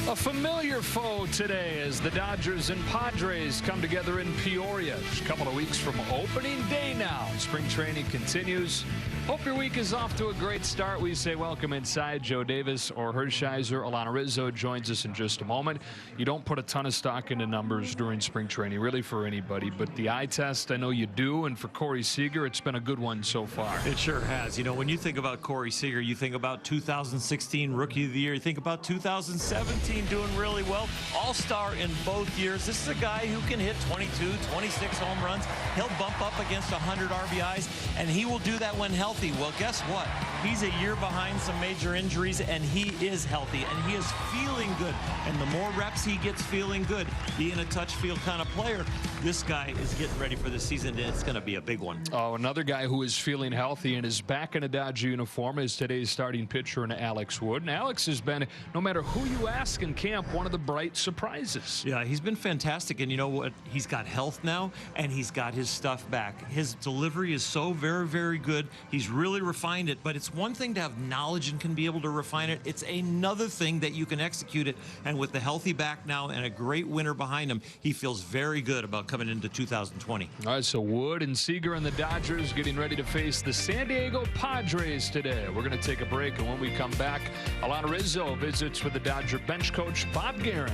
A familiar foe today as the Dodgers and Padres come together in Peoria. Just a couple of weeks from opening day now. Spring training continues. Hope your week is off to a great start. We say welcome inside. Joe Davis or Hershiser. Alana Rizzo joins us in just a moment. You don't put a ton of stock into numbers during spring training, really, for anybody. But the eye test, I know you do. And for Corey Seager, it's been a good one so far. It sure has. You know, when you think about Corey Seager, you think about 2016 Rookie of the Year. You think about 2017 doing really well. All-star in both years. This is a guy who can hit 22, 26 home runs. He'll bump up against 100 RBIs, and he will do that when healthy. Well, guess what? He's a year behind some major injuries, and he is healthy, and he is feeling good. And the more reps he gets feeling good, being a touch field kind of player, this guy is getting ready for the season, and it's going to be a big one. Oh, another guy who is feeling healthy and is back in a Dodger uniform is today's starting pitcher in Alex Wood. And Alex has been, no matter who you ask in camp, one of the bright surprises. Yeah, he's been fantastic, and you know what? He's got health now, and he's got his stuff back. His delivery is so very, very good. He's really refined it, but it's one thing to have knowledge and can be able to refine it. It's another thing that you can execute it, and with the healthy back now and a great winner behind him, he feels very good about coming into 2020. All right, so Wood and Seager and the Dodgers getting ready to face the San Diego Padres today. We're going to take a break, and when we come back, Alana Rizzo visits with the Dodger bench coach Bob Guerin.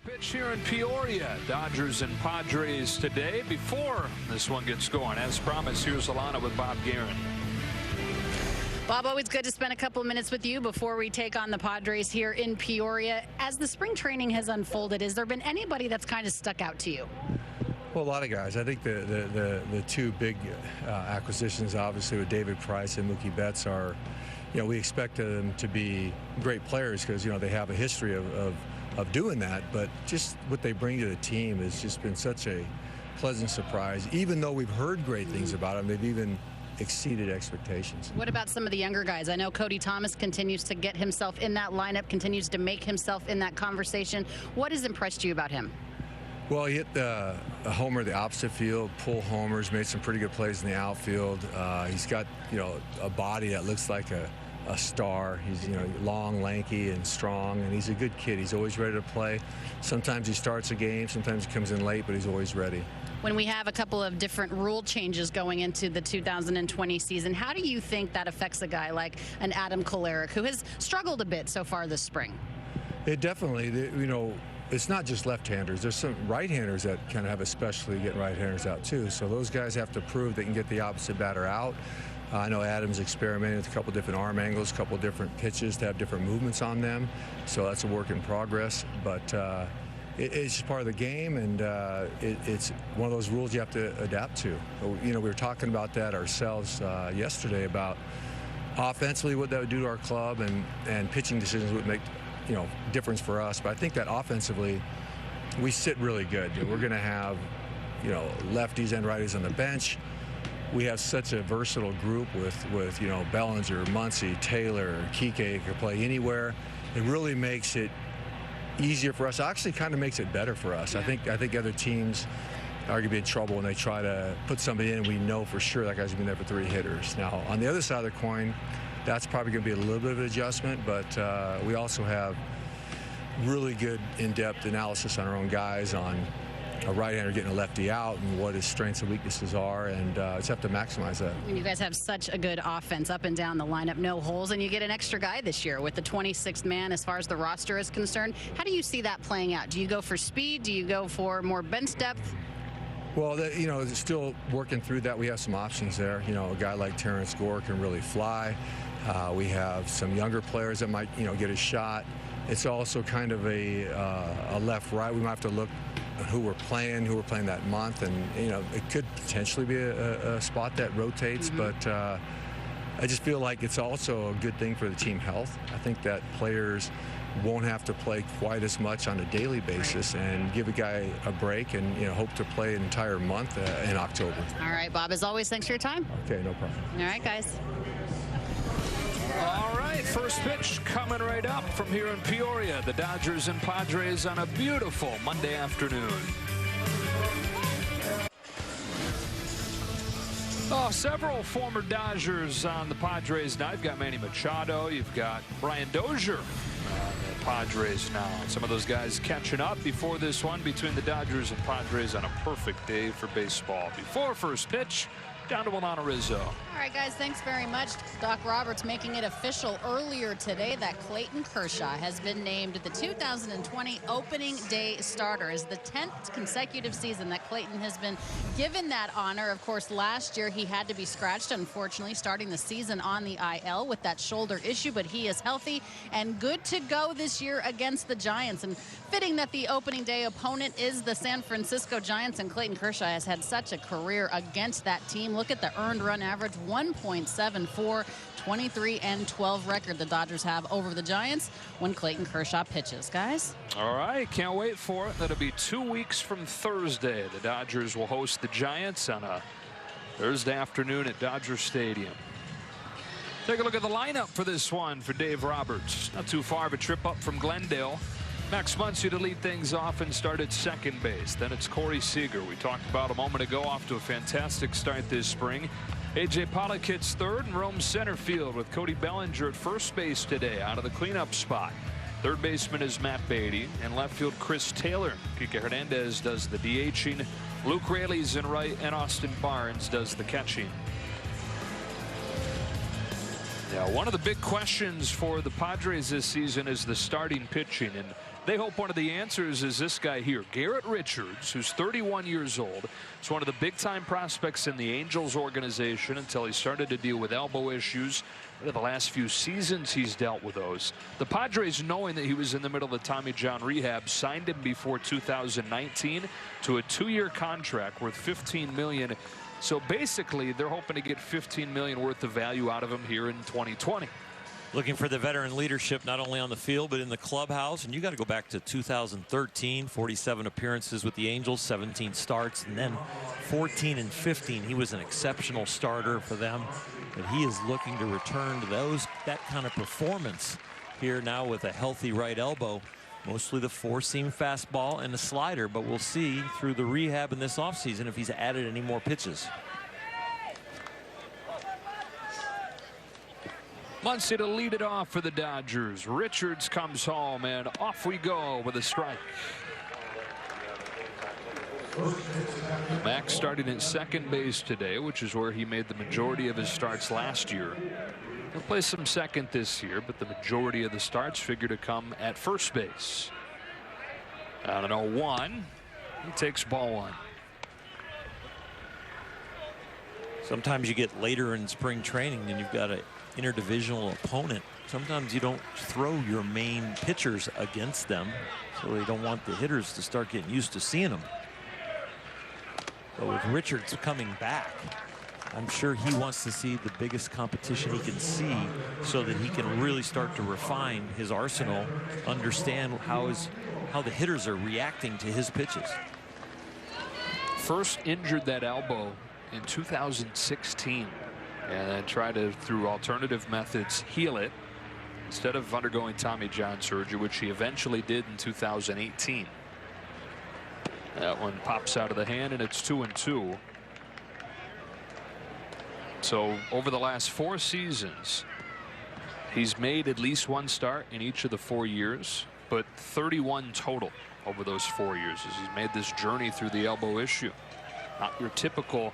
Pitch here in Peoria, Dodgers and Padres today. Before this one gets going, as promised, here's Alana with Bob Guerin. Bob, always good to spend a couple of minutes with you before we take on the Padres here in Peoria. As the spring training has unfolded, has there been anybody that's kind of stuck out to you? Well, a lot of guys. I think the two big acquisitions, obviously, with David Price and Mookie Betts are, you know, we expect them to be great players because, you know, they have a history of doing that, but just what they bring to the team has just been such a pleasant surprise. Even though we've heard great things about them, they've even exceeded expectations. What about some of the younger guys? I know Cody Thomas continues to get himself in that lineup, continues to make himself in that conversation. What has impressed you about him? Well, he hit a homer the opposite field, pull homers, made some pretty good plays in the outfield. He's got, you know, a body that looks like a star. He's, you know, long, lanky, and strong, and he's a good kid. He's always ready to play. Sometimes he starts a game, sometimes he comes in late, but he's always ready. When we have a couple of different rule changes going into the 2020 season, how do you think that affects a guy like an Adam Kolarek, who has struggled a bit so far this spring? It definitely, you know, it's not just left-handers. There's some right-handers that kind of have a specialty getting right-handers out too. So those guys have to prove they can get the opposite batter out. I know Adam's experimented with a couple different arm angles, a couple different pitches to have different movements on them. So that's a work in progress. But it's just part of the game, and it's one of those rules you have to adapt to. You know, we were talking about that ourselves yesterday about offensively what that would do to our club, and pitching decisions would make, you know, difference for us. But I think that offensively, we sit really good. We're going to have, you know, lefties and righties on the bench. We have such a versatile group with you know, Bellinger, Muncy, Taylor, Kike can play anywhere. It really makes it easier for us. Actually, kind of makes it better for us. I think other teams are going to be in trouble when they try to put somebody in. We know for sure that guy's been there for 3 hitters. Now, on the other side of the coin, that's probably going to be a little bit of an adjustment, but we also have really good in-depth analysis on our own guys on a right-hander getting a lefty out and what his strengths and weaknesses are, and just have to maximize that. You guys have such a good offense up and down the lineup, no holes, and you get an extra guy this year with the 26th man as far as the roster is concerned. How do you see that playing out? Do you go for speed? Do you go for more bench depth? Well, you know, still working through that. We have some options there. You know, a guy like Terrence Gore can really fly. We have some younger players that might, you know, get a shot. It's also kind of a left-right. We might have to look at who we're playing that month, and, you know, it could potentially be a spot that rotates, but I just feel like it's also a good thing for the team health. I think that players won't have to play quite as much on a daily basis, and give a guy a break, and, you know, hope to play an entire month in October. All right, Bob, as always, thanks for your time. Okay, no problem. All right, guys. All right, first pitch coming right up from here in Peoria. The Dodgers and Padres on a beautiful Monday afternoon. Oh, several former Dodgers on the Padres now. You've got Manny Machado. You've got Brian Dozier Padres now. Some of those guys catching up before this one between the Dodgers and Padres on a perfect day for baseball. Before first pitch, down to Milano Rizzo. All right, guys, thanks very much. Doc Roberts making it official earlier today that Clayton Kershaw has been named the 2020 opening day starter. Is the 10th consecutive season that Clayton has been given that honor. Of course, last year he had to be scratched, unfortunately, starting the season on the IL with that shoulder issue, but he is healthy and good to go this year against the Giants. And fitting that the opening day opponent is the San Francisco Giants, and Clayton Kershaw has had such a career against that team. Look at the earned run average, 1.74, 23-12 record the Dodgers have over the Giants when Clayton Kershaw pitches. Guys? All right, can't wait for it. That'll be 2 weeks from Thursday. The Dodgers will host the Giants on a Thursday afternoon at Dodger Stadium. Take a look at the lineup for this one for Dave Roberts. Not too far of a trip up from Glendale. Max Muncy to lead things off and start at second base. Then it's Corey Seager. We talked about a moment ago, off to a fantastic start this spring. A.J. Pollock hits third and roams center field with Cody Bellinger at first base today out of the cleanup spot. Third baseman is Matt Beatty, and left field Chris Taylor. Kike Hernandez does the DHing. Luke Raley's in right, and Austin Barnes does the catching. Yeah, one of the big questions for the Padres this season is the starting pitching, and they hope one of the answers is this guy here, Garrett Richards, who's 31 years old. He's one of the big-time prospects in the Angels organization until he started to deal with elbow issues. The last few seasons he's dealt with those. The Padres, knowing that he was in the middle of the Tommy John rehab, signed him before 2019 to a 2-year contract worth $15 million. So basically, they're hoping to get $15 million worth of value out of him here in 2020. Looking for the veteran leadership not only on the field but in the clubhouse. And you got to go back to 2013, 47 appearances with the Angels, 17 starts, and then 14 and 15. He was an exceptional starter for them, but he is looking to return to that kind of performance here now with a healthy right elbow. Mostly the four-seam fastball and the slider, but we'll see through the rehab in this offseason if he's added any more pitches. Muncy to lead it off for the Dodgers. Richards comes home, and off we go with a strike. Max starting at second base today, which is where he made the majority of his starts last year. He'll play some second this year, but the majority of the starts figure to come at first base. Down to 0-1. He takes ball one. Sometimes you get later in spring training and you've got an interdivisional opponent. Sometimes you don't throw your main pitchers against them, so they don't want the hitters to start getting used to seeing them. But with Richards coming back, I'm sure he wants to see the biggest competition he can see so that he can really start to refine his arsenal, understand how the hitters are reacting to his pitches. First injured that elbow in 2016 and then tried to, through alternative methods, heal it instead of undergoing Tommy John surgery, which he eventually did in 2018. That one pops out of the hand, and it's 2-2. So over the last 4 seasons, he's made at least one start in each of the 4 years, but 31 total over those 4 years as he's made this journey through the elbow issue. Not your typical,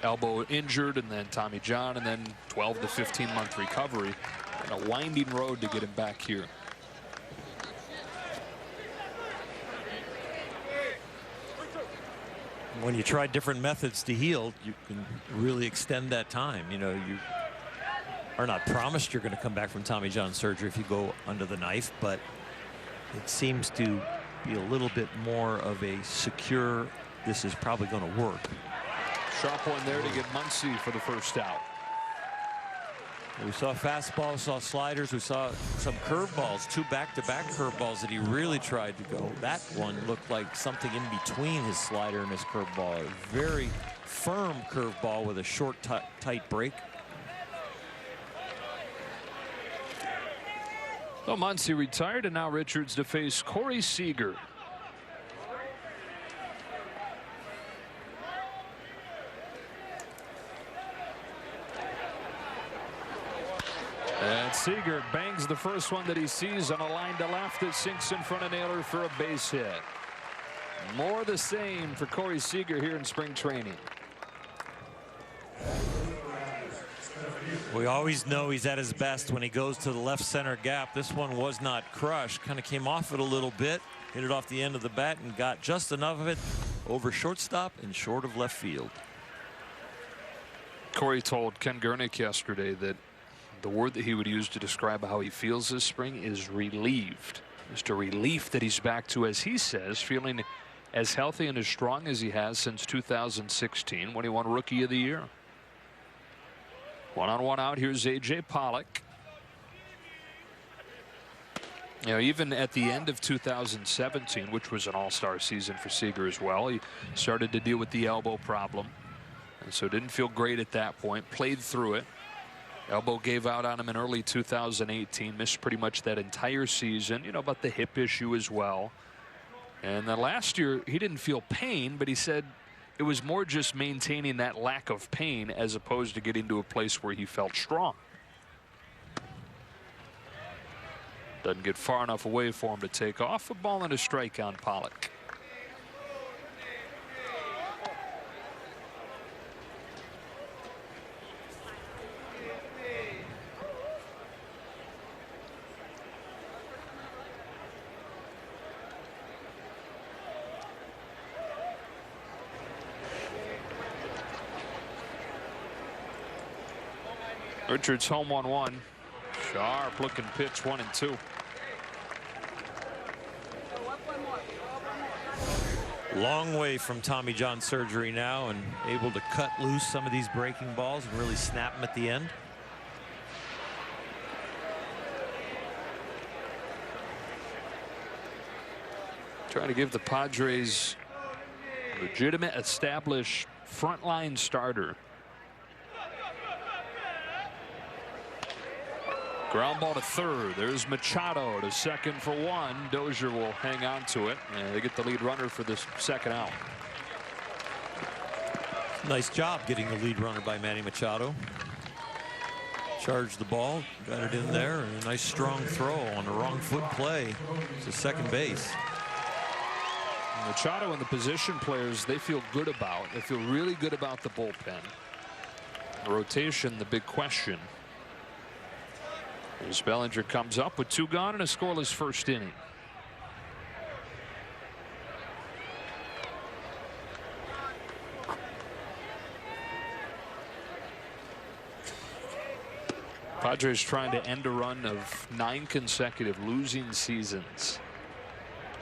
elbow injured and then Tommy John and then 12 to 15 month recovery, and a winding road to get him back here. When you try different methods to heal, you can really extend that time. You are not promised you're going to come back from Tommy John surgery if you go under the knife, but it seems to be a little bit more of a secure, this is probably going to work. Sharp one there to get Muncy for the first out. We saw fastballs, saw sliders, we saw some curveballs, 2 back-to-back curveballs that he really tried to go. That one looked like something in between his slider and his curveball. A very firm curveball with a short, tight break. Well, Muncy retired, and now Richards to face Corey Seager. And Seager bangs the first one that he sees on a line to left that sinks in front of Naylor for a base hit. More the same for Corey Seager here in spring training. We always know he's at his best when he goes to the left center gap. This one was not crushed, kind of came off it a little bit, hit it off the end of the bat and got just enough of it over shortstop and short of left field. Corey told Ken Gurnick yesterday that the word that he would use to describe how he feels this spring is relieved. Just a relief that he's back to, as he says, feeling as healthy and as strong as he has since 2016 when he won Rookie of the Year. 1-on-1 out. Here's A.J. Pollock. You know, even at the end of 2017, which was an all-star season for Seager as well, he started to deal with the elbow problem. And so didn't feel great at that point. Played through it. Elbow gave out on him in early 2018. Missed pretty much that entire season. You know about the hip issue as well. And then last year he didn't feel pain, but he said it was more just maintaining that lack of pain as opposed to getting to a place where he felt strong. Doesn't get far enough away for him to take off. A ball and a strike on Pollock. Richards home 1-1. Sharp looking pitch 1-2. Long way from Tommy John surgery now and able to cut loose some of these breaking balls and really snap them at the end. Trying to give the Padres a legitimate, established frontline starter. Ground ball to third. There's Machado to second for one. Dozier will hang on to it, and they get the lead runner for this second out. Nice job getting the lead runner by Manny Machado. Charged the ball, got it in there, and a nice strong throw on the wrong foot play to second base. Machado and the position players, they feel good about. They feel really good about the bullpen. The rotation, the big question. As Bellinger comes up with 2 gone and a scoreless first inning. Padres trying to end a run of 9 consecutive losing seasons.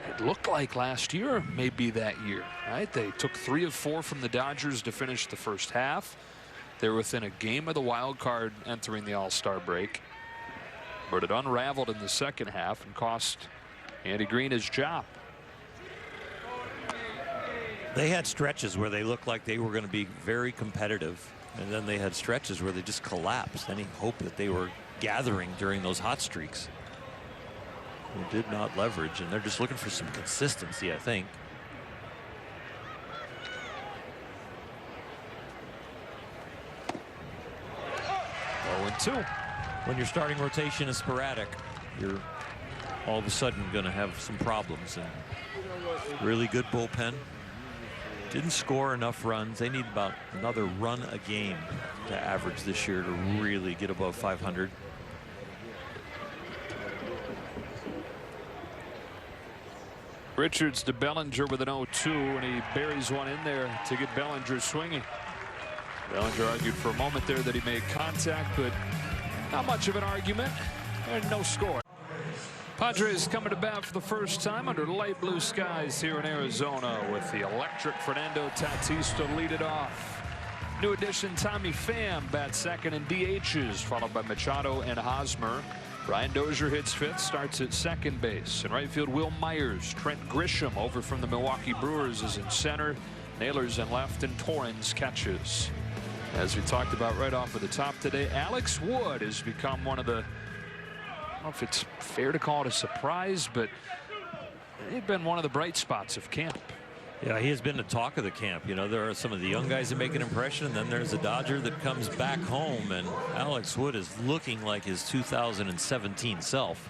It looked like last year may be that year, right? They took 3 of 4 from the Dodgers to finish the first half. They were within a game of the wild card entering the All-Star break. But it unraveled in the second half and cost Andy Green his job. They had stretches where they looked like they were going to be very competitive, and then they had stretches where they just collapsed. Any hope that they were gathering during those hot streaks, they did not leverage, and they're just looking for some consistency, I think. Oh, 0-2. When your starting rotation is sporadic, you're all of a sudden going to have some problems. And really good bullpen. Didn't score enough runs. They need about another run a game to average this year to really get above 500. Richards to Bellinger with an 0-2, and he buries one in there to get Bellinger swinging. Bellinger argued for a moment there that he made contact, but not much of an argument, and no score. Padres coming to bat for the first time under light blue skies here in Arizona with the electric Fernando Tatis to lead it off. New addition Tommy Pham bats second in DHs, followed by Machado and Hosmer. Brian Dozier hits 5th, starts at second base. In right field, Will Myers. Trent Grisham over from the Milwaukee Brewers is in center. Naylor's in left, and Torrens catches. As we talked about right off of the top today, Alex Wood has become one of the, I don't know if it's fair to call it a surprise, but he'd been one of the bright spots of camp. Yeah, he has been the talk of the camp. You know, there are some of the young guys that make an impression, and then there's a Dodger that comes back home, and Alex Wood is looking like his 2017 self.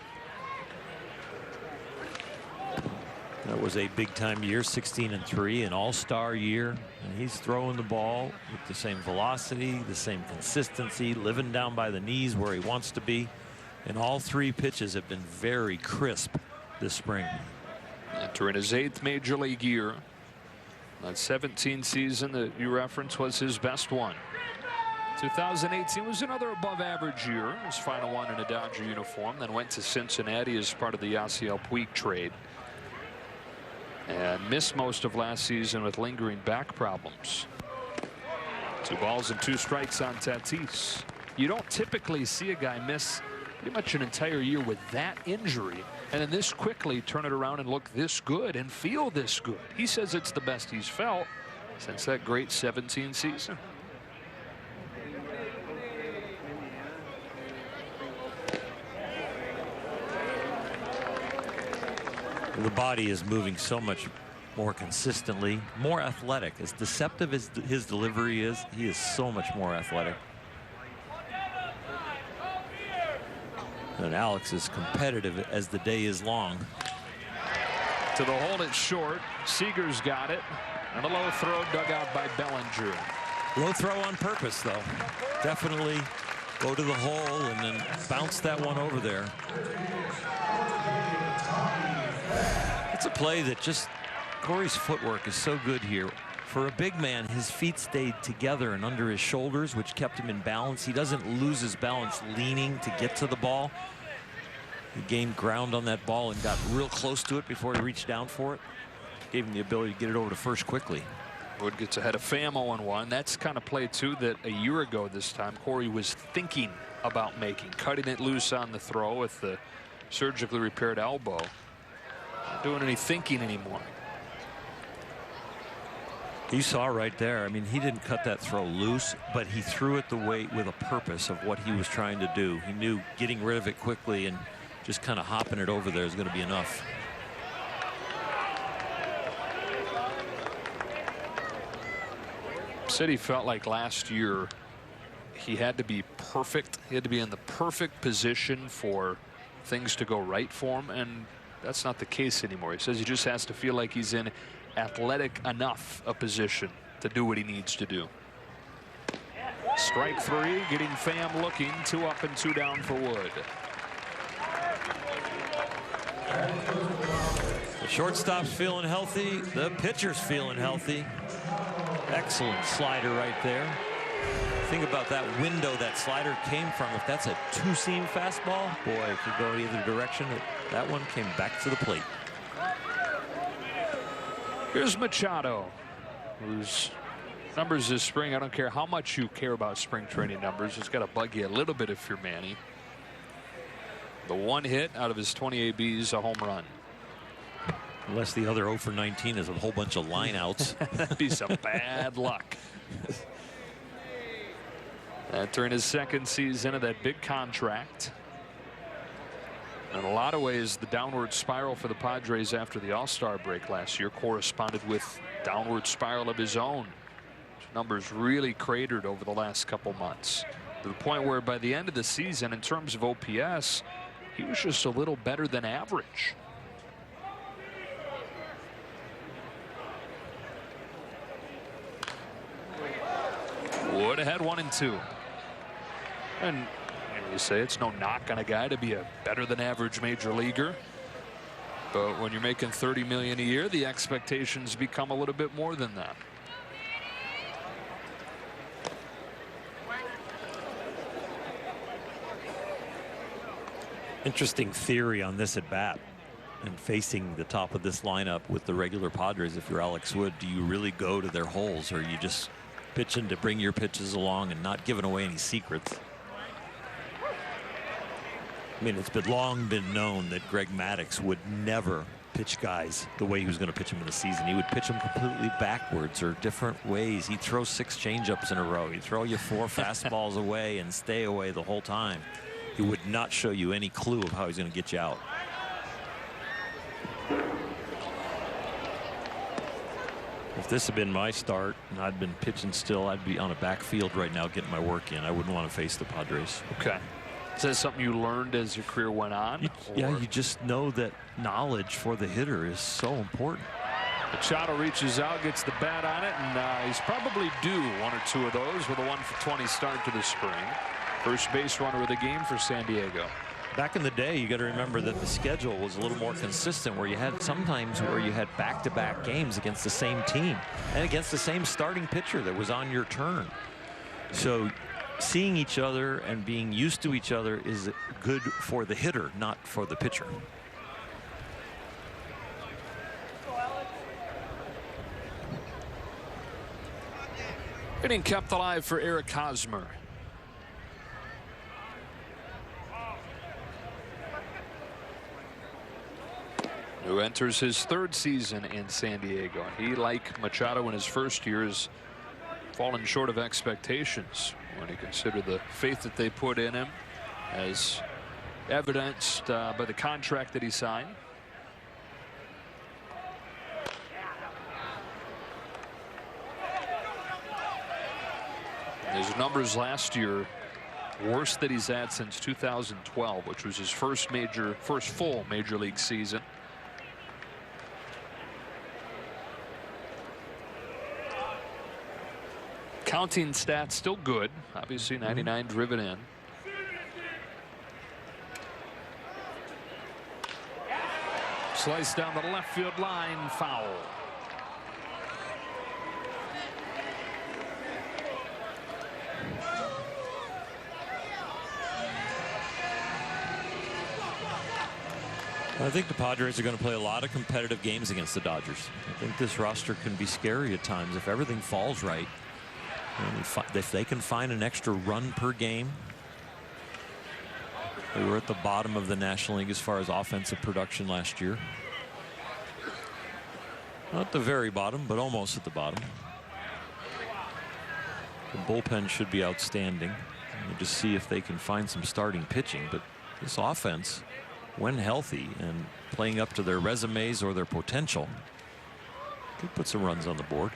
That was a big-time year, 16-3, an all-star year, and he's throwing the ball with the same velocity, the same consistency, living down by the knees where he wants to be, and all 3 pitches have been very crisp this spring. Entering his 8th major league year. That 17 season that you referenced was his best one. 2018 was another above average year. His final one in a Dodger uniform, then went to Cincinnati as part of the Yasiel Puig trade. And missed most of last season with lingering back problems. 2 balls and 2 strikes on Tatis. You don't typically see a guy miss pretty much an entire year with that injury, and then this quickly turn it around and look this good and feel this good. He says it's the best he's felt since that great 17 season. The body is moving so much more consistently, more athletic. As deceptive as his delivery is, he is so much more athletic. And Alex is competitive as the day is long. To the hole, it's short. Seager's got it. And a low throw dug out by Bellinger. Low throw on purpose, though. Definitely go to the hole and then bounce that one over there. It's a play that just Corey's footwork is so good here. For a big man, his feet stayed together and under his shoulders, which kept him in balance. He doesn't lose his balance leaning to get to the ball. He gained ground on that ball and got real close to it before he reached down for it. Gave him the ability to get it over to first quickly. Wood gets ahead of Pham 0-1. That's kind of play, too, that a year ago this time Corey was thinking about making. Cutting it loose on the throw with the surgically repaired elbow. Not doing any thinking anymore. You saw right there. I mean, he didn't cut that throw loose, but he threw it the way with a purpose of what he was trying to do. He knew getting rid of it quickly and just kind of hopping it over there is going to be enough. Said he felt like last year he had to be perfect. He had to be in the perfect position for things to go right for him, and that's not the case anymore. He says he just has to feel like he's in athletic enough a position to do what he needs to do. Strike 3, getting Pham looking. 2 up and 2 down for Wood. The shortstop's feeling healthy. The pitcher's feeling healthy. Excellent slider right there. Think about that window that slider came from. If that's a 2-seam fastball, boy, it could go either direction. That one came back to the plate. Here's Machado, whose numbers this spring, I don't care how much you care about spring training numbers, it's got to bug you a little bit if you're Manny. The 1 hit out of his 20 ABs, a home run. Unless the other 0 for 19 is a whole bunch of lineouts. That'd be some bad luck. Entering his 2nd season of that big contract. In a lot of ways, the downward spiral for the Padres after the All-Star break last year corresponded with downward spiral of his own. His numbers really cratered over the last couple months, to the point where by the end of the season, in terms of OPS, he was just a little better than average. Wood ahead 1-2. And you say it's no knock on a guy to be a better than average major leaguer, but when you're making $30 million a year, the expectations become a little bit more than that. Interesting theory on this at bat. And facing the top of this lineup with the regular Padres, if you're Alex Wood, do you really go to their holes, or are you just pitching to bring your pitches along and not giving away any secrets? I mean, it's long been known that Greg Maddux would never pitch guys the way he was going to pitch them in the season. He would pitch them completely backwards or different ways. He'd throw 6 changeups in a row. He'd throw you 4 fastballs away and stay away the whole time. He would not show you any clue of how he's going to get you out. If this had been my start and I'd been pitching still, I'd be on a backfield right now getting my work in. I wouldn't want to face the Padres. Okay. Is that something you learned as your career went on? Yeah, you just know that knowledge for the hitter is so important. Machado reaches out, gets the bat on it, and he's probably due one or two of those with a 1-for-20 start to the spring. First base runner of the game for San Diego. Back in the day, you got to remember that the schedule was a little more consistent, where you had sometimes where you had back-to-back games against the same team and against the same starting pitcher that was on your turn. So seeing each other and being used to each other is good for the hitter, not for the pitcher. Getting kept alive for Eric Hosmer. Who enters his third season in San Diego. He, like Machado in his first year, has fallen short of expectations when you consider the faith that they put in him, as evidenced by the contract that he signed. His numbers last year, worst that he's had since 2012, which was his first full major league season. Counting stats still good. Obviously 99 driven in. Slice down the left field line, foul. I think the Padres are going to play a lot of competitive games against the Dodgers. I think this roster can be scary at times if everything falls right. And if they can find an extra run per game. They were at the bottom of the National League as far as offensive production last year. Not the very bottom, but almost at the bottom. The bullpen should be outstanding. We'll just see if they can find some starting pitching. But this offense, when healthy and playing up to their resumes or their potential, could put some runs on the board.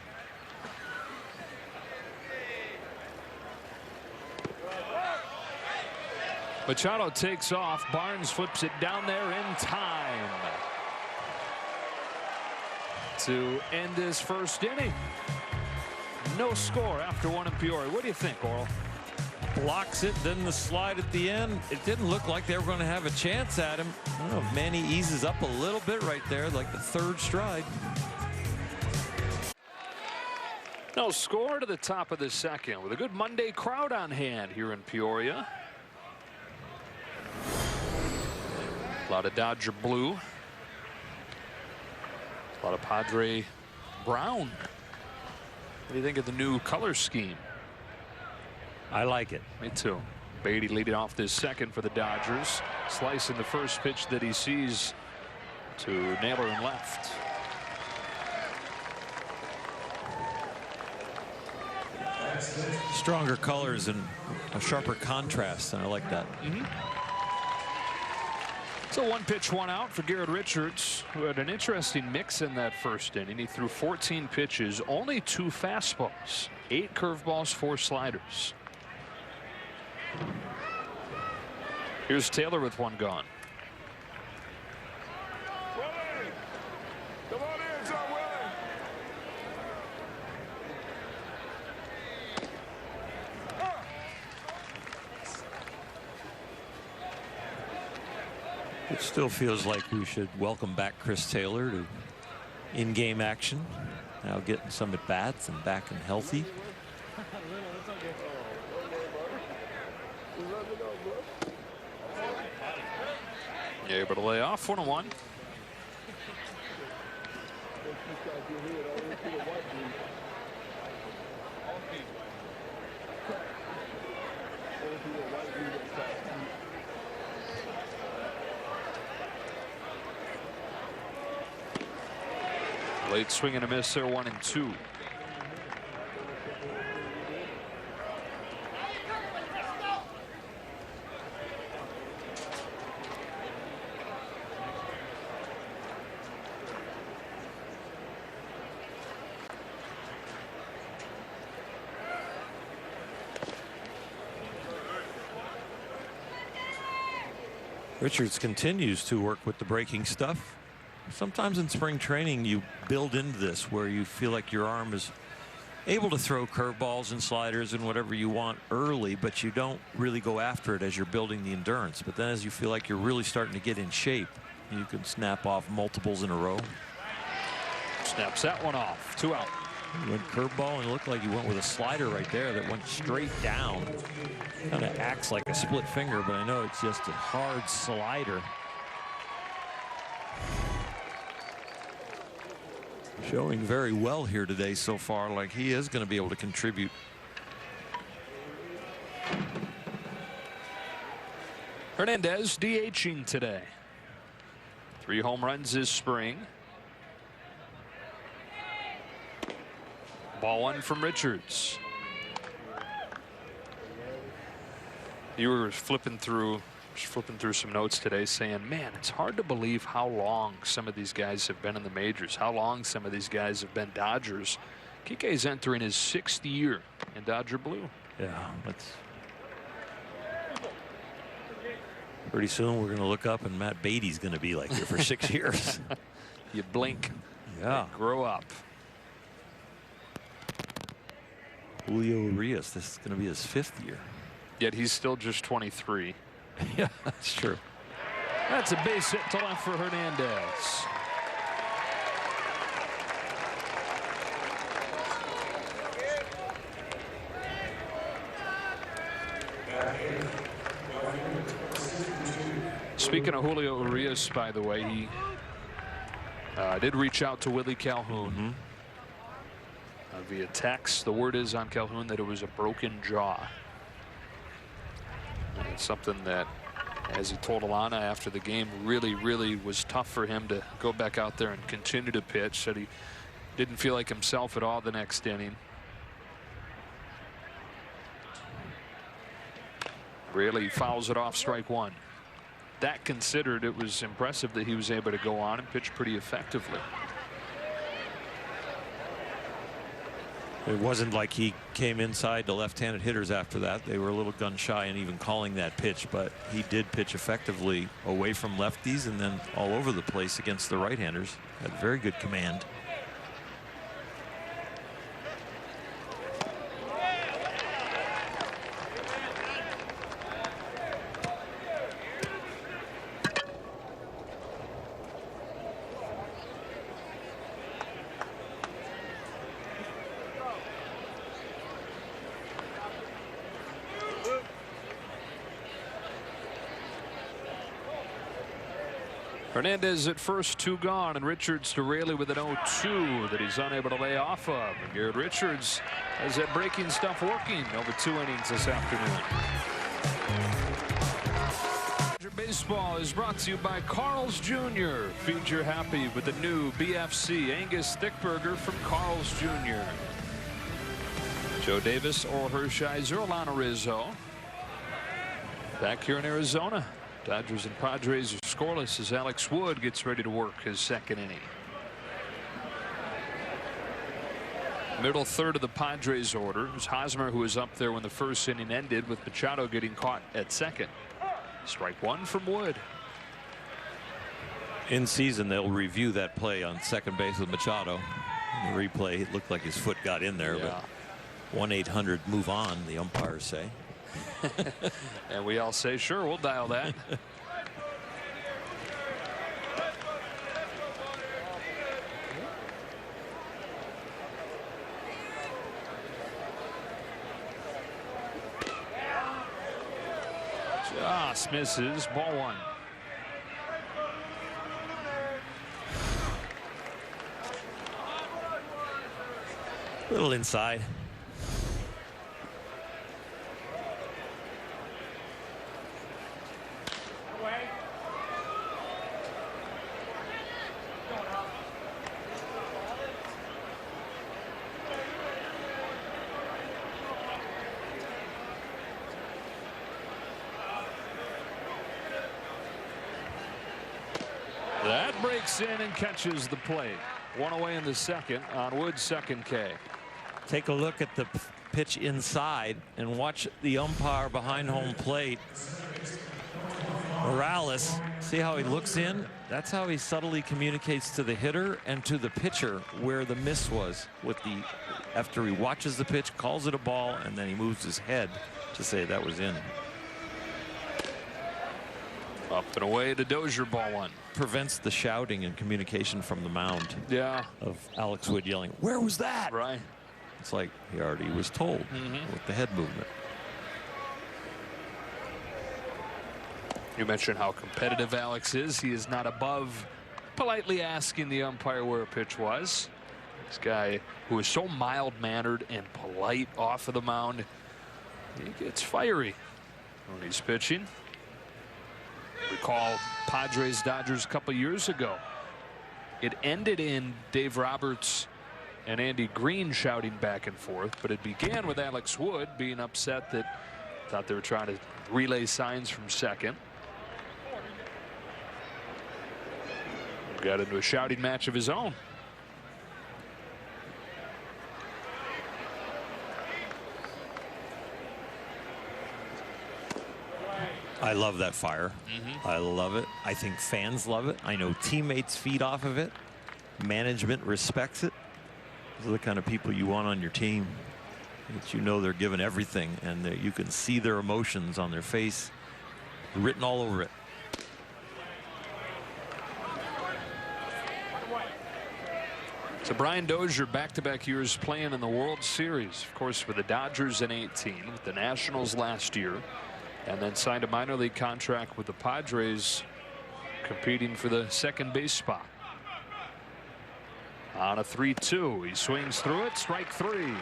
Machado takes off. Barnes flips it down there in time to end this first inning. No score after one in Peoria. What do you think, Oral? Blocks it, then the slide at the end. It didn't look like they were going to have a chance at him. I don't know if Manny eases up a little bit right there, like the third stride. No score to the top of the second with a good Monday crowd on hand here in Peoria. A lot of Dodger blue. A lot of Padre brown. What do you think of the new color scheme? I like it. Me too. Beatty leading off this second for the Dodgers. Slicing the first pitch that he sees to Naylor and left. Stronger colors and a sharper contrast, and I like that. So 1 pitch, 1 out for Garrett Richards, who had an interesting mix in that first inning. He threw 14 pitches, only 2 fastballs, 8 curveballs, 4 sliders. Here's Taylor with 1 gone. Come on in, John Willie. It still feels like we should welcome back Chris Taylor to in-game action. Now getting some at-bats and back and healthy. Yeah, able to lay off 1-1. Late swing and a miss there, 1-2. Richards continues to work with the breaking stuff. Sometimes in spring training you build into this where you feel like your arm is able to throw curveballs and sliders and whatever you want early, but you don't really go after it as you're building the endurance. But then as you feel like you're really starting to get in shape, you can snap off multiples in a row. Snaps that one off. 2 out. He went curveball and it looked like he went with a slider right there that went straight down. Kind of acts like a split finger, but I know it's just a hard slider. Showing very well here today so far, like he is going to be able to contribute. Hernandez DHing today. 3 home runs this spring. Ball 1 from Richards. You were flipping through some notes today saying, man, it's hard to believe how long some of these guys have been in the majors, how long some of these guys have been Dodgers. Kike's entering his 6th year in Dodger blue. Yeah, that's pretty soon we're going to look up and Matt Beatty's going to be like here for 6 years. You blink, yeah, grow up. Julio Urias, this is going to be his 5th year. Yet he's still just 23. Yeah, that's true. That's a base hit to left for Hernandez. Speaking of Julio Urias, by the way, he did reach out to Willie Calhoun via text. The word is on Calhoun that it was a broken jaw. And it's something that, as he told Alana after the game, really was tough for him to go back out there and continue to pitch. Said he didn't feel like himself at all the next inning. Really fouls it off, strike 1. That considered, it was impressive that he was able to go on and pitch pretty effectively. It wasn't like he came inside to left-handed hitters after that. They were a little gun shy in even calling that pitch, but he did pitch effectively away from lefties and then all over the place against the right-handers. Had very good command. Hernandez at first, 2 gone, and Richards to Raley with an 0-2 that he's unable to lay off of. And Garrett Richards has that breaking stuff working over 2 innings this afternoon. Baseball is brought to you by Carl's Jr. Feed your happy with the new BFC Angus Thick Burger from Carl's Jr. Joe Davis, Oral Hershiser, Alana Rizzo. Back here in Arizona. Dodgers and Padres are scoreless as Alex Wood gets ready to work his 2nd inning. Middle third of the Padres order. It was Hosmer who was up there when the 1st inning ended, with Machado getting caught at 2nd. Strike 1 from Wood. In season, they'll review that play on second base with Machado. In the replay, it looked like his foot got in there, yeah. But 1-800 move on, the umpires say. And we all say, sure, we'll dial that. Just misses. Ball 1. A little inside. That breaks in and catches the plate. 1 away in the 2nd on Wood's 2nd K. Take a look at the pitch inside and watch the umpire behind home plate Morales, see how he looks in? That's how he subtly communicates to the hitter and to the pitcher where the miss was. After he watches the pitch, calls it a ball, and then he moves his head to say that was in. Up and away to Dozier, ball one. Prevents the shouting and communication from the mound. Yeah. Of Alex Wood yelling, "Where was that?" Right. It's like he already was told with the head movement. You mentioned how competitive Alex is. He is not above politely asking the umpire where a pitch was. This guy who is so mild-mannered and polite off of the mound, he gets fiery when he's pitching. Recall Padres Dodgers a couple years ago. It ended in Dave Roberts and Andy Green shouting back and forth, but it began with Alex Wood being upset that thought they were trying to relay signs from second. Got into a shouting match of his own. I love that fire. I love it. I think fans love it. I know teammates feed off of it. Management respects it. Those are the kind of people you want on your team. That you know they're giving everything, and that you can see their emotions on their face written all over it. So Brian Dozier, back-to-back years playing in the World Series, of course, with the Dodgers in 18, with the Nationals last year, and then signed a minor league contract with the Padres, competing for the second base spot. On a 3-2, he swings through it, strike three.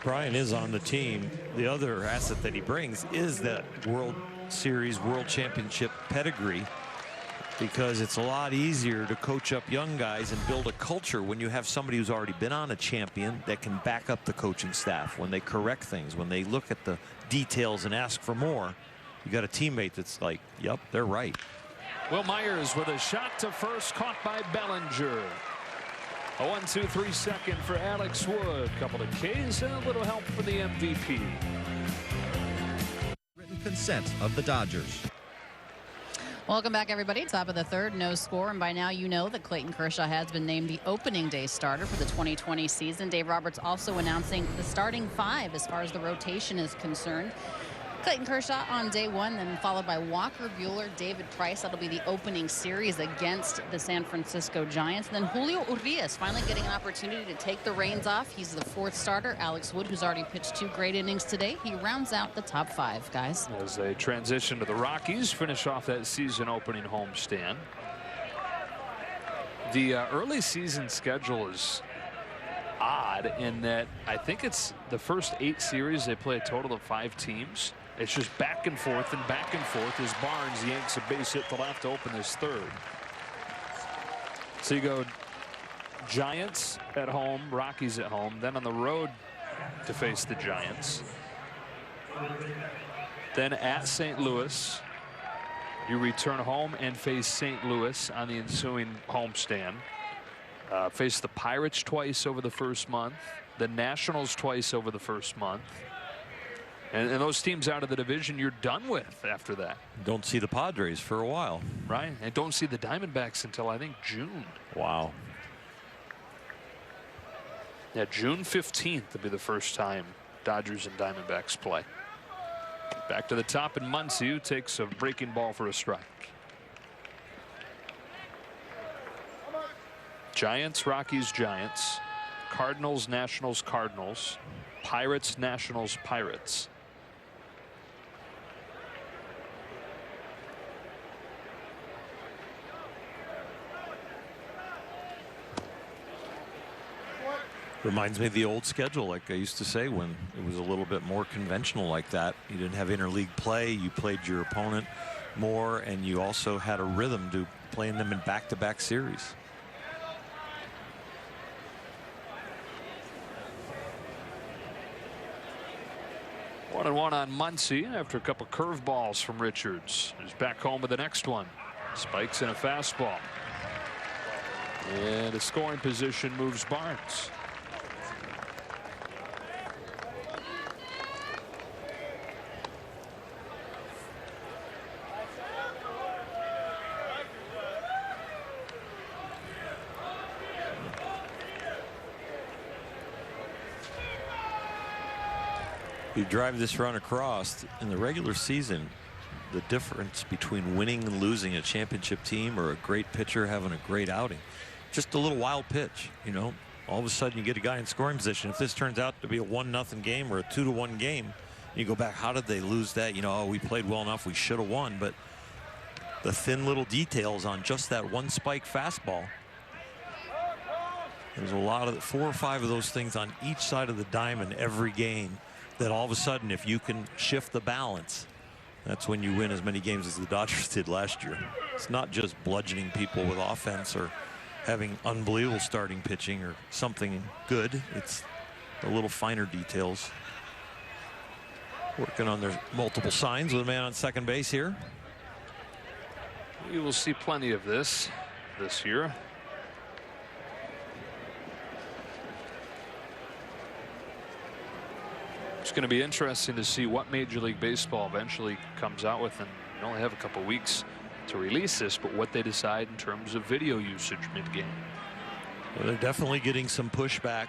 Brian is on the team. The other asset that he brings is that World Series, World Championship pedigree, because it's a lot easier to coach up young guys and build a culture when you have somebody who's already been on a champion that can back up the coaching staff when they correct things, when they look at the details and ask for more. You got a teammate that's like, yep, they're right. Will Myers with a shot to first, caught by Bellinger. A 1-2-3 second for Alex Wood. Couple of Ks and a little help for the MVP. Written consent of the Dodgers. Welcome back, everybody. Top of the third, no score, and by now you know that Clayton Kershaw has been named the opening day starter for the 2020 season. Dave Roberts also announcing the starting five as far as the rotation is concerned. Clayton Kershaw on day one, then followed by Walker Buehler, David Price. That'll be the opening series against the San Francisco Giants. And then Julio Urias finally getting an opportunity to take the reins off. He's the fourth starter. Alex Wood, who's already pitched 2 great innings today, he rounds out the top 5, guys. As they transition to the Rockies, finish off that season opening homestand. The early season schedule is odd in that I think it's the first 8 series they play a total of 5 teams. It's just back and forth as Barnes yanks a base hit to left to open his third. So you go Giants at home, Rockies at home, then on the road to face the Giants. Then at St. Louis, you return home and face St. Louis on the ensuing homestand. Face the Pirates twice over the first month, the Nationals twice over the first month. And those teams out of the division you're done with after that. Don't see the Padres for a while. Right. And don't see the Diamondbacks until I think June. Wow. Yeah, June 15th will be the first time Dodgers and Diamondbacks play. Back to the top, and Muncy takes a breaking ball for a strike. Giants, Rockies, Giants. Cardinals, Nationals, Cardinals. Pirates, Nationals, Pirates. Reminds me of the old schedule, like I used to say, when it was a little bit more conventional like that. You didn't have interleague play. You played your opponent more, and you also had a rhythm to playing them in back-to-back series. One and one on Muncy after a couple curveballs from Richards. He's back home with the next one. Spikes in a fastball. And a scoring position moves Barnes. You drive this run across in the regular season, the difference between winning and losing a championship team or a great pitcher having a great outing, just a little wild pitch, you know, all of a sudden you get a guy in scoring position. If this turns out to be a 1-0 game or a 2-1 game, you go back, how did they lose that? You know, oh, we played well enough, we should have won. But the thin little details on just that one spike fastball, there's a lot of 4 or 5 of those things on each side of the diamond every game that all of a sudden, if you can shift the balance, that's when you win as many games as the Dodgers did last year. It's not just bludgeoning people with offense or having unbelievable starting pitching or something good. It's the little finer details. Working on their multiple signs with a man on second base here. We will see plenty of this year. It's going to be interesting to see what Major League Baseball eventually comes out with, and you only have a couple weeks to release this, but what they decide in terms of video usage mid-game. Well, they're definitely getting some pushback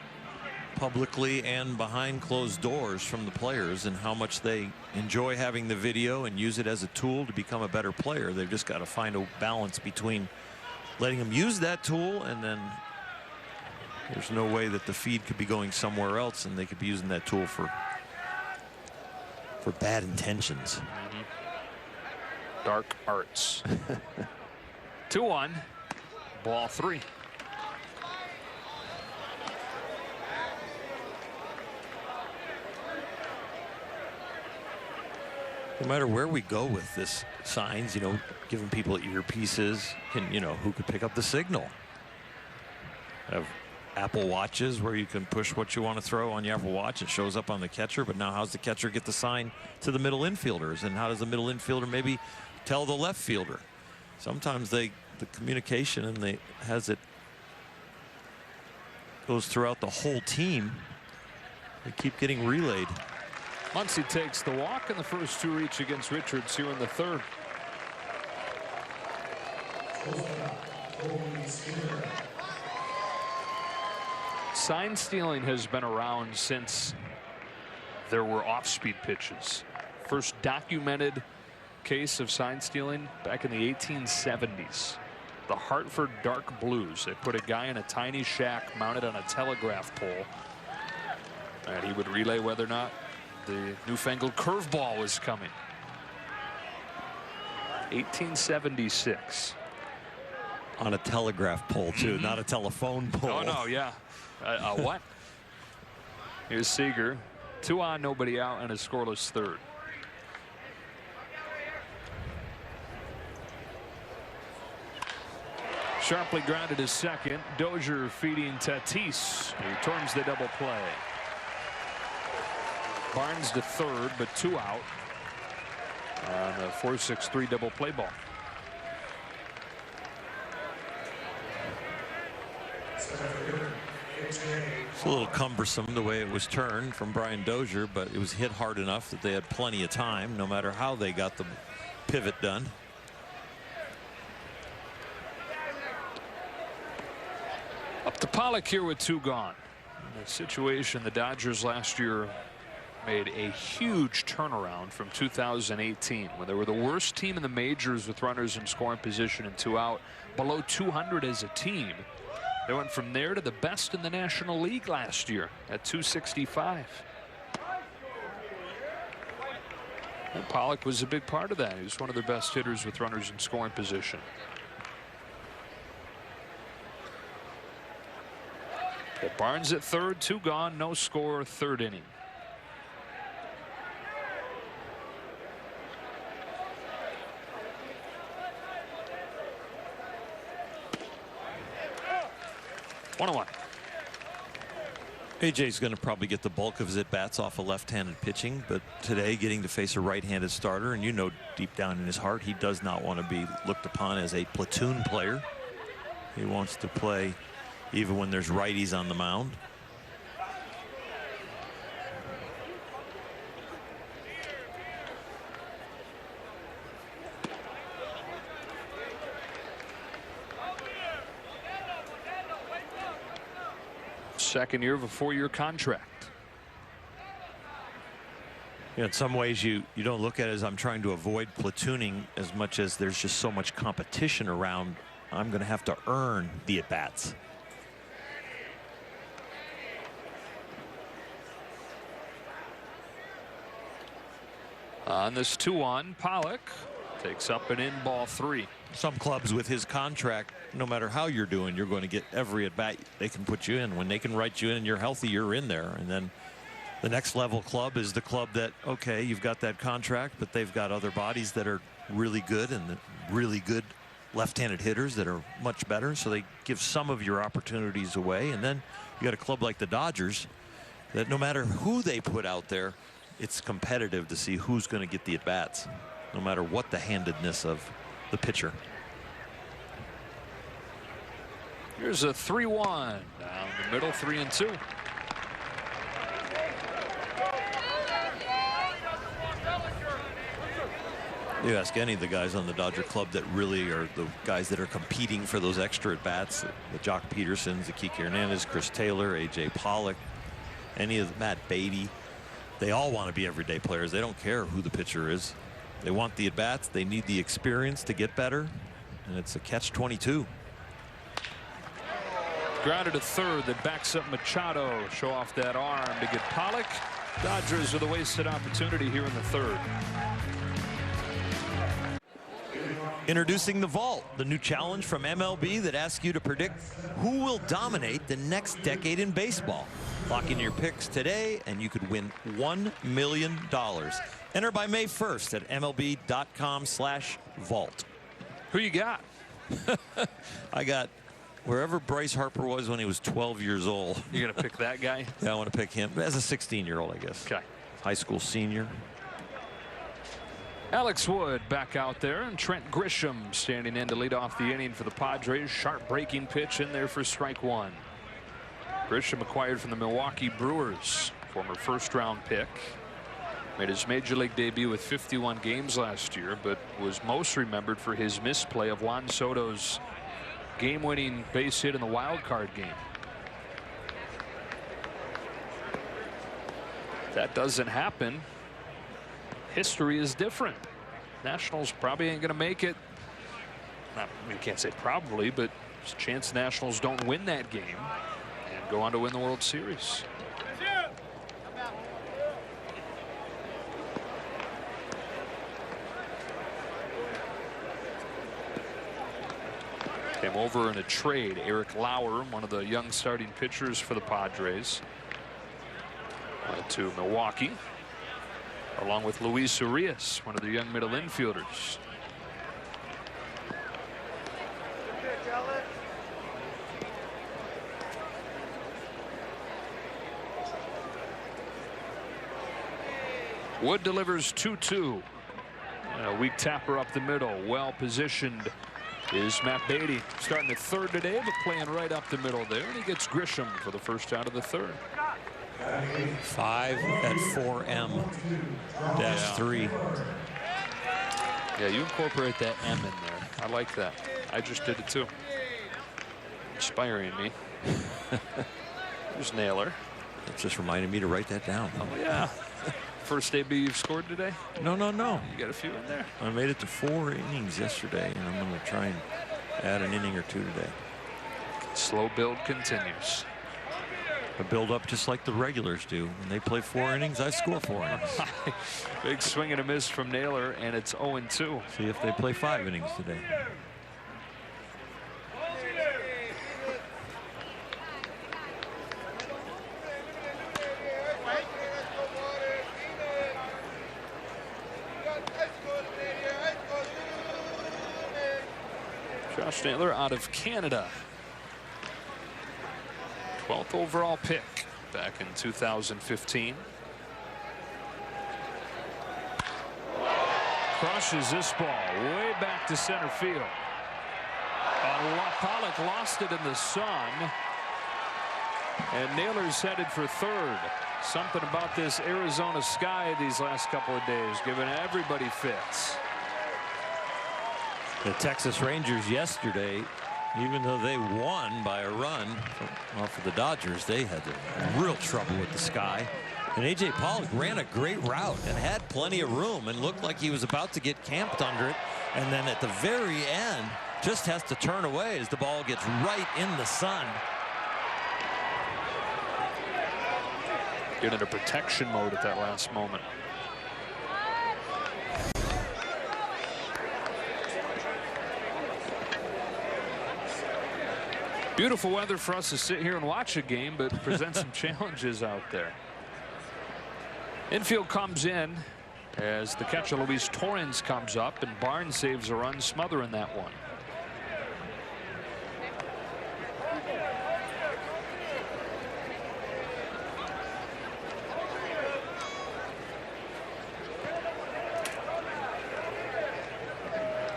publicly and behind closed doors from the players, and how much they enjoy having the video and use it as a tool to become a better player. They've just got to find a balance between letting them use that tool, and then there's no way that the feed could be going somewhere else and they could be using that tool for bad intentions. Dark arts. 2-1, ball 3. No matter where we go with this signs, you know, giving people earpieces, can, you know, who could pick up the signal? Have Apple Watches where you can push what you want to throw on your Apple Watch. It shows up on the catcher, but now how's the catcher get the sign to the middle infielders, and how does the middle infielder maybe tell the left fielder? Sometimes the communication and goes throughout the whole team. They keep getting relayed. Muncy takes the walk, and the first 2 reach against Richards here in the 3rd. Sign stealing has been around since there were off-speed pitches. First documented case of sign stealing back in the 1870s. The Hartford Dark Blues. They put a guy in a tiny shack mounted on a telegraph pole, and he would relay whether or not the newfangled curveball was coming. 1876. On a telegraph pole too, not a telephone pole. Oh no, yeah. What? Here's Seager. 2 on, nobody out, and a scoreless 3rd. Sharply grounded his second. Dozier feeding Tatis. He turns the double play. Barnes to 3rd, but 2 out on the 4-6-3 double play ball. It's a little cumbersome the way it was turned from Brian Dozier, but it was hit hard enough that they had plenty of time, no matter how they got the pivot done. Up to Pollock here with 2 gone. In the situation, the Dodgers last year made a huge turnaround from 2018, when they were the worst team in the majors with runners in scoring position and 2 out, below 200 as a team. They went from there to the best in the National League last year at 265. And Pollock was a big part of that. He was one of their best hitters with runners in scoring position. Well, Barnes at 3rd, 2 gone, no score, 3rd inning. One. AJ's going to probably get the bulk of his at-bats off of left-handed pitching, but today getting to face a right-handed starter, and you know deep down in his heart he does not want to be looked upon as a platoon player. He wants to play even when there's righties on the mound. Second year of a 4-year contract. In some ways, you don't look at it as I'm trying to avoid platooning as much as there's just so much competition around. I'm going to have to earn the at-bats. On this 2-1, Pollock takes up and in ball 3. Some clubs with his contract, no matter how you're doing, you're going to get every at-bat they can put you in. When they can write you in and you're healthy, you're in there. And then the next level club is the club that, okay, you've got that contract, but they've got other bodies that are really good and really good left-handed hitters that are much better. So they give some of your opportunities away. And then you got a club like the Dodgers that no matter who they put out there, it's competitive to see who's going to get the at-bats, no matter what the handedness of the pitcher. Here's a 3-1 down the middle, 3-2. You ask any of the guys on the Dodger club that really are the guys that are competing for those extra at bats, the Jock Petersons, the Kiki Hernandez, Chris Taylor, AJ Pollock, any of Matt Beatty, they all want to be everyday players. They don't care who the pitcher is. They want the at bats. They need the experience to get better, and it's a catch-22. Grounded to third that backs up Machado. Show off that arm to get Pollock. Dodgers with a wasted opportunity here in the third. Introducing the Vault, the new challenge from MLB that asks you to predict who will dominate the next decade in baseball. Lock in your picks today and you could win $1 million. Enter by May 1st at MLB.com/vault. Who you got? I got wherever Bryce Harper was when he was 12 years old. You're going to pick that guy? Yeah, I want to pick him as a 16-year-old, I guess. Okay. High school senior. Alex Wood back out there, and Trent Grisham standing in to lead off the inning for the Padres. Sharp breaking pitch in there for strike one. Grisham acquired from the Milwaukee Brewers, former first-round pick. Made his major league debut with 51 games last year, but was most remembered for his misplay of Juan Soto's game-winning base hit in the wild card game. If that doesn't happen, history is different. Nationals probably ain't going to make it. We can't say probably, but there's a chance the Nationals don't win that game and go on to win the World Series. Came over in a trade. Eric Lauer, one of the young starting pitchers for the Padres, went to Milwaukee, along with Luis Urias, one of the young middle infielders. Wood delivers 2-2. And a weak tapper up the middle. Well positioned is Matt Beatty, starting at third today, but playing right up the middle there. And he gets Grisham for the first out of the third. 5 at 4M-3. Yeah, you incorporate that M in there. I like that. I just did it too. Inspiring me. There's Naylor. It just reminded me to write that down. Oh yeah. First debut you've scored today? No. You got a few in there. I made it to 4 innings yesterday, and I'm going to try and add an inning or two today. Slow build continues. I build up just like the regulars do. When they play 4 innings, I score 4 innings. Big swing and a miss from Naylor, and it's 0-2. See if they play 5 innings today. Josh Naylor out of Canada. 12th overall pick back in 2015. Crushes this ball way back to center field. Pollock lost it in the sun. And Naylor's headed for third. Something about this Arizona sky these last couple of days giving everybody fits. The Texas Rangers yesterday, even though they won by a run off of the Dodgers, they had real trouble with the sky. And A.J. Pollock ran a great route and had plenty of room and looked like he was about to get camped under it. And then at the very end, just has to turn away as the ball gets right in the sun. Get into protection mode at that last moment. Beautiful weather for us to sit here and watch a game, but present some challenges out there. Infield comes in as the catcher Luis Torrens comes up, and Barnes saves a run, smothering that one.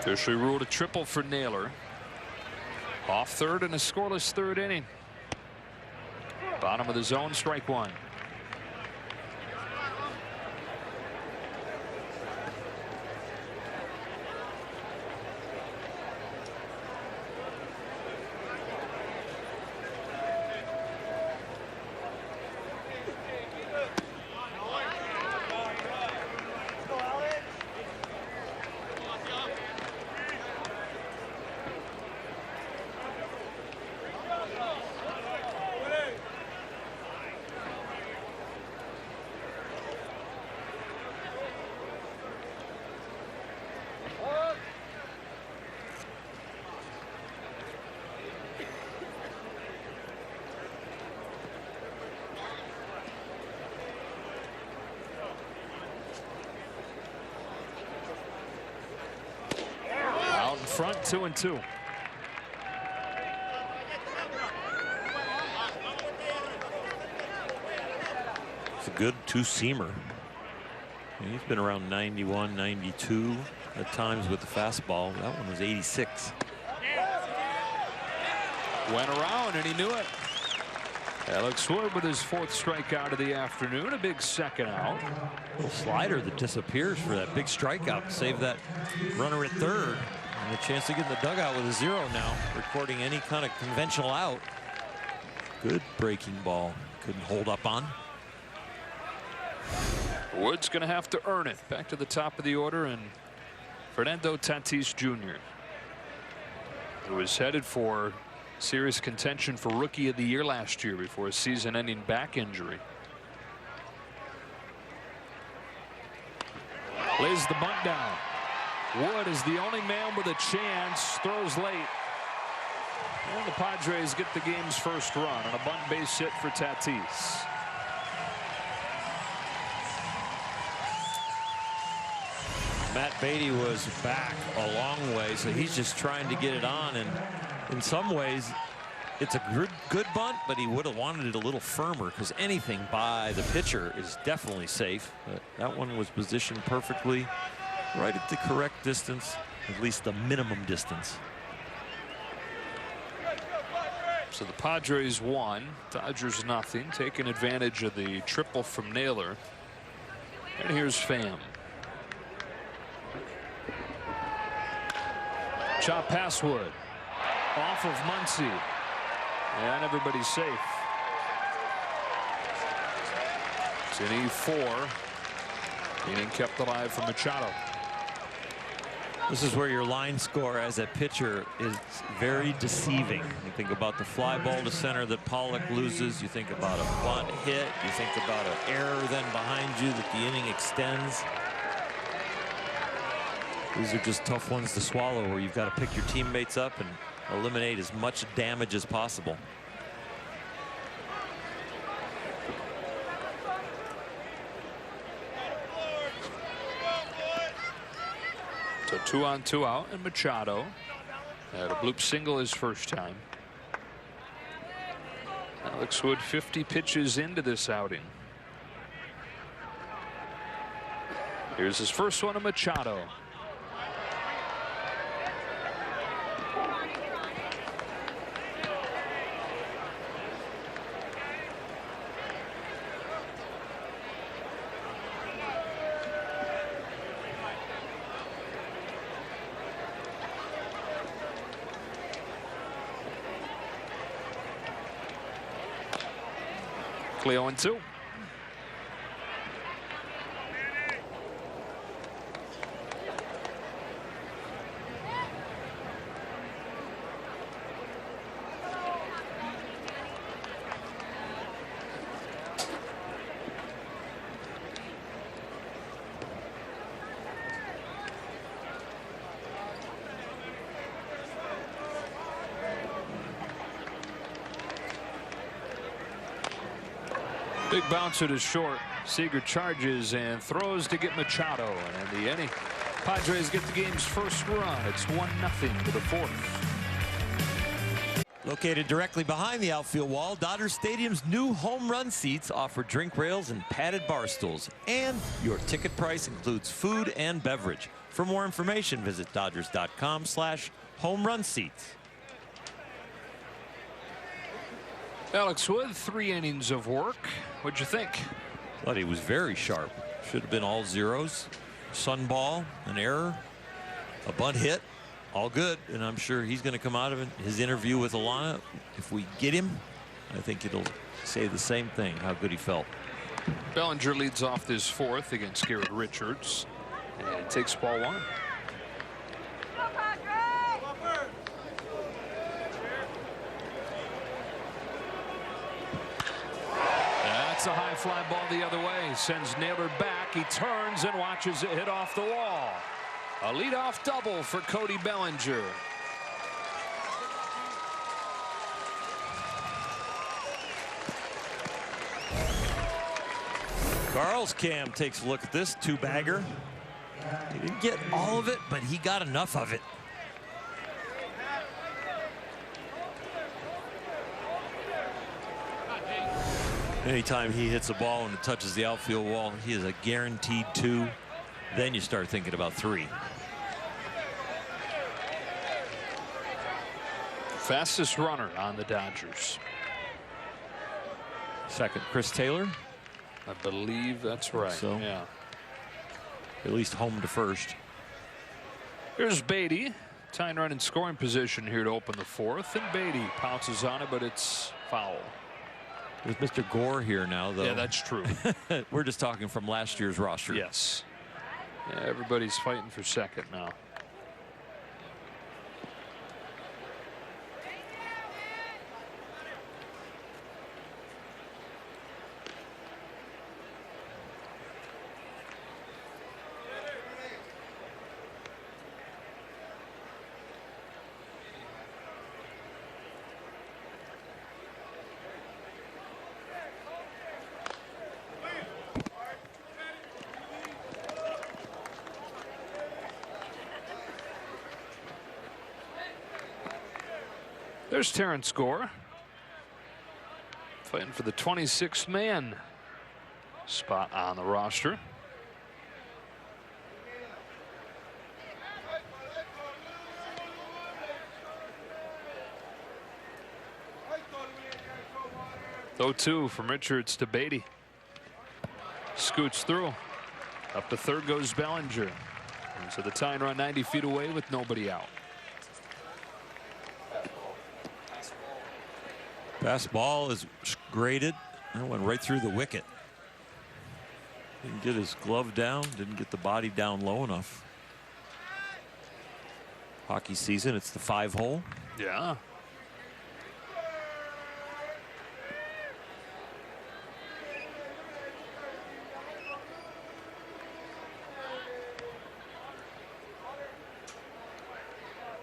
Officially ruled a triple for Naylor. Off third in a scoreless third inning. Bottom of the zone, strike one. Front 2-2. It's a good two-seamer. He's been around 91, 92 at times with the fastball. That one was 86. Went around and he knew it. Alex Wood with his fourth strikeout of the afternoon. A big second out. Little slider that disappears for that big strikeout to save that runner at third. And a chance to get in the dugout with a 0 now, recording any kind of conventional out. Good breaking ball. Couldn't hold up on. Wood's going to have to earn it. Back to the top of the order, and Fernando Tatis Jr., who was headed for serious contention for Rookie of the Year last year before a season-ending back injury. Lays the bunt down. Wood is the only man with a chance. Throws late. And the Padres get the game's first run on a bunt base hit for Tatis. Matt Beatty was back a long way, so he's just trying to get it on. And in some ways, it's a good bunt, but he would have wanted it a little firmer because anything by the pitcher is definitely safe. But that one was positioned perfectly, right at the correct distance, at least the minimum distance. So the Padres won, Dodgers nothing, taking advantage of the triple from Naylor. And here's Pham. Chop past Wood. Off of Muncy. And everybody's safe. It's an E4. Inning kept alive from Machado. This is where your line score as a pitcher is very deceiving. You think about the fly ball to center that Pollock loses. You think about a bunt hit. You think about an error then behind you that the inning extends. These are just tough ones to swallow where you've got to pick your teammates up and eliminate as much damage as possible. So 2 on 2 out, and Machado had a bloop single his first time. Alex Wood 50 pitches into this outing. Here's his first one to Machado. Cleo and 2. Big bouncer to short. Seager charges and throws to get Machado. And in the inning, Padres get the game's first run. It's 1-0 to the fourth. Located directly behind the outfield wall, Dodger Stadium's new home run seats offer drink rails and padded bar stools. And your ticket price includes food and beverage. For more information, visit Dodgers.com/home run seats. Alex Wood, 3 innings of work. What'd you think? Thought he was very sharp. Should have been all zeros. Sun ball, an error, a bunt hit, all good. And I'm sure he's going to come out of it. His interview with Alana, if we get him, I think it'll say the same thing, how good he felt. Bellinger leads off this fourth against Garrett Richards. And takes ball 1. That's a high fly ball the other way. Sends Naylor back. He turns and watches it hit off the wall. A leadoff double for Cody Bellinger. Carl's Cam takes a look at this 2-bagger. He didn't get all of it, but he got enough of it. Anytime he hits a ball and it touches the outfield wall, he is a guaranteed 2. Then you start thinking about 3. Fastest runner on the Dodgers. Second, Chris Taylor. I believe that's right. So, yeah. At least home to first. Here's Beatty. Tying run in scoring position here to open the fourth. And Beatty pounces on it, but it's foul. With Mr. Gore here now, though. Yeah, that's true. We're just talking from last year's roster. Yes. Yeah, everybody's fighting for second now. There's Terrence Gore, fighting for the 26th man spot on the roster. Though 2 from Richards to Beatty. Scoots through. Up to third goes Bellinger. And so the tying run 90 feet away with nobody out. Fastball is graded. That went right through the wicket. Didn't get his glove down. Didn't get the body down low enough. Hockey season, it's the 5-hole. Yeah.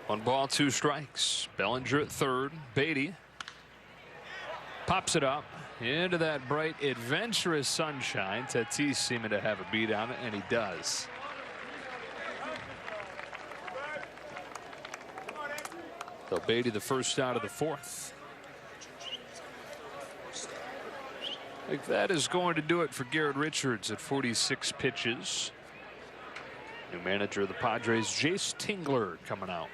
One ball, 2 strikes. Bellinger at third. Beatty pops it up into that bright, adventurous sunshine. Tatis seeming to have a beat on it, and he does. So Beatty the first out of the fourth. I think that is going to do it for Garrett Richards at 46 pitches. New manager of the Padres, Jace Tingler, coming out.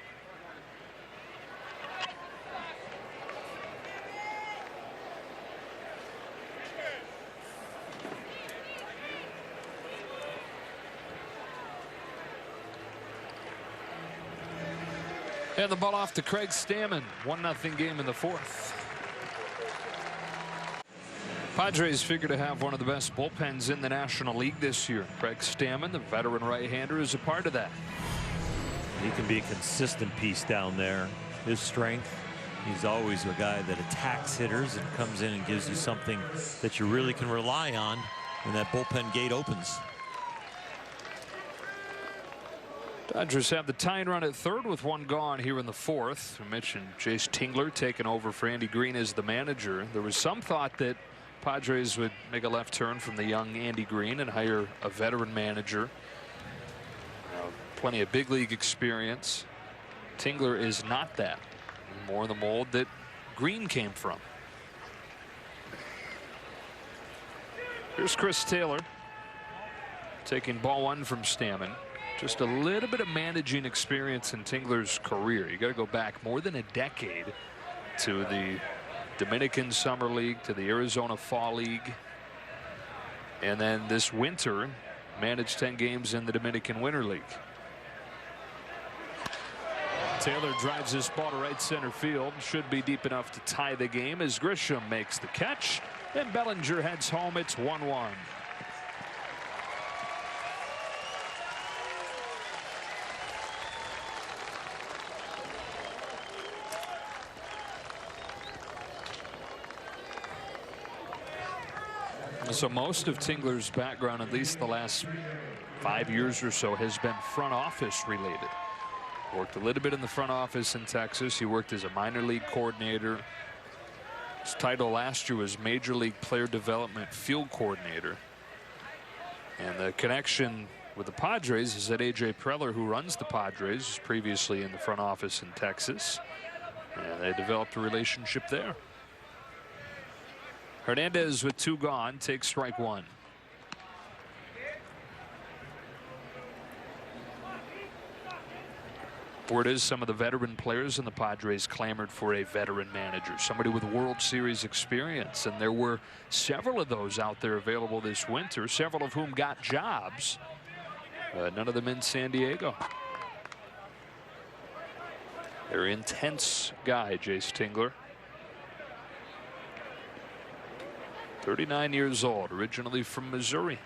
And the ball off to Craig Stammen. 1-0 game in the fourth. Padres figure to have one of the best bullpens in the National League this year. Craig Stammen, the veteran right-hander, is a part of that. He can be a consistent piece down there. His strength. He's always a guy that attacks hitters and comes in and gives you something that you really can rely on when that bullpen gate opens. Dodgers have the tying run at third with 1 gone here in the fourth. We mentioned Jace Tingler taking over for Andy Green as the manager. There was some thought that Padres would make a left turn from the young Andy Green and hire a veteran manager. Plenty of big league experience. Tingler is not that. More the mold that Green came from. Here's Chris Taylor taking ball one from Stammen. Just a little bit of managing experience in Tingler's career. You got to go back more than a decade to the Dominican Summer League, to the Arizona Fall League, and then this winter managed 10 games in the Dominican Winter League. Taylor drives this ball to right center field. Should be deep enough to tie the game as Grisham makes the catch. Then Bellinger heads home. It's 1-1. So most of Tingler's background, at least the last 5 years or so, has been front office related. Worked a little bit in the front office in Texas. He worked as a minor league coordinator. His title last year was Major League Player Development Field Coordinator. And the connection with the Padres is that A.J. Preller, who runs the Padres, was previously in the front office in Texas. And they developed a relationship there. Hernandez with 2 gone takes strike 1. Word is some of the veteran players in the Padres clamored for a veteran manager, somebody with World Series experience, and there were several of those out there available this winter, several of whom got jobs, none of them in San Diego. Very intense guy, Jace Tingler. 39 years old, originally from Missouri.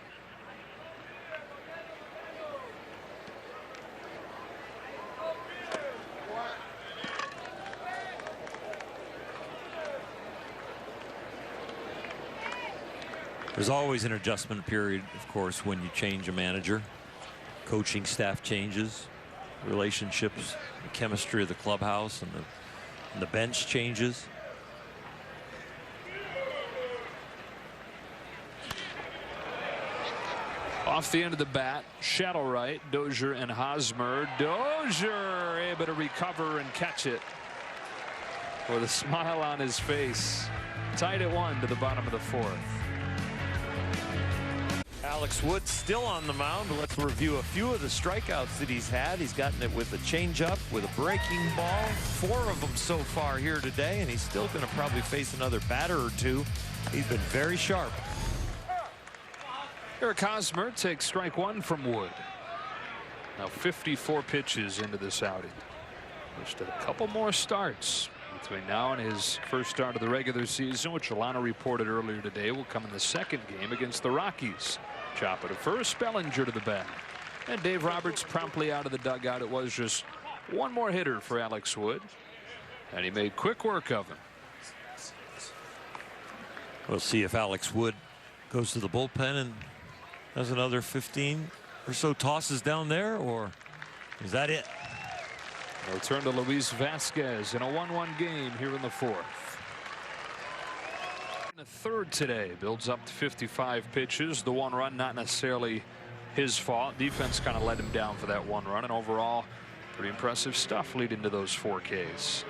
There's always an adjustment period, of course, when you change a manager. Coaching staff changes, relationships, the chemistry of the clubhouse and the bench changes. Off the end of the bat, shadow right, Dozier and Hosmer. Dozier able to recover and catch it with a smile on his face. Tied at 1 to the bottom of the 4th. Alex Wood still on the mound. Let's review a few of the strikeouts that he's had. He's gotten it with a changeup, with a breaking ball. 4 of them so far here today, and he's still going to probably face another batter or 2. He's been very sharp. Eric Hosmer takes strike 1 from Wood. Now 54 pitches into this outing. Just a couple more starts between now and his first start of the regular season, which Alana reported earlier today will come in the second game against the Rockies. Chop it to first, Bellinger to the bat. And Dave Roberts promptly out of the dugout. It was just one more hitter for Alex Wood, and he made quick work of him. We'll see if Alex Wood goes to the bullpen and has another 15 or so tosses down there, or is that it? A return to Luis Vasquez in a 1-1 game here in the 4th. The 3rd today, builds up to 55 pitches. The 1 run not necessarily his fault. Defense kind of let him down for that 1 run, and overall pretty impressive stuff leading to those 4 Ks.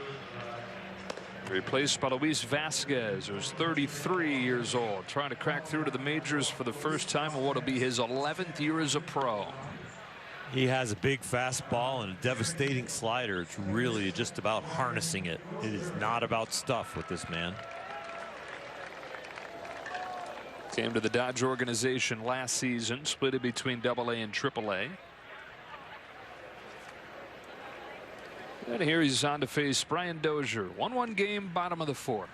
Replaced by Luis Vasquez, who's 33 years old, trying to crack through to the majors for the first time in what will be his 11th year as a pro. He has a big fastball and a devastating slider. It's really just about harnessing it. It is not about stuff with this man. Came to the Dodge organization last season, split it between AA and AAA. And here he's on to face Brian Dozier. 1-1 game, bottom of the 4th.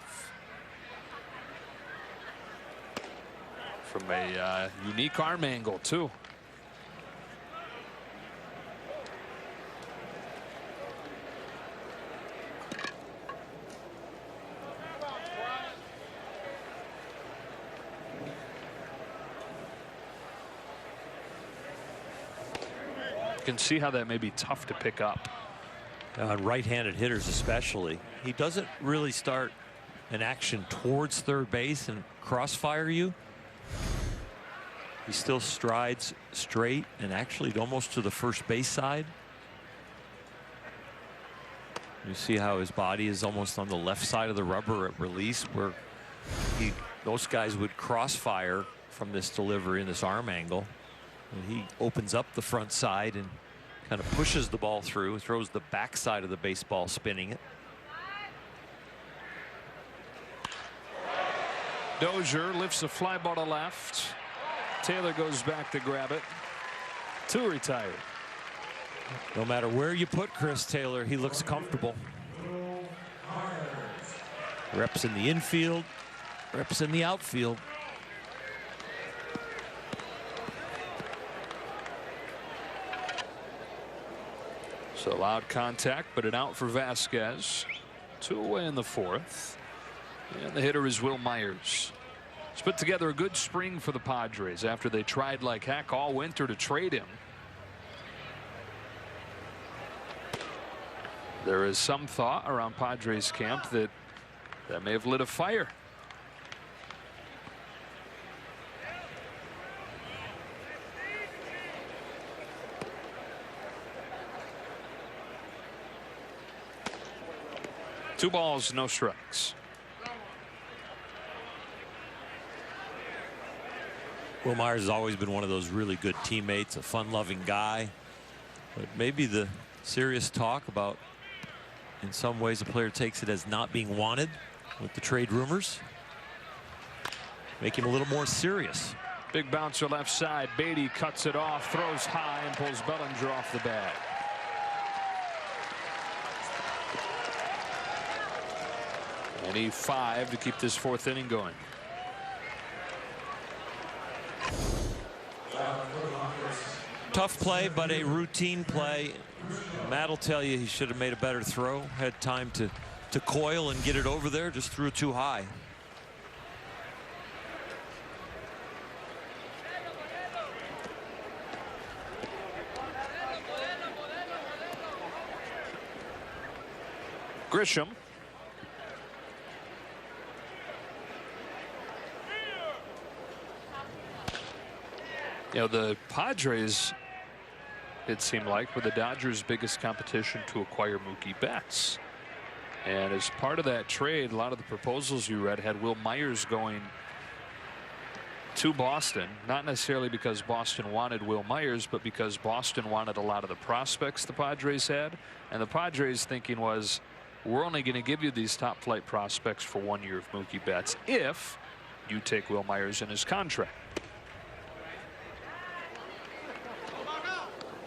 From a unique arm angle, too. You can see how that may be tough to pick up. On right-handed hitters especially. He doesn't really start an action towards third base and crossfire you, he still strides straight and actually almost to the first base side. You see how his body is almost on the left side of the rubber at release, where those guys would crossfire from this delivery and this arm angle. And he opens up the front side and kind of pushes the ball through, throws the back side of the baseball spinning it. Dozier lifts a fly ball to left. Taylor goes back to grab it. 2 retired. No matter where you put Chris Taylor, he looks comfortable. Reps in the infield, reps in the outfield. So loud contact, but an out for Vasquez. 2 away in the 4th. And the hitter is Will Myers. He's put together a good spring for the Padres after they tried like heck all winter to trade him. There is some thought around Padres camp that may have lit a fire. Two balls, no strikes. Will Myers has always been one of those really good teammates, a fun-loving guy. But maybe the serious talk about, in some ways, the player takes it as not being wanted with the trade rumors. Make him a little more serious. Big bouncer left side. Beatty cuts it off, throws high, and pulls Bellinger off the bag. And he 5 to keep this 4th inning going. Tough play, but a routine play. Matt will tell you he should have made a better throw. Had time to coil and get it over there. Just threw it too high. Grisham. You know, the Padres, it seemed like, were the Dodgers' biggest competition to acquire Mookie Betts. And as part of that trade, a lot of the proposals you read had Will Myers going to Boston, not necessarily because Boston wanted Will Myers, but because Boston wanted a lot of the prospects the Padres had. And the Padres' thinking was, we're only going to give you these top flight prospects for 1 year of Mookie Betts if you take Will Myers in his contract.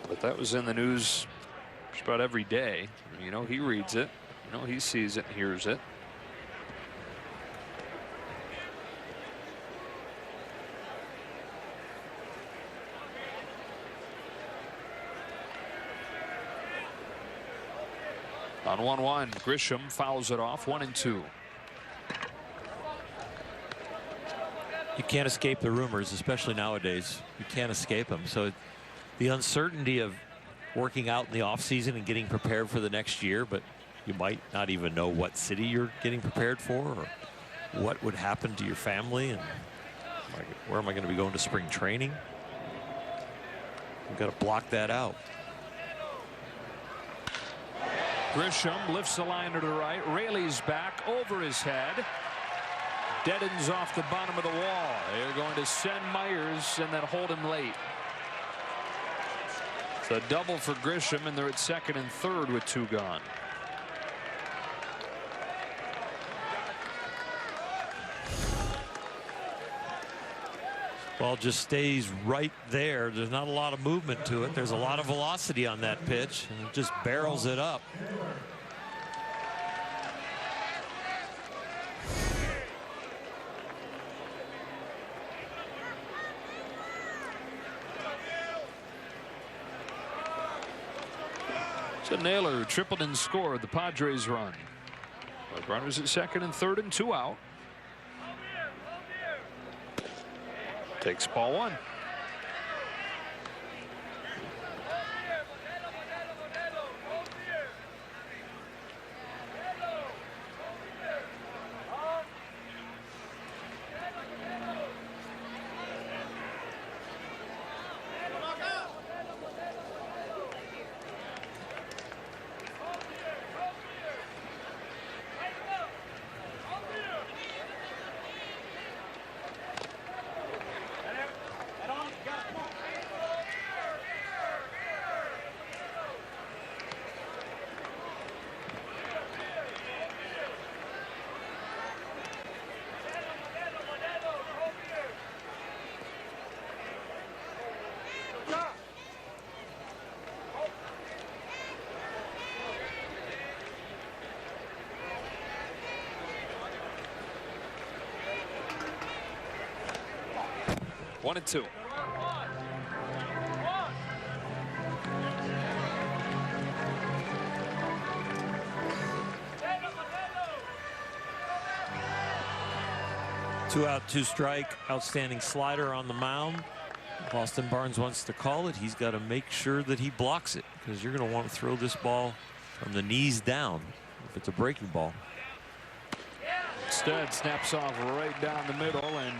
But that was in the news just about every day. You know, he reads it. You know, he sees it, hears it. On 1-1, Grisham fouls it off. 1-2. You can't escape the rumors, especially nowadays. You can't escape them. So the uncertainty of working out in the offseason and getting prepared for the next year, but you might not even know what city you're getting prepared for or what would happen to your family and where am I going to be going to spring training. You've got to block that out. Grisham lifts the liner to the right. Raley's back over his head. Deadens off the bottom of the wall. They're going to send Myers and then hold him late. It's a double for Grisham, and they're at 2nd and 3rd with 2 gone. Ball just stays right there. There's not a lot of movement to it. There's a lot of velocity on that pitch, and it just barrels it up. So Naylor tripled and scored the Padres run. Runners at 2nd and 3rd and 2 out. Takes ball 1. 1-2. Two out, two strike. Outstanding slider on the mound. Austin Barnes wants to call it. He's got to make sure that he blocks it, because you're going to want to throw this ball from the knees down if it's a breaking ball. Instead, snaps off right down the middle, and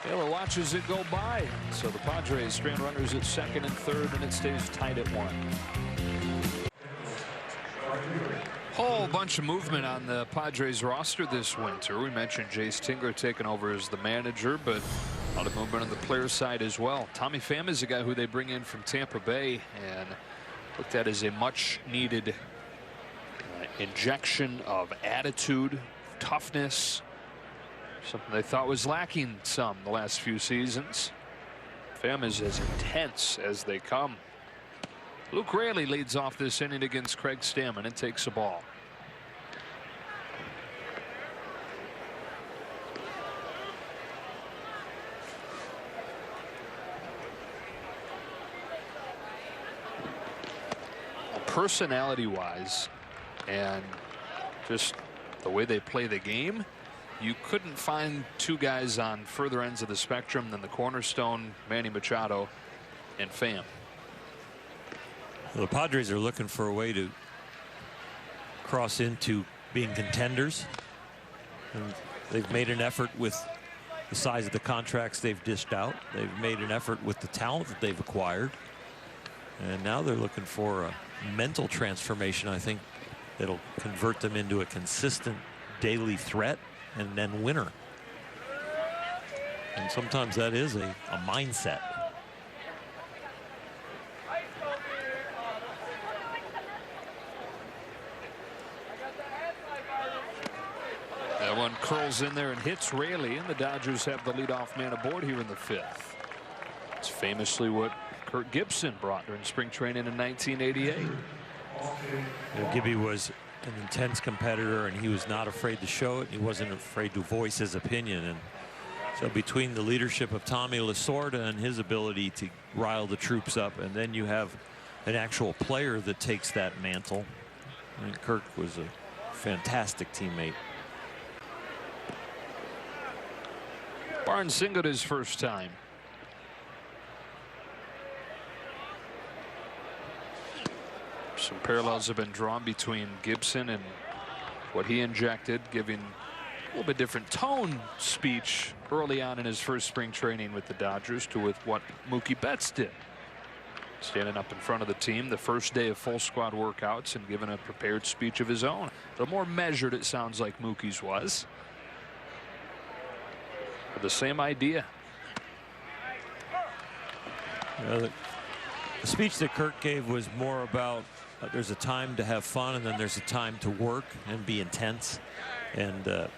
Taylor watches it go by. So the Padres strand runners at second and third, and it stays tied at 1. Whole bunch of movement on the Padres roster this winter. We mentioned Jace Tingler taking over as the manager, but a lot of movement on the player side as well. Tommy Pham is a guy who they bring in from Tampa Bay and looked at as a much needed injection of attitude, toughness, something they thought was lacking some the last few seasons. Pham is as intense as they come. Luke Raley leads off this inning against Craig Stammen and takes the ball. Personality-wise and just the way they play the game, you couldn't find two guys on further ends of the spectrum than the cornerstone Manny Machado and Pham. The Padres are looking for a way to cross into being contenders, and they've made an effort with the size of the contracts they've dished out. They've made an effort with the talent that they've acquired, and now they're looking for a mental transformation, I think, that'll convert them into a consistent daily threat and then winner. And sometimes that is a mindset. That one curls in there and hits Raley, and the Dodgers have the leadoff man aboard here in the 5th. It's famously what Kirk Gibson brought during spring training in 1988. Gibby was an intense competitor, and he was not afraid to show it. He wasn't afraid to voice his opinion. And so between the leadership of Tommy Lasorda and his ability to rile the troops up, and then you have an actual player that takes that mantle. I mean, Kirk was a fantastic teammate. Barnes singled his first time. Some parallels have been drawn between Gibson and what he injected, giving a little bit different tone speech early on in his first spring training with the Dodgers to with what Mookie Betts did. Standing up in front of the team the first day of full squad workouts and giving a prepared speech of his own. A little more measured, it sounds like Mookie's was. But the same idea. The speech that Kirk gave was more about there's a time to have fun, and then there's a time to work and be intense. And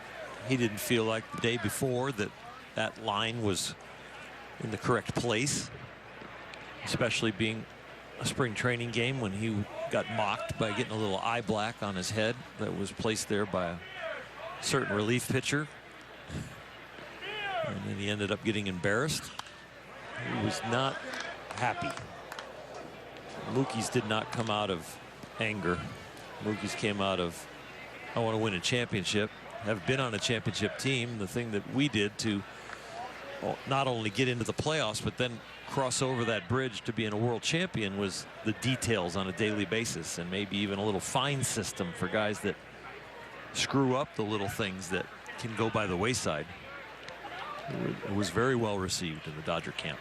he didn't feel like the day before that line was in the correct place, especially being a spring training game when he got mocked by getting a little eye black on his head that was placed there by a certain relief pitcher. And then he ended up getting embarrassed. He was not happy. Mookie's did not come out of anger. Mookie's came out of, I want to win a championship, have been on a championship team. The thing that we did to not only get into the playoffs, but then cross over that bridge to being a world champion was the details on a daily basis, and maybe even a little fine system for guys that screw up the little things that can go by the wayside. It was very well received in the Dodger camp.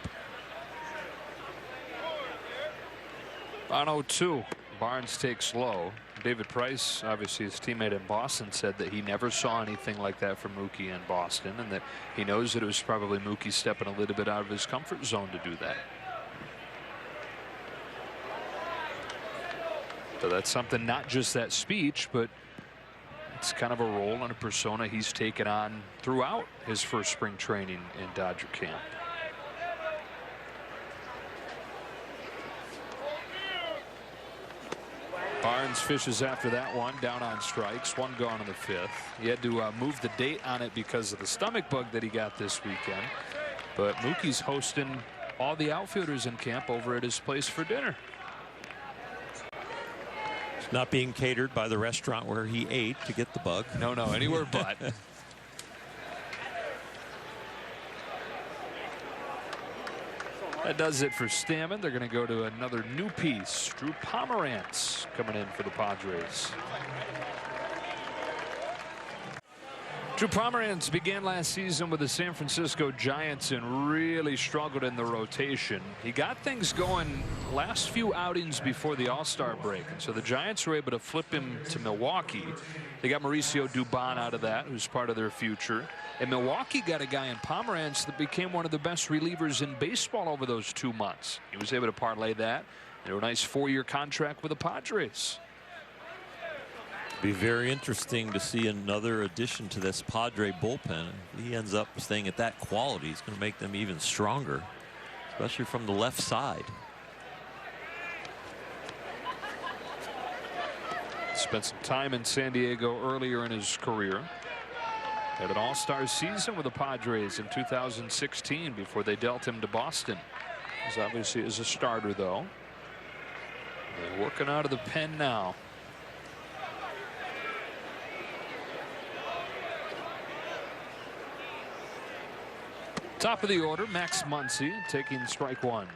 On 0-2, Barnes takes low. David Price, obviously his teammate in Boston, said that he never saw anything like that from Mookie in Boston, and that he knows that it was probably Mookie stepping a little bit out of his comfort zone to do that. So that's something, not just that speech, but it's kind of a role and a persona he's taken on throughout his first spring training in Dodger camp. Barnes fishes after that one, down on strikes, one gone in the 5th. He had to move the date on it because of the stomach bug that he got this weekend. But Mookie's hosting all the outfielders in camp over at his place for dinner. It's not being catered by the restaurant where he ate to get the bug. No, anywhere but. That does it for Stammen. They're going to go to another new piece. Drew Pomerantz coming in for the Padres. Drew Pomerantz began last season with the San Francisco Giants and really struggled in the rotation. He got things going last few outings before the All-Star break, and so the Giants were able to flip him to Milwaukee. They got Mauricio Dubon out of that, who's part of their future. And Milwaukee got a guy in Pomerantz that became one of the best relievers in baseball over those 2 months. He was able to parlay that into a nice 4-year contract with the Padres. Be very interesting to see another addition to this Padre bullpen. If he ends up staying at that quality, it's going to make them even stronger, especially from the left side. Spent some time in San Diego earlier in his career. Had an all-star season with the Padres in 2016 before they dealt him to Boston. He's obviously as a starter, though. They're working out of the pen now. Top of the order, Max Muncy taking strike one.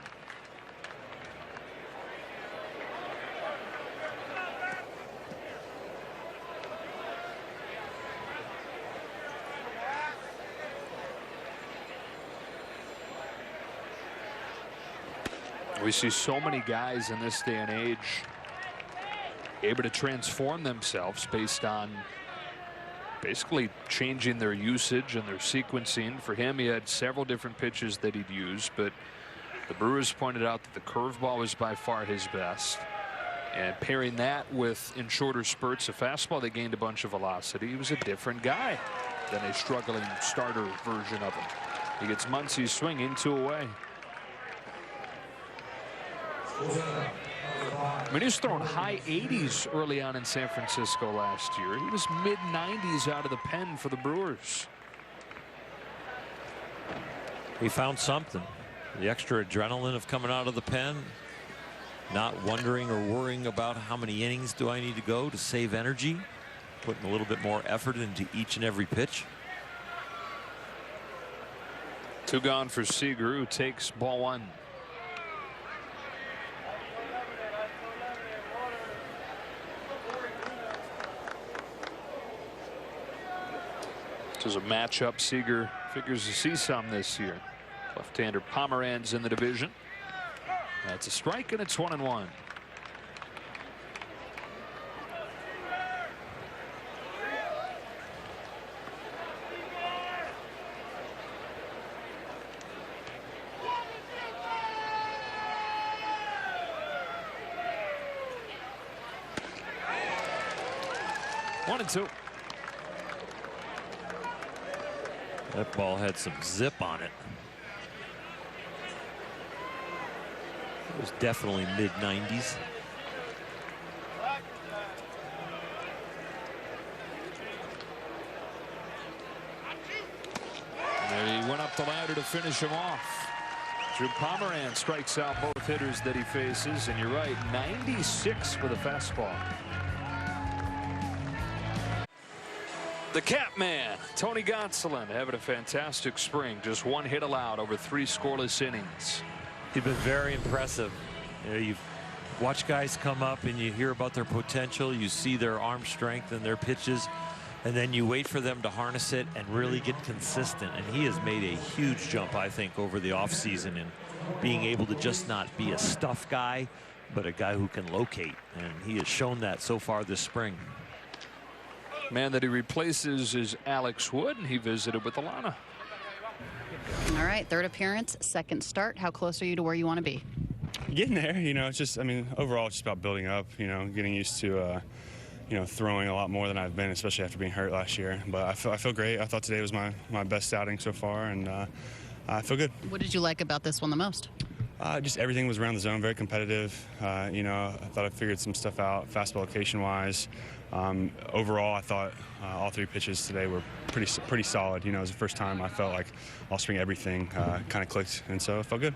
We see so many guys in this day and age able to transform themselves based on basically changing their usage and their sequencing. For him, he had several different pitches that he'd use, but the Brewers pointed out that the curveball was by far his best. And pairing that with, in shorter spurts, a fastball that gained a bunch of velocity, he was a different guy than a struggling starter version of him. He gets Muncy's swinging 2 away. I mean, he was throwing high 80s early on in San Francisco last year. He was mid 90s out of the pen for the Brewers. He found something. The extra adrenaline of coming out of the pen, not wondering or worrying about how many innings do I need to go to save energy, putting a little bit more effort into each and every pitch. 2 gone for Seager, who takes ball 1. This is a matchup Seager figures to see some this year. Left-hander Pomerantz in the division. That's a strike, and it's 1-1. One and 2. That ball had some zip on it. It was definitely mid-90s. And he went up the ladder to finish him off. Drew Pomerantz strikes out both hitters that he faces, and you're right, 96 for the fastball. The Catman, Tony Gonsolin, having a fantastic spring. Just 1 hit allowed over 3 scoreless innings. He's been very impressive. You know, you've watched guys come up and you hear about their potential. You see their arm strength and their pitches, and then you wait for them to harness it and really get consistent. And he has made a huge jump, I think, over the offseason in being able to just not be a stuff guy, but a guy who can locate. And he has shown that so far this spring. Man that he replaces is Alex Wood, and he visited with Alana. All right, 3rd appearance, 2nd start. How close are you to where you want to be? Getting there, you know. It's just, I mean, overall, it's just about building up. You know, getting used to, you know, throwing a lot more than I've been, especially after being hurt last year. But I feel great. I thought today was my best outing so far, and I feel good. What did you like about this one the most? Just everything was around the zone, very competitive. You know, I thought I figured some stuff out, fastball location-wise. Overall, I thought all 3 pitches today were pretty solid. You know, it was the first time I felt like all spring everything kind of clicked, and so it felt good.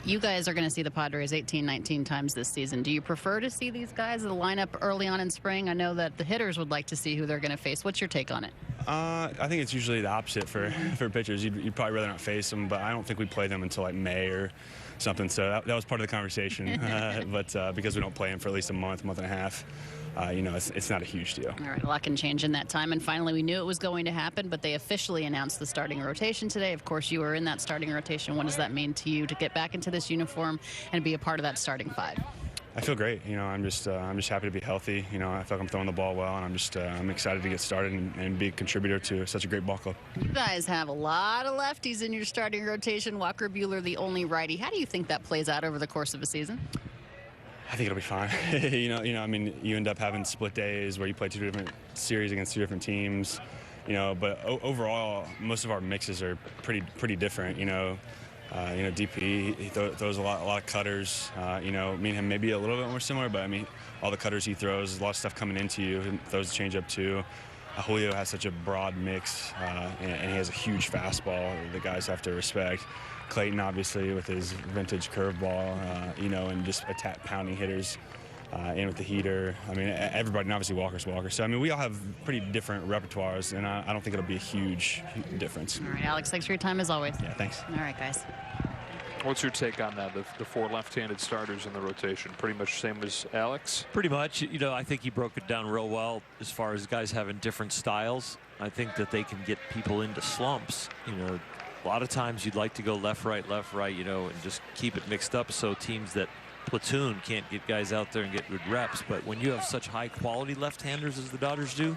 You guys are going to see the Padres 18, 19 times this season. Do you prefer to see these guys in the lineup early on in spring? I know that the hitters would like to see who they're going to face. What's your take on it? I think it's usually the opposite for pitchers. You'd probably rather not face them, but I don't think we play them until like May or something. So that was part of the conversation. But because we don't play them for at least a month and a half, you know, it's not a huge deal. All right, a lot can change in that time. And finally, we knew it was going to happen, but they officially announced the starting rotation today. Of course, you were in that starting rotation. What does that mean to you to get back into this uniform and be a part of that starting 5? I feel great. You know, I'm just happy to be healthy. You know, I feel like I'm throwing the ball well, and I'm excited to get started and be a contributor to such a great ball club. You guys have a lot of lefties in your starting rotation. Walker Buehler, the only righty. How do you think that plays out over the course of a season? I think it'll be fine. you know. I mean, you end up having split days where you play 2 different series against 2 different teams. You know, but overall, most of our mixes are pretty different. You know, DP, he throws a lot of cutters. You know, me and him maybe a little bit more similar, but I mean, all the cutters he throws, a lot of stuff coming into you. He throws the changeup too. Julio has such a broad mix, and he has a huge fastball the guys have to respect. Clayton, obviously, with his vintage curveball, you know, and just pounding hitters in with the heater. I mean, everybody, and obviously Walker's Walker. So, I mean, we all have pretty different repertoires, and I don't think it'll be a huge difference. All right, Alex, thanks for your time as always. Yeah, thanks. All right, guys. What's your take on that, the 4 left-handed starters in the rotation? Pretty much same as Alex? Pretty much. You know, I think he broke it down real well as far as guys having different styles. I think that they can get people into slumps. You know, a lot of times you'd like to go left, right, you know, and just keep it mixed up so teams that platoon can't get guys out there and get good reps. But when you have such high-quality left-handers as the Dodgers do,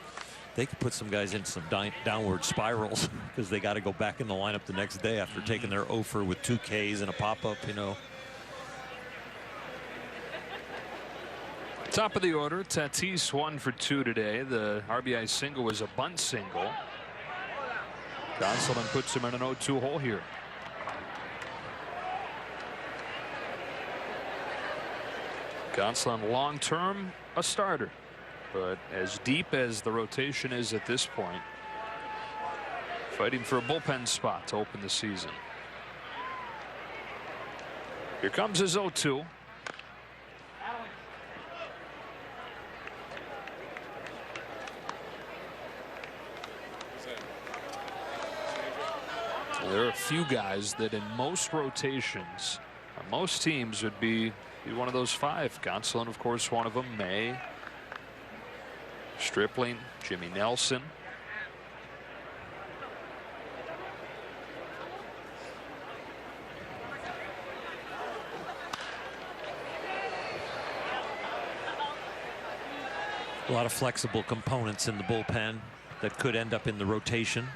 they could put some guys in some downward spirals because they got to go back in the lineup the next day after taking their offer with 2 Ks and a pop-up, you know. Top of the order, Tatis 1 for 2 today. The RBI single was a bunt single. Gonsolin puts him in an 0-2 hole here. Gonsolin long-term a starter, but as deep as the rotation is at this point, fighting for a bullpen spot to open the season. Here comes his 0-2. There are a few guys that in most rotations, most teams would be one of those 5. Gonsolin, of course, one of them. May, Stripling, Jimmy Nelson. A lot of flexible components in the bullpen that could end up in the rotation.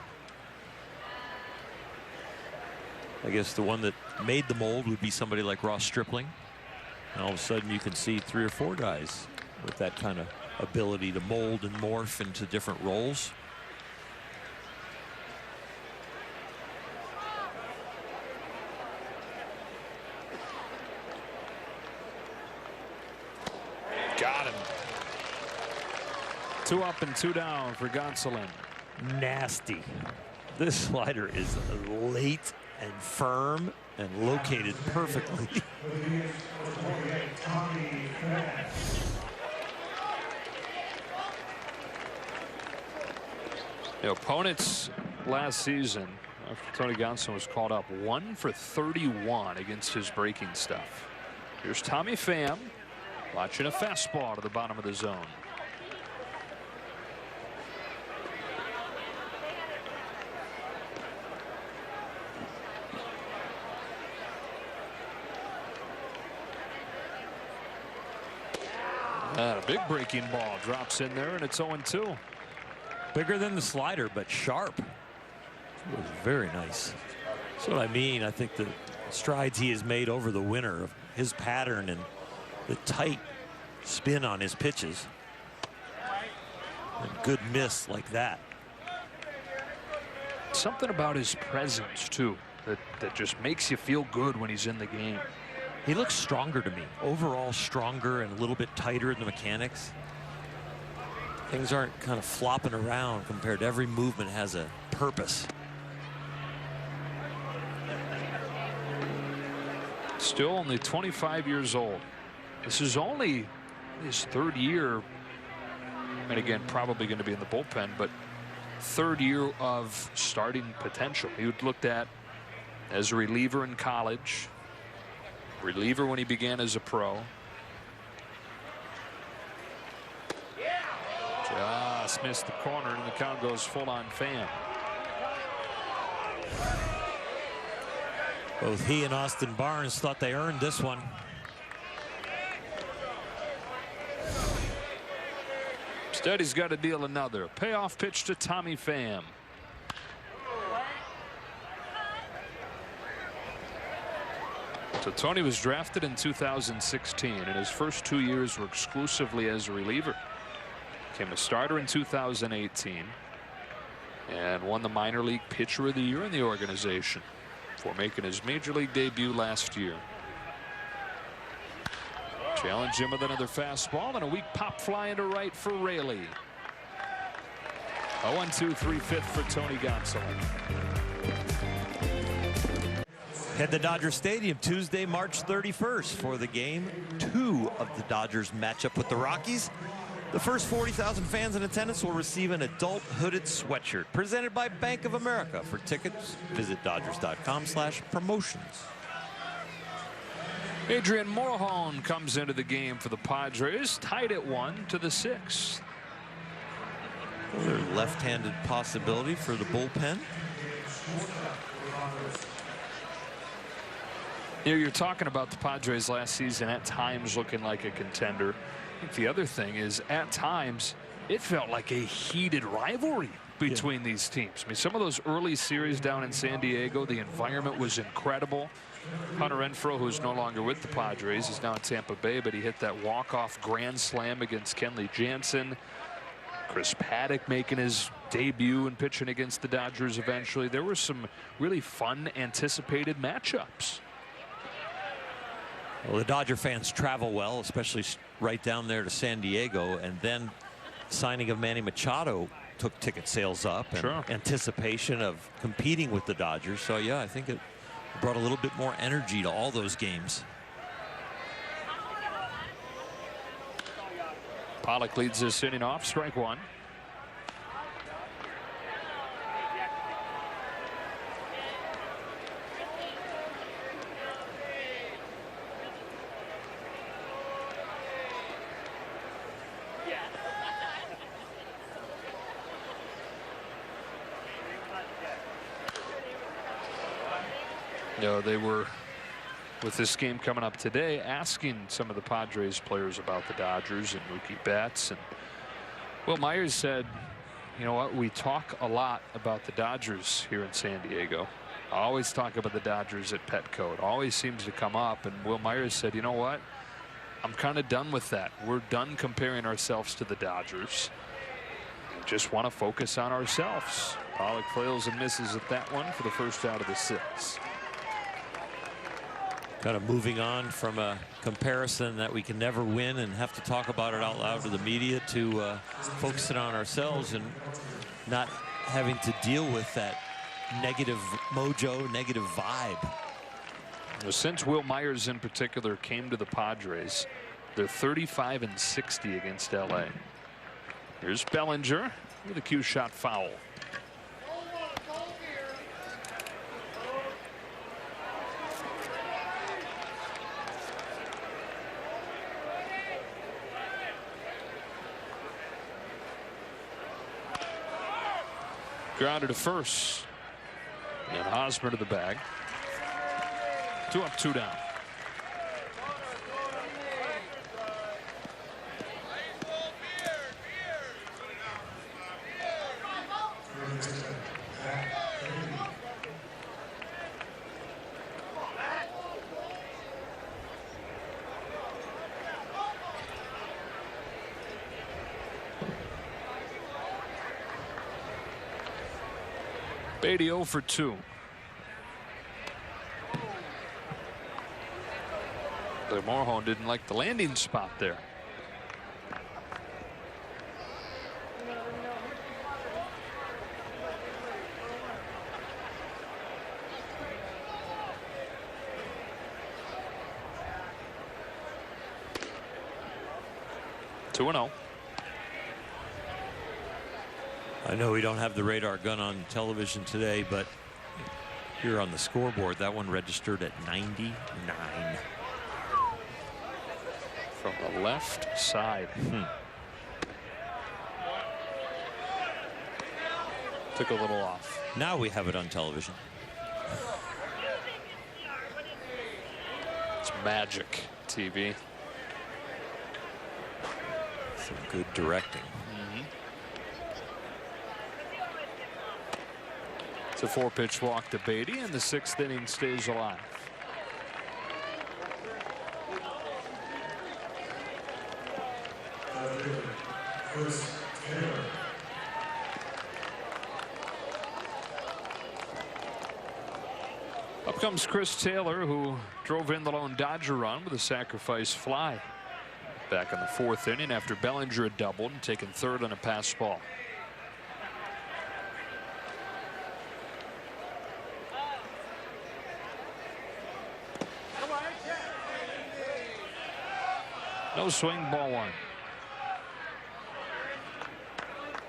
I guess the one that made the mold would be somebody like Ross Stripling. And all of a sudden you can see 3 or 4 guys with that kind of ability to mold and morph into different roles. Got him. 2 up and 2 down for Gonsolin. Nasty. This slider is late and firm and located perfectly. The opponents last season, after Tony Gonsolin was called up, 1 for 31 against his breaking stuff. Here's Tommy Pham watching a fastball to the bottom of the zone. And a big breaking ball drops in there, and it's 0-2. Bigger than the slider, but sharp. It was very nice. That's what I mean. I think the strides he has made over the winter of his pattern and the tight spin on his pitches. And good miss like that. Something about his presence, too, that just makes you feel good when he's in the game. He looks stronger to me. Overall stronger and a little bit tighter in the mechanics. Things aren't kind of flopping around compared to every movement has a purpose. Still only 25 years old. This is only his third year. And again, probably going to be in the bullpen, but third year of starting potential. He was looked at as a reliever in college, reliever when he began as a pro. Just missed the corner, and the count goes full on Pham. Both he and Austin Barnes thought they earned this one. Instead, he's got to deal another payoff pitch to Tommy Pham. So Tony was drafted in 2016, and his first 2 years were exclusively as a reliever. Became a starter in 2018 and won the minor league pitcher of the year in the organization for making his major league debut last year. Challenge him with another fastball and a weak pop fly into right for Raley. 0-2, 3/5 for Tony Gonsolin. Head to Dodger Stadium Tuesday, March 31st for the game 2 of the Dodgers matchup with the Rockies. The first 40,000 fans in attendance will receive an adult hooded sweatshirt presented by Bank of America. For tickets, visit Dodgers.com/promotions. Adrian Morejon comes into the game for the Padres, tied at 1-6. Another left-handed possibility for the bullpen. You know, you're talking about the Padres last season at times looking like a contender. I think the other thing is at times it felt like a heated rivalry between these teams. I mean, some of those early series down in San Diego, the environment was incredible. Hunter Renfroe, who's no longer with the Padres, is now in Tampa Bay, but he hit that walk-off grand slam against Kenley Jansen. Chris Paddock making his debut and pitching against the Dodgers eventually. There were some really fun, anticipated matchups. Well, the Dodger fans travel well, especially right down there to San Diego, and then signing of Manny Machado took ticket sales up and anticipation of competing with the Dodgers. So yeah, I think it brought a little bit more energy to all those games. Pollock leads this inning off, strike one. You know, they were, with this game coming up today, asking some of the Padres players about the Dodgers and Mookie Betts. And Will Myers said, you know what, we talk a lot about the Dodgers here in San Diego. I always talk about the Dodgers at Petco. It always seems to come up. And Will Myers said, you know what, I'm kind of done with that. We're done comparing ourselves to the Dodgers. We just want to focus on ourselves. Pollock fails and misses at that one for the first out of the 6. Kind of moving on from a comparison that we can never win and have to talk about it out loud to the media to focusing on ourselves and not having to deal with that negative mojo, negative vibe. Since Will Myers in particular came to the Padres, they're 35-60 against LA. Here's Bellinger with a cue shot foul. Grounded to first. And Hosmer to the bag. 2 up, 2 down. Beatty 0 for 2. The Morhone didn't like the landing spot there. Two 2-0. I know we don't have the radar gun on television today, but here on the scoreboard, that one registered at 99. From the left side. Took a little off. Now we have it on television. It's magic TV. Some good directing. It's a 4-pitch walk to Beatty, and the 6th inning stays alive. Up comes Chris Taylor, who drove in the lone Dodger run with a sacrifice fly back in the 4th inning after Bellinger had doubled and taken 3rd on a pass ball. No swing, ball 1.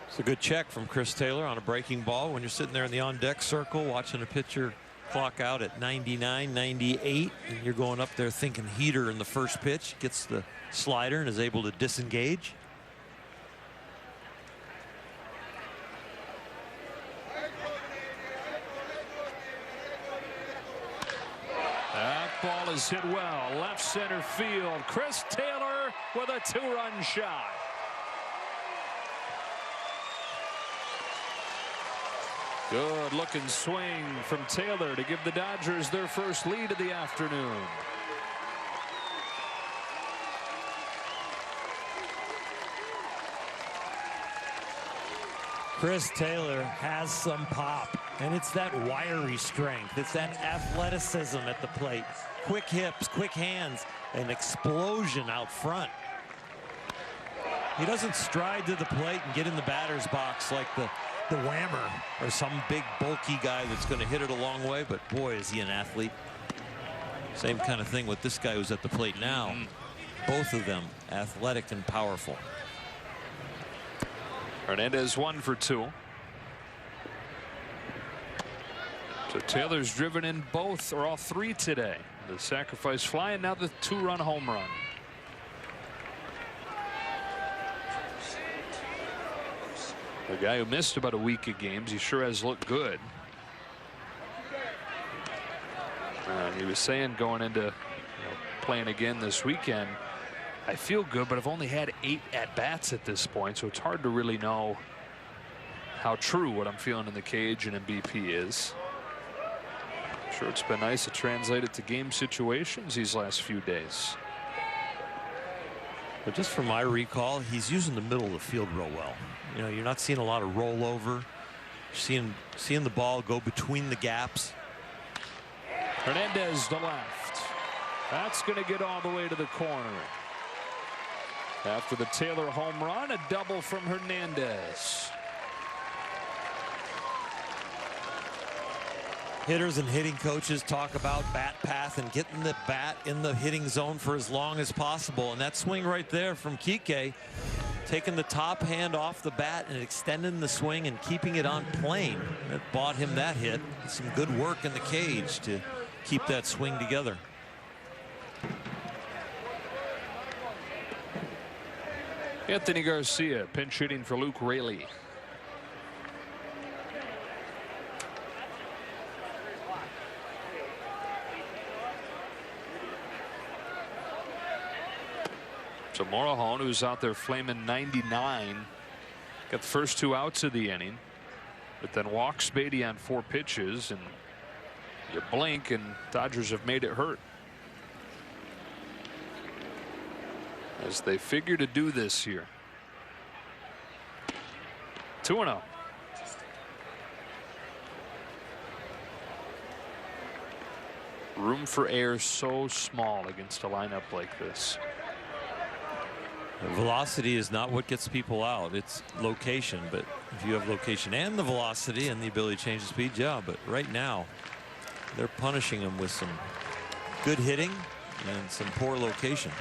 It's a good check from Chris Taylor on a breaking ball when you're sitting there in the on-deck circle watching a pitcher clock out at 99, 98, and you're going up there thinking heater in the first pitch, gets the slider and is able to disengage. That ball is hit well, left center field. Chris Taylor with a 2-run shot. Good looking swing from Taylor to give the Dodgers their first lead of the afternoon. Chris Taylor has some pop, and it's that wiry strength. It's that athleticism at the plate. Quick hips, quick hands, an explosion out front. He doesn't stride to the plate and get in the batter's box like the Whammer or some big bulky guy that's going to hit it a long way, but boy, is he an athlete. Same kind of thing with this guy who's at the plate now. Both of them athletic and powerful. Hernandez 1 for 2. So Taylor's driven in both or all 3 today. The sacrifice fly and now the 2-run home run. The guy who missed about a week of games, he sure has looked good. He was saying going into playing again this weekend, I feel good, but I've only had 8 at-bats at this point, so it's hard to really know how true what I'm feeling in the cage and in BP is. I'm sure it's been nice to translate it to game situations these last few days. But just from my recall, he's using the middle of the field real well. You know, you're not seeing a lot of rollover. You're seeing the ball go between the gaps. Hernandez to left. That's going to get all the way to the corner. After the Taylor home run, a double from Hernandez. Hitters and hitting coaches talk about bat path and getting the bat in the hitting zone for as long as possible. And that swing right there from Kike, taking the top hand off the bat and extending the swing and keeping it on plane. That bought him that hit. Some good work in the cage to keep that swing together. Anthony Garcia pinch hitting for Luke Raley. So Morahone, who's out there flaming 99, got the first 2 outs of the inning, but then walks Beatty on 4 pitches, and you blink and Dodgers have made it hurt. As they figure to do this here. 2-0. Room for error so small against a lineup like this. The velocity is not what gets people out. It's location. But if you have location and the velocity and the ability to change the speed, yeah. But right now, they're punishing him with some good hitting and some poor location.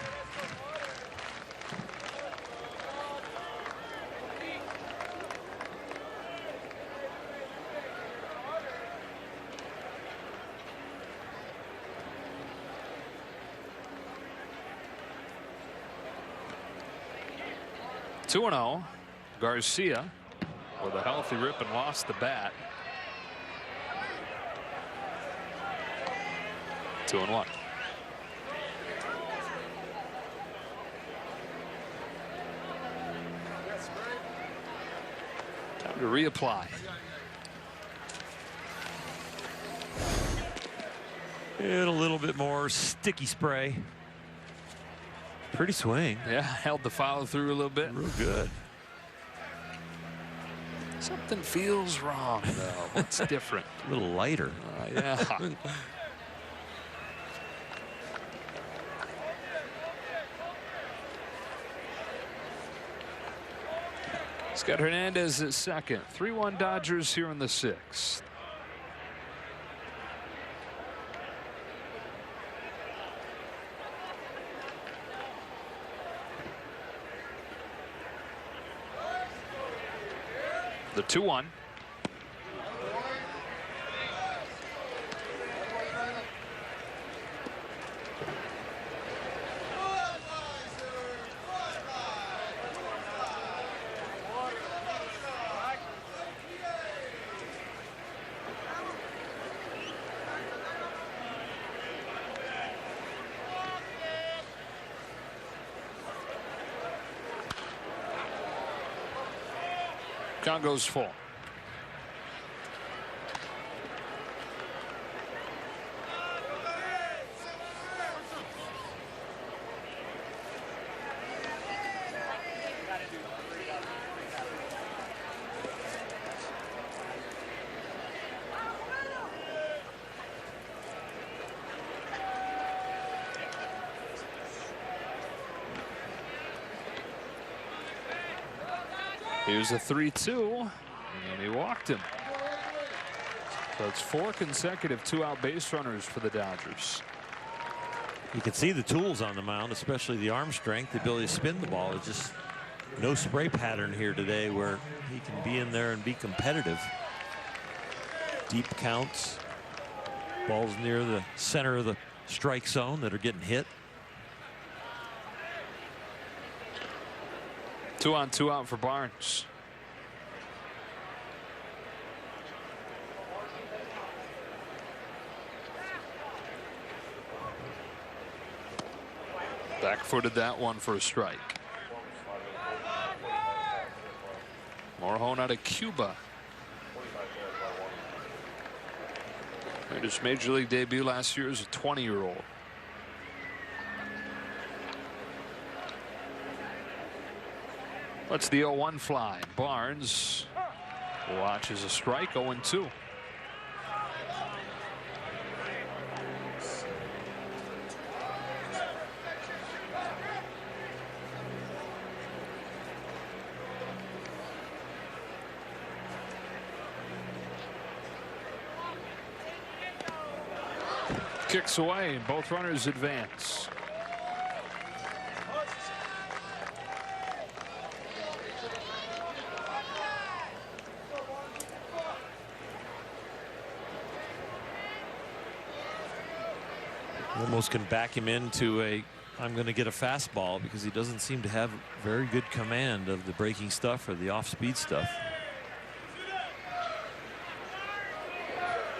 Two 2-0. Garcia with a healthy rip and lost the bat. 2-1. Time to reapply. And a little bit more sticky spray. Pretty swing. Yeah, held the follow through a little bit. Real good. Something feels wrong, though. What's different? A little lighter. Yeah. Scott Hernandez at second. 3-1 Dodgers here in the 6th. The 2-1. Count goes full. Here's a 3-2, and he walked him. So it's 4 consecutive 2-out base runners for the Dodgers. You can see the tools on the mound, especially the arm strength, the ability to spin the ball. It's just no spray pattern here today where he can be in there and be competitive. Deep counts, balls near the center of the strike zone that are getting hit. 2 on 2 out for Barnes. Back-footed that one for a strike. Morhone out of Cuba. Made his major league debut last year as a 20-year-old. Let's the 0-1 fly. Barnes watches a strike. 0-2. Kicks away. Both runners advance. Almost can back him into a I'm going to get a fastball because he doesn't seem to have very good command of the breaking stuff or the off-speed stuff.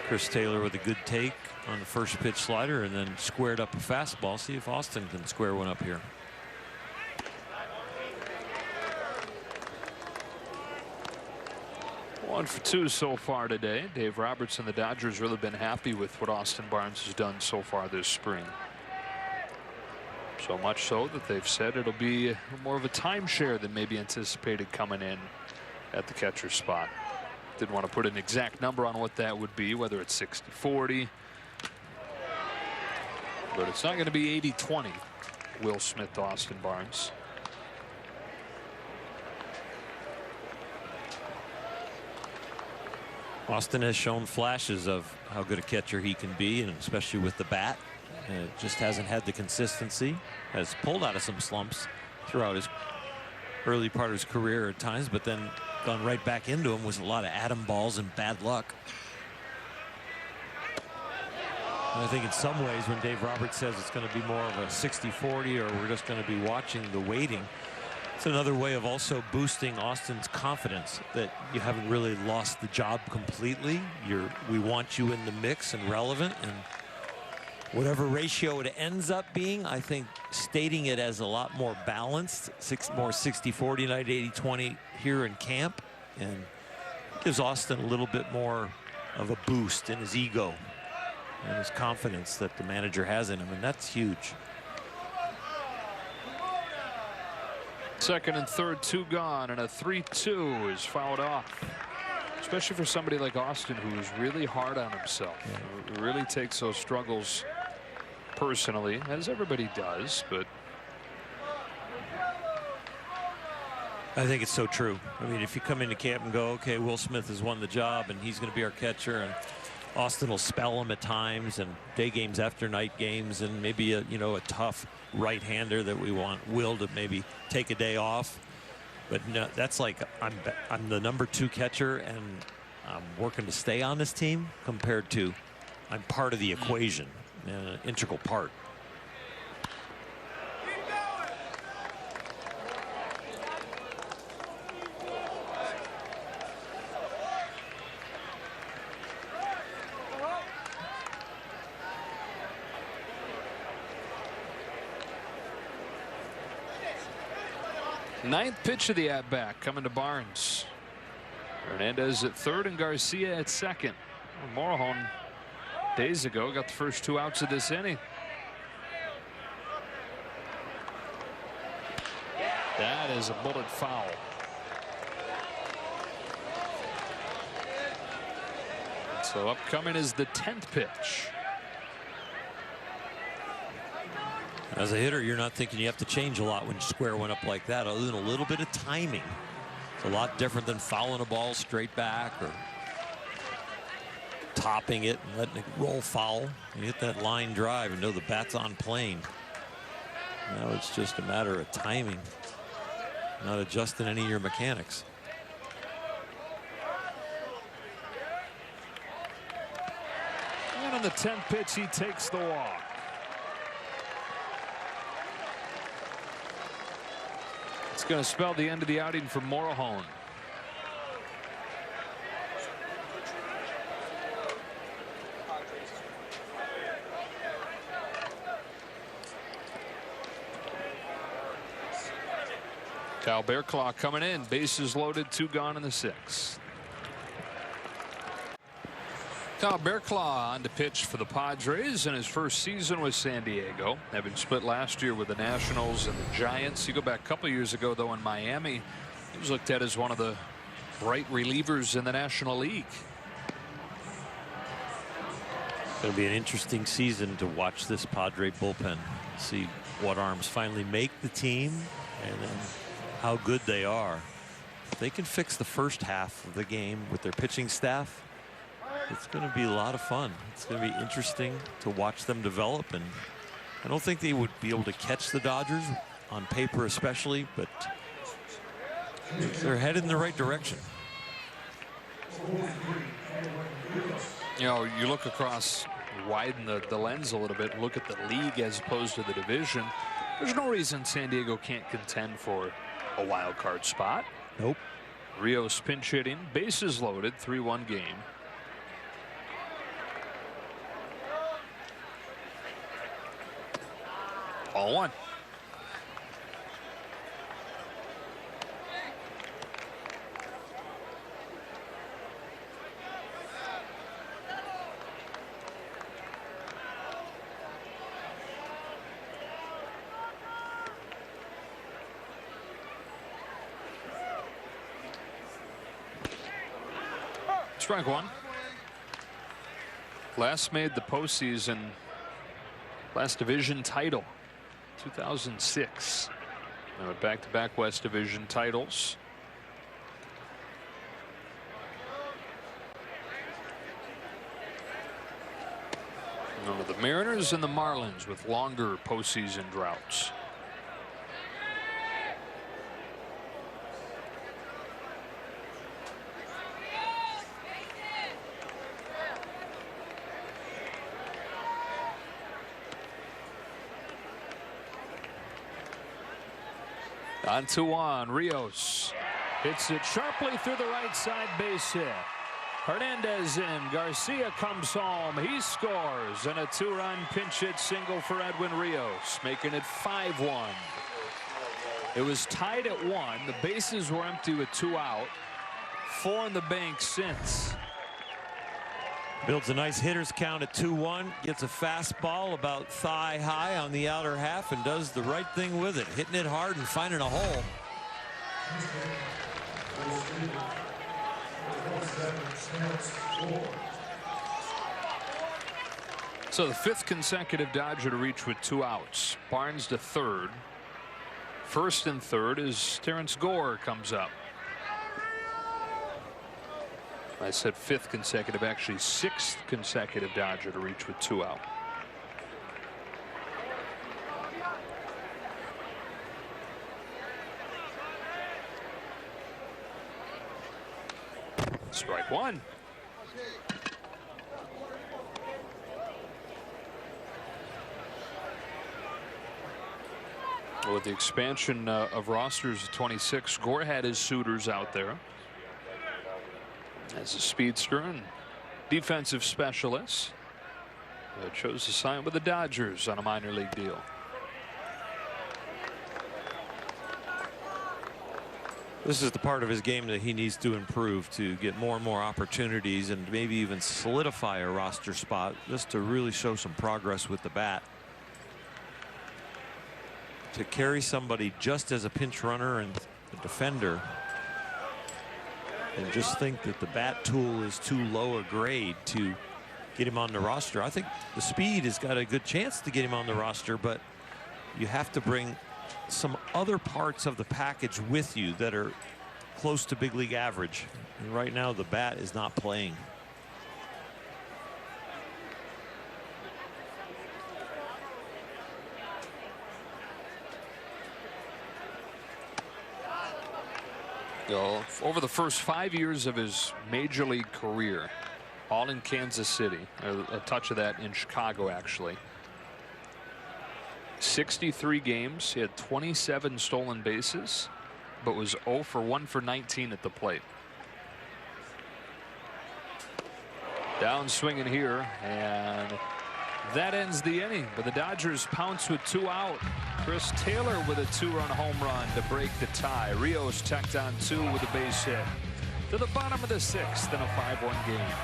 Chris Taylor with a good take on the first pitch slider and then squared up a fastball. See if Austin can square one up here. One for 2 so far today. Dave Roberts and the Dodgers really been happy with what Austin Barnes has done so far this spring. So much so that they've said it'll be more of a timeshare than maybe anticipated coming in at the catcher spot. Didn't want to put an exact number on what that would be, whether it's 60-40. But it's not going to be 80-20. Will Smith to Austin Barnes. Austin has shown flashes of how good a catcher he can be, and especially with the bat. It just hasn't had the consistency. Has pulled out of some slumps throughout his early part of his career at times, but then gone right back into him with a lot of atom balls and bad luck. And I think in some ways when Dave Roberts says it's going to be more of a 60-40 or we're just going to be watching the waiting, it's another way of also boosting Austin's confidence that you haven't really lost the job completely. We want you in the mix and relevant, and whatever ratio it ends up being, I think stating it as a lot more balanced, more 60-40 night, 80-20 here in camp, and gives Austin a little bit more of a boost in his ego and his confidence that the manager has in him, and that's huge. Second and third, 2 gone, and a 3-2 is fouled off. Especially for somebody like Austin, who is really hard on himself. Yeah. Really takes those struggles personally, as everybody does, but I think it's so true. I mean, if you come into camp and go, okay, Will Smith has won the job and he's going to be our catcher, and Austin will spell him at times, and day games after night games, and maybe a tough right-hander that we want Will to maybe take a day off. But no, that's like I'm the number 2 catcher and I'm working to stay on this team, compared to I'm part of the equation and an integral part. Ninth pitch of the at-bat coming to Barnes. Hernandez at third and Garcia at second. Morejon days ago got the first 2 outs of this inning. That is a bullet foul. So upcoming is the 10th pitch. As a hitter, you're not thinking you have to change a lot when you square one up like that, other than a little bit of timing. It's a lot different than fouling a ball straight back or topping it and letting it roll foul. You hit that line drive and know the bat's on plane. Now it's just a matter of timing, not adjusting any of your mechanics. And on the 10th pitch, he takes the walk. It's going to spell the end of the outing for Morejon. Kyle Bearclaw coming in, bases loaded, 2 gone in the 6th. Kyle Bearclaw on to pitch for the Padres in his first season with San Diego, having split last year with the Nationals and the Giants. You go back a couple years ago, though, in Miami, he was looked at as one of the bright relievers in the National League. It's going to be an interesting season to watch this Padre bullpen, see what arms finally make the team and then how good they are. If they can fix the first half of the game with their pitching staff, it's going to be a lot of fun. It's going to be interesting to watch them develop, and I don't think they would be able to catch the Dodgers on paper especially, but they're headed in the right direction. You know, you look across, widen the lens a little bit, and look at the league as opposed to the division. There's no reason San Diego can't contend for a wild card spot. Nope. Rios pinch hitting, bases loaded, 3-1 game. Ball 1. Strike 1. Last made the postseason Last division title, 2006. Now back-to-back West Division titles. One of the Mariners and the Marlins with longer postseason droughts. On 2-1, Rios hits it sharply through the right side base hit. Hernandez in, Garcia comes home, he scores, and a 2-run pinch hit single for Edwin Rios, making it 5-1. It was tied at 1. The bases were empty with 2 out. 4 in the bank since. Builds a nice hitter's count at 2-1, gets a fastball about thigh high on the outer half and does the right thing with it, hitting it hard and finding a hole. So the 5th consecutive Dodger to reach with 2 outs. Barnes to third. First and third is Terrence Gore comes up. I said 5th consecutive, actually 6th consecutive Dodger to reach with 2 out. Strike 1. With the expansion of rosters of 26, Gore had his suitors out there as a speedster and defensive specialist. Chose to sign with the Dodgers on a minor league deal. This is the part of his game that he needs to improve to get more and more opportunities and maybe even solidify a roster spot just to really show some progress with the bat. To carry somebody just as a pinch runner and a defender and just think that the bat tool is too low a grade to get him on the roster. I think the speed has got a good chance to get him on the roster, but you have to bring some other parts of the package with you that are close to big league average. And right now the bat is not playing. Over the first 5 years of his major league career, all in Kansas City, a touch of that in Chicago actually. 63 games, he had 27 stolen bases, but was 0 for 1 for 19 at the plate. Down swinging here, and that ends the inning. But the Dodgers pounce with 2 out. Chris Taylor with a 2-run home run to break the tie. Rios tacked on 2 with a base hit. To the bottom of the 6th in a 5-1 game.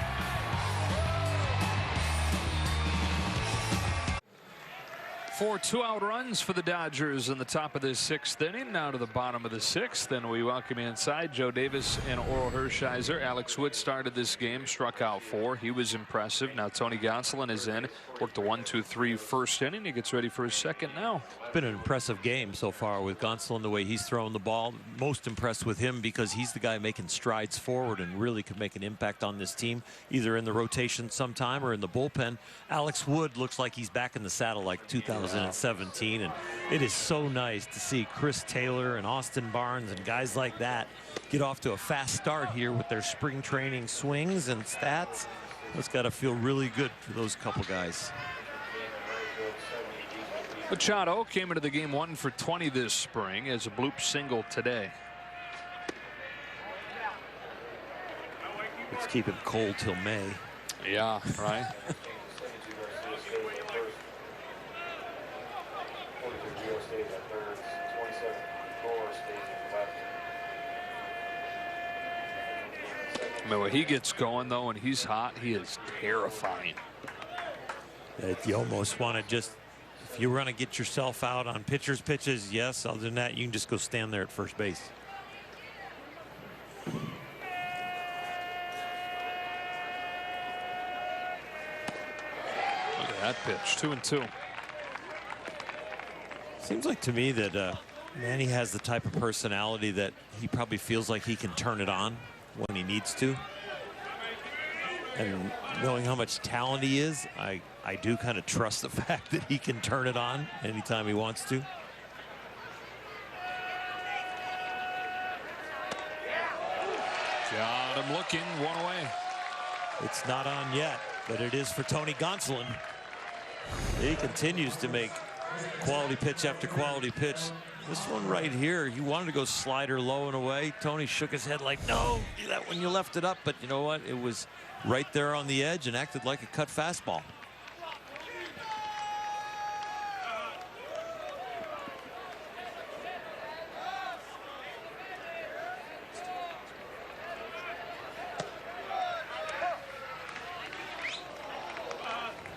Four 2-out runs for the Dodgers in the top of this 6th inning. Now to the bottom of the 6th, and we welcome inside Joe Davis and Oral Hershiser. Alex Wood started this game, struck out 4. He was impressive. Now Tony Gonsolin is in, worked the 1-2-3 first inning. He gets ready for his second now. It's been an impressive game so far with Gonsolin, the way he's throwing the ball. Most impressed with him because he's the guy making strides forward and really could make an impact on this team, either in the rotation sometime or in the bullpen. Alex Wood looks like he's back in the saddle like 2017, and it is so nice to see Chris Taylor and Austin Barnes and guys like that get off to a fast start here with their spring training swings and stats. It's got to feel really good for those couple guys. Machado came into the game 1 for 20 this spring as a bloop single today. Let's keep him cold till May. Yeah, right. I mean, when he gets going, though, and he's hot, he is terrifying. You almost want to just, if you want to get yourself out on pitchers' pitches, yes. Other than that, you can just go stand there at first base. Look at that pitch, 2-2. Seems like to me that Manny has the type of personality that he probably feels like he can turn it on when he needs to. And knowing how much talent he is, I do kind of trust the fact that he can turn it on anytime he wants to. Got him looking, one away. It's not on yet, but it is for Tony Gonsolin. He continues to make quality pitch after quality pitch. This one right here, he wanted to go slider low and away. Tony shook his head like, no, that when you left it up. But you know what? It was right there on the edge and acted like a cut fastball.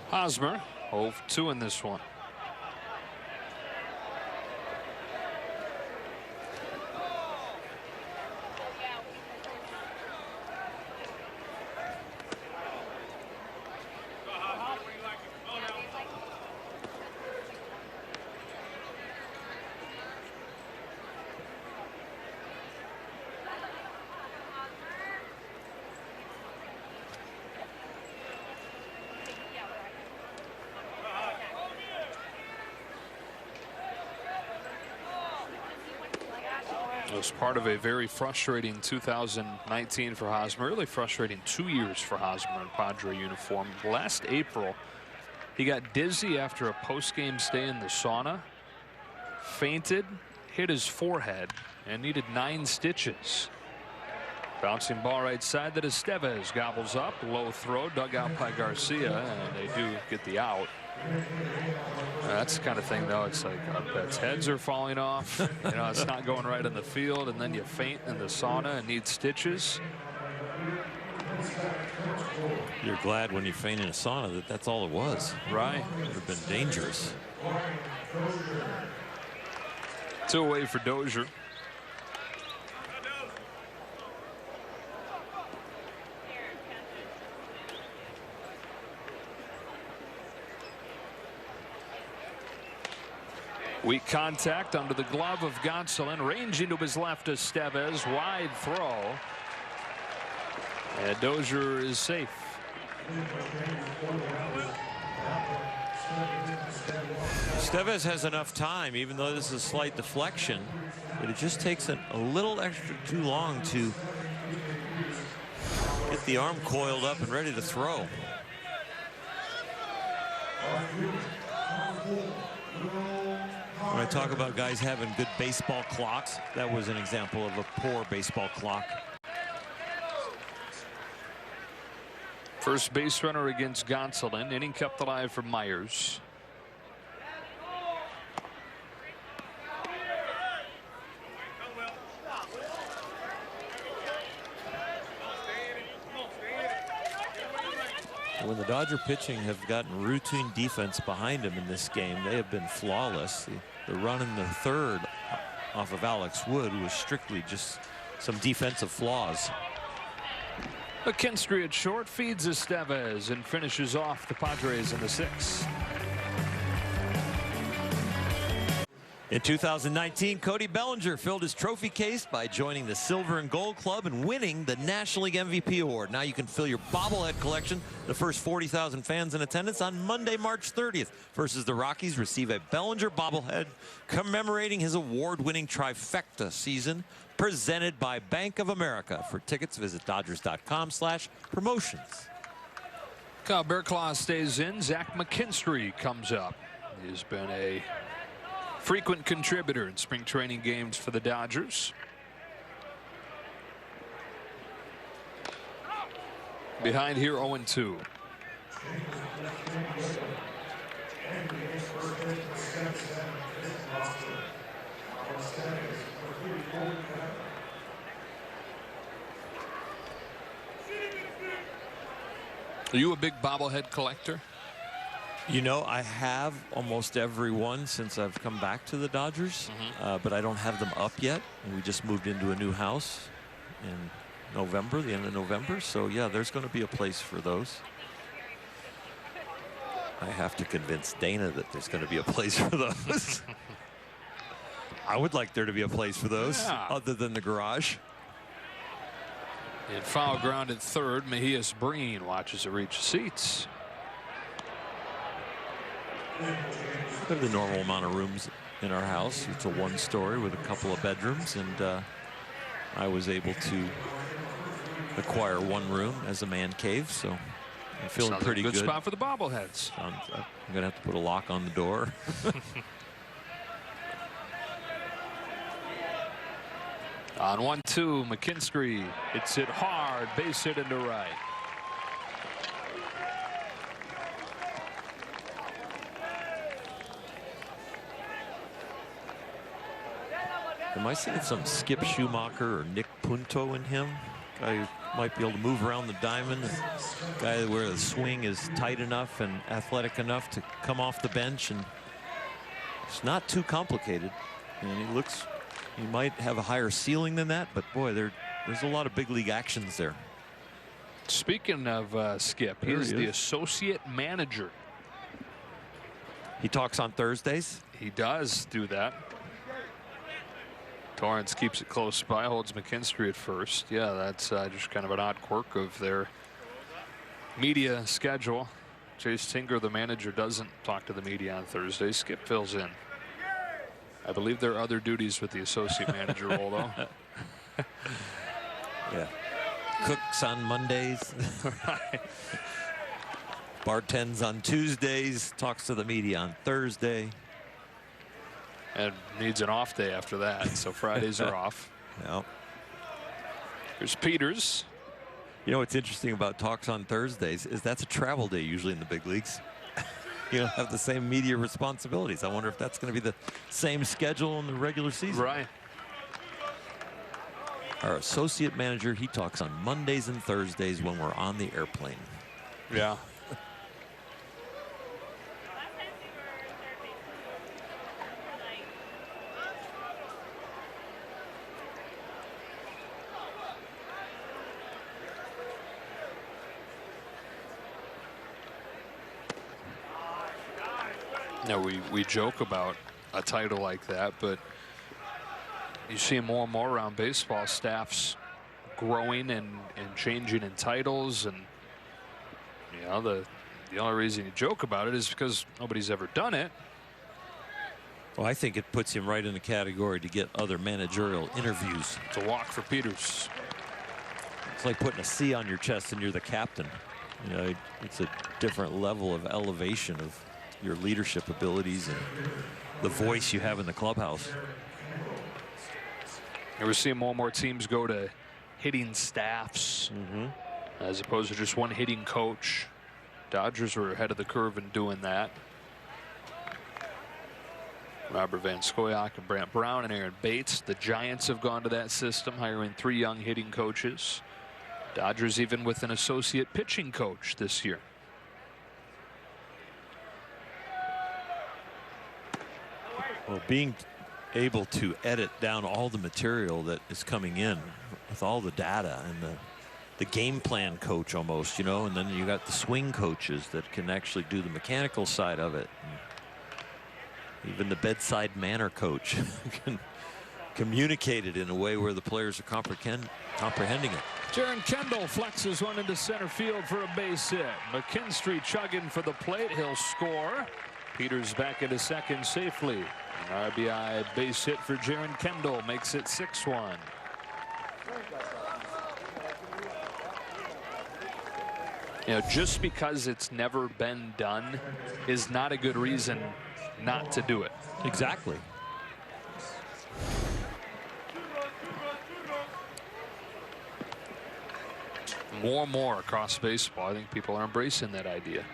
Hosmer, 0-2 in this one. It was part of a very frustrating 2019 for Hosmer. Really frustrating 2 years for Hosmer in Padre uniform. Last April, he got dizzy after a post-game stay in the sauna, fainted, hit his forehead, and needed 9 stitches. Bouncing ball right side that Estevez gobbles up. Low throw dug out by Garcia, and they do get the out. That's the kind of thing, though. It's like pets' heads are falling off. You know, it's not going right in the field, and then you faint in the sauna and need stitches. You're glad when you faint in a sauna that that's all it was. Right. It would have been dangerous. 2 away for Dozier. Weak contact under the glove of Gonsolin. Ranging to his left is Estevez. Wide throw. And Dozier is safe. Estevez has enough time, even though this is a slight deflection, but it just takes a little extra too long to get the arm coiled up and ready to throw. When I talk about guys having good baseball clocks, that was an example of a poor baseball clock. First base runner against Gonsolin. Inning kept alive for Myers. When the Dodger pitching have gotten routine defense behind him in this game, they have been flawless. The run in the third off of Alex Wood was strictly just some defensive flaws. McKinstry at short feeds Estevez and finishes off the Padres in the 6th. In 2019, Cody Bellinger filled his trophy case by joining the Silver and Gold Club and winning the National League MVP award. Now you can fill your bobblehead collection. The first 40,000 fans in attendance on Monday, March 30th versus the Rockies receive a Bellinger bobblehead commemorating his award-winning trifecta season, presented by Bank of America. For tickets, visit Dodgers.com/promotions. Kyle Bearclaw stays in. Zach McKinstry comes up. He's been a frequent contributor in spring training games for the Dodgers. Behind here 0-2. Are you a big bobblehead collector? You know, I have almost every one since I've come back to the Dodgers, but I don't have them up yet. And we just moved into a new house in November, the end of November. So, yeah, there's going to be a place for those. I have to convince Dana that there's going to be a place for those. I would like there to be a place for those other than the garage. In foul ground at third, Mejias Breen watches it reach seats. We have the normal amount of rooms in our house. It's a one-story with a couple of bedrooms, and I was able to acquire one room as a man cave, so I'm feeling Sounds pretty like a good. good spot for the bobbleheads. I'm gonna have to put a lock on the door. On 1-2, McKinstry hits it hard, base hit into right. Am I seeing some Skip Schumacher or Nick Punto in him? Guy who might be able to move around the diamond. A guy where the swing is tight enough and athletic enough to come off the bench, and it's not too complicated. And he might have a higher ceiling than that, but boy, there's a lot of big league actions there. Speaking of Skip, he's the associate manager. He talks on Thursdays. He does do that. Torrance keeps it close by, holds McKinstry at first. Yeah, that's just kind of an odd quirk of their media schedule. Chase Tinker, the manager, doesn't talk to the media on Thursday. Skip fills in. I believe there are other duties with the associate manager role, though. Yeah. Cooks on Mondays. Bartends on Tuesdays. Talks to the media on Thursday. And needs an off day after that, so Fridays are off. Yeah. Here's Peters. You know what's interesting about talks on Thursdays is that's a travel day usually in the big leagues. You don't have the same media responsibilities. I wonder if that's going to be the same schedule in the regular season. Right. Our associate manager, he talks on Mondays and Thursdays when we're on the airplane. Yeah. Now we joke about a title like that, but you see more and more around baseball staffs growing and changing in titles, and you know the only reason you joke about it is because nobody's ever done it. Well, I think it puts him right in the category to get other managerial interviews. It's a walk for Peters. It's like putting a C on your chest and you're the captain. You know, it's a different level of elevation of your leadership abilities and the voice you have in the clubhouse. We're seeing more and more teams go to hitting staffs as opposed to just one hitting coach. Dodgers were ahead of the curve in doing that. Robert Van Scoyoc and Brant Brown and Aaron Bates. The Giants have gone to that system, hiring 3 young hitting coaches. Dodgers even with an associate pitching coach this year. Well, being able to edit down all the material that is coming in with all the data and the game plan coach almost, you know, and then you got the swing coaches that can actually do the mechanical side of it. And even the bedside manner coach can communicate it in a way where the players are comprehending it. Jaron Kendall flexes one into center field for a base hit. McKinstry chugging for the plate. He'll score. Peters back into second safely. An RBI base hit for Jaron Kendall makes it 6-1. You know, just because it's never been done is not a good reason not to do it. Exactly. More and more across baseball, I think people are embracing that idea.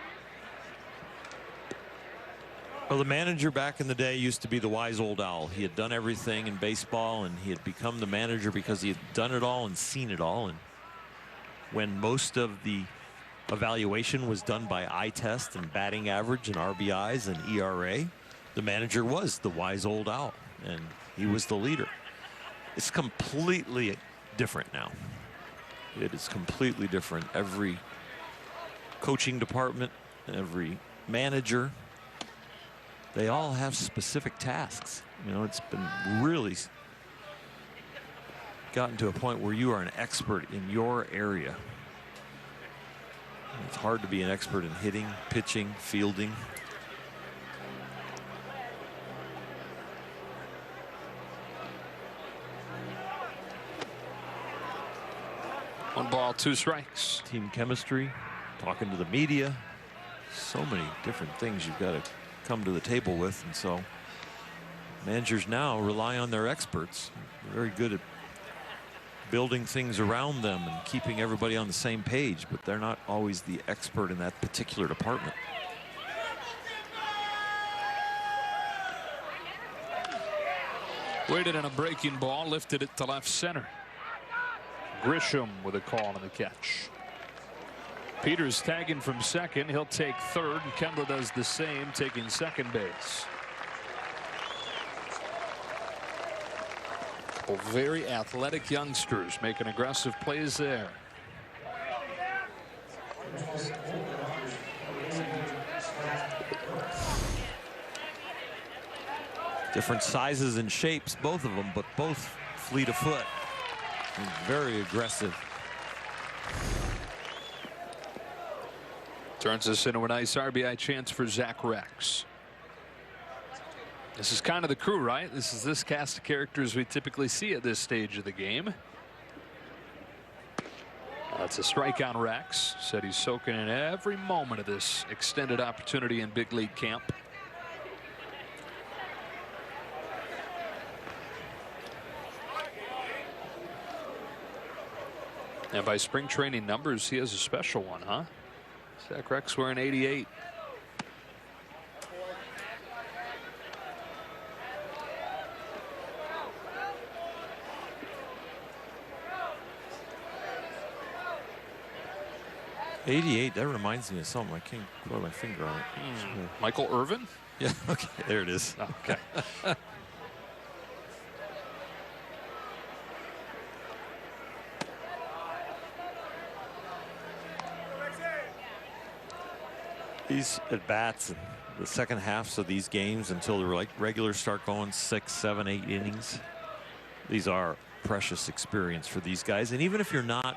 Well, the manager back in the day used to be the wise old owl. He had done everything in baseball, and he had become the manager because he had done it all and seen it all. And when most of the evaluation was done by eye test and batting average and RBIs and ERA, the manager was the wise old owl, and he was the leader. It's completely different now. It is completely different. Every coaching department, every manager they all have specific tasks. You know, it's been really gotten to a point where you are an expert in your area. It's hard to be an expert in hitting, pitching, fielding. One ball, two strikes. Team chemistry, talking to the media. So many different things you've got to come to the table with. And so managers now rely on their experts. They're very good at building things around them and keeping everybody on the same page, but they're not always the expert in that particular department. Waited on a breaking ball, lifted it to left center. Grisham with a call on the catch. Peters tagging from second. He'll take third, and Kendall does the same, taking second base. Well, very athletic youngsters making aggressive plays there. Different sizes and shapes, both of them, but both fleet of foot. And very aggressive. Turns us into a nice RBI chance for Zach Rex. This is kind of the crew, right? This is this cast of characters we typically see at this stage of the game. That's a strike on Rex. Said he's soaking in every moment of this extended opportunity in big league camp. And by spring training numbers, he has a special one, huh? Zach Rex wearing 88. '88. That reminds me of something. I can't put my finger on it. Michael Irvin? Yeah. Okay. There it is. Okay. These at bats in the second halves of these games until the regulars start going 6, 7, 8 innings. These are precious experience for these guys. And even if you're not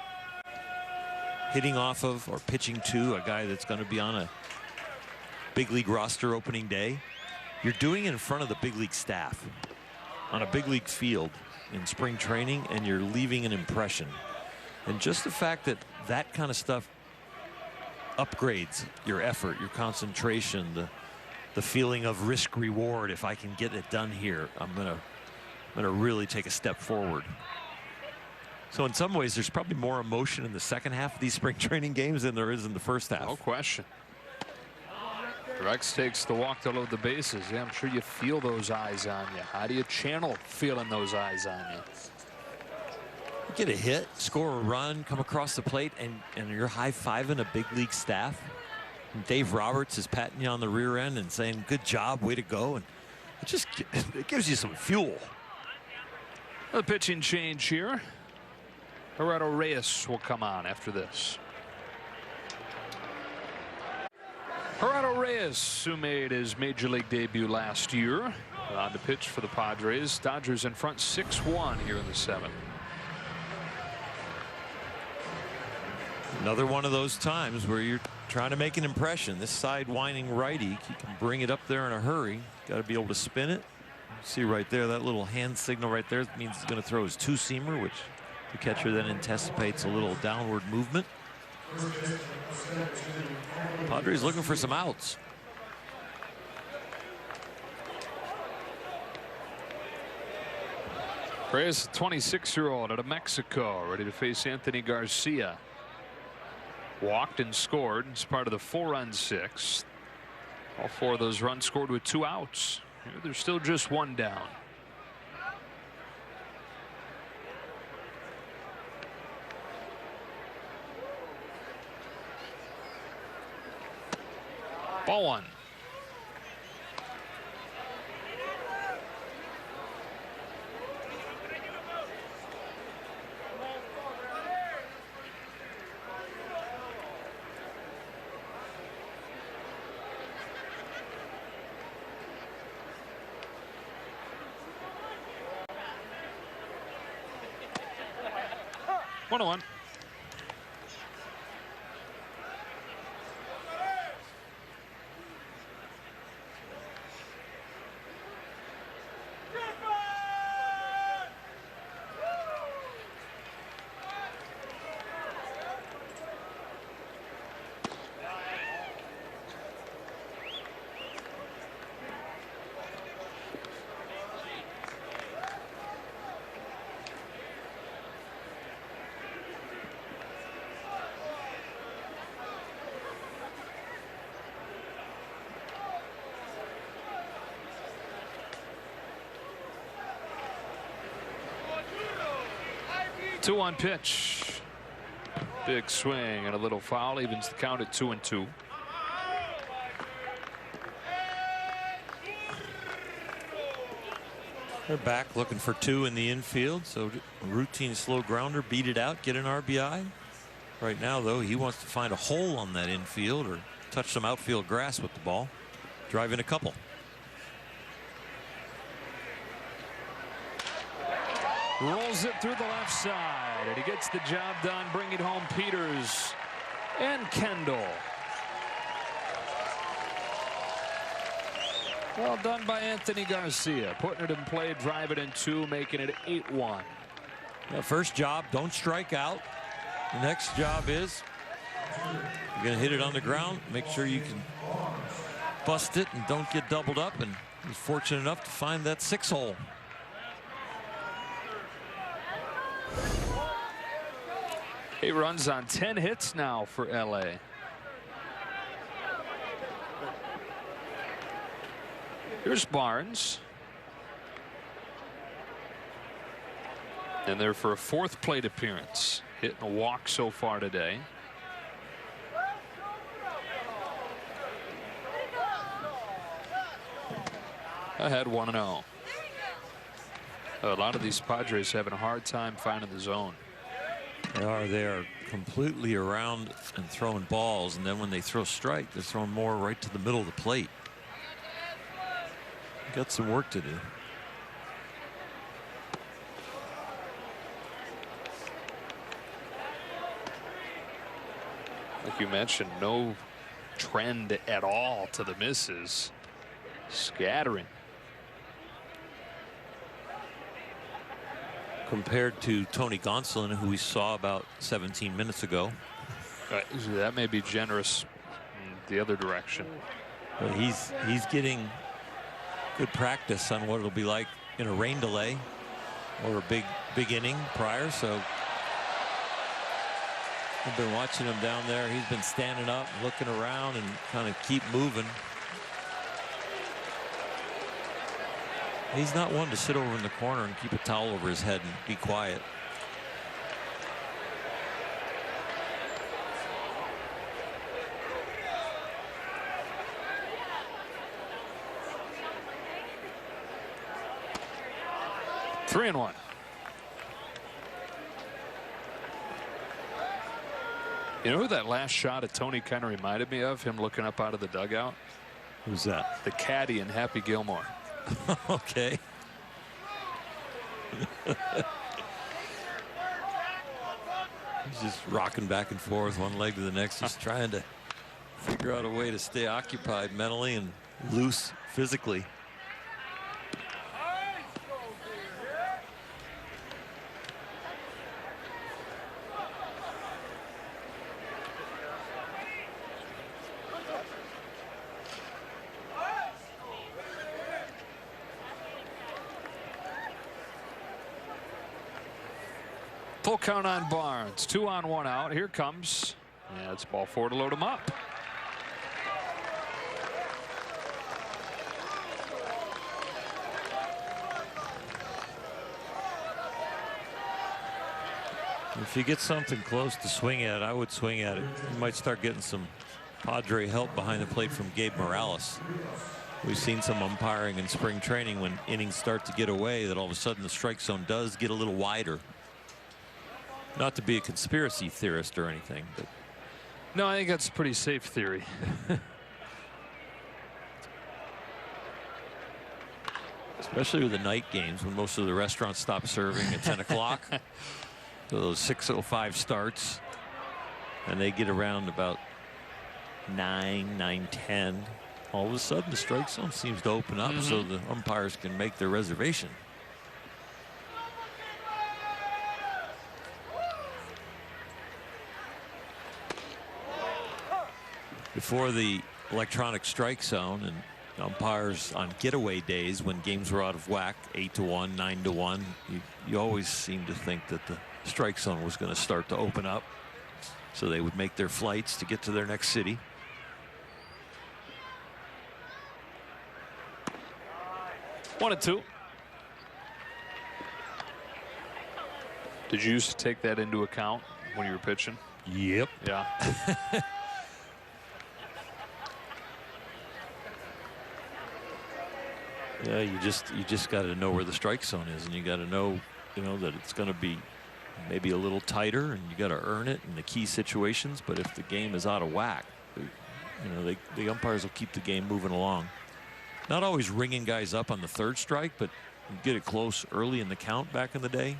hitting off of or pitching to a guy that's going to be on a big league roster opening day, you're doing it in front of the big league staff on a big league field in spring training, and you're leaving an impression. And just the fact that that kind of stuff upgrades your effort, your concentration, the feeling of risk reward. If I can get it done here, I'm gonna really take a step forward. So in some ways, there's probably more emotion in the second half of these spring training games than there is in the first half. No question. Rex takes the walk to load the bases. Yeah, I'm sure you feel those eyes on you. How do you channel feeling those eyes on you? Get a hit, score a run, come across the plate, and you're high-fiving a big league staff. And Dave Roberts is patting you on the rear end and saying, "Good job, way to go." And it gives you some fuel. The pitching change here. Gerardo Reyes will come on after this. Gerardo Reyes, who made his major league debut last year, on to pitch for the Padres. Dodgers in front 6-1 here in the 7th. Another one of those times where you're trying to make an impression. This sidewinding righty, he can bring it up there in a hurry. Got to be able to spin it. See right there, that little hand signal right there means he's going to throw his two-seamer, which the catcher then anticipates a little downward movement. Padres looking for some outs. Reyes, 26-year-old out of Mexico, ready to face Anthony Garcia. Walked and scored as part of the 4-run 6th. All 4 of those runs scored with 2 outs. There's still just 1 down. Ball 1. 1-1. Two-on pitch. Big swing and a little foul evens the count at 2-2. They're back looking for 2 in the infield, so routine slow grounder, beat it out, get an RBI. Right now, though, he wants to find a hole on that infield or touch some outfield grass with the ball, drive in a couple. Rolls it through the left side, and he gets the job done, bringing home Peters and Kendall. Well done by Anthony Garcia, putting it in play, driving in 2, making it 8-1. First job, don't strike out. The next job is you're going to hit it on the ground, make sure you can bust it and don't get doubled up, and he's fortunate enough to find that 6-hole. He runs on 10 hits now for LA. Here's Barnes. And there for a 4th plate appearance. Hitting a walk so far today. Ahead 1-0. A lot of these Padres having a hard time finding the zone. They are completely around and throwing balls, and then when they throw strike, they're throwing more right to the middle of the plate. Got some work to do. Like you mentioned, no trend at all to the misses. Scattering. Compared to Tony Gonsolin, who we saw about 17 minutes ago. That may be generous the other direction. But he's getting good practice on what it'll be like in a rain delay or a big inning prior. So I've been watching him down there. He's been standing up, looking around, and kind of keep moving. He's not one to sit over in the corner and keep a towel over his head and be quiet. Three and 1. You know who that last shot at Tony kind of reminded me of? Him looking up out of the dugout. Who's that? The caddy in Happy Gilmore. Okay. He's just rocking back and forth, one leg to the next, just trying to figure out a way to stay occupied mentally and loose physically. Full count on Barnes. 2 on 1 out. Here comes. Yeah, it's ball 4 to load him up. If you get something close to swing at, I would swing at it. You might start getting some Padre help behind the plate from Gabe Morales. We've seen some umpiring in spring training when innings start to get away that all of a sudden the strike zone does get a little wider. Not to be a conspiracy theorist or anything, but no, I think that's a pretty safe theory. especially with the night games when most of the restaurants stop serving at 10 o'clock. So those 6:05 starts, and they get around about 9:10. All of a sudden, the strike zone seems to open up, so the umpires can make their reservation. Before the electronic strike zone, and umpires on getaway days when games were out of whack, 8-1, 9-1, you always seem to think that the strike zone was going to start to open up, so they would make their flights to get to their next city. One and two. Did you used to take that into account when you were pitching? Yep. Yeah. Yeah, you just got to know where the strike zone is, and you got to know, that it's going to be maybe a little tighter, and you got to earn it in the key situations. But if the game is out of whack, the umpires will keep the game moving along. Not always ringing guys up on the third strike, but you get it close early in the count back in the day,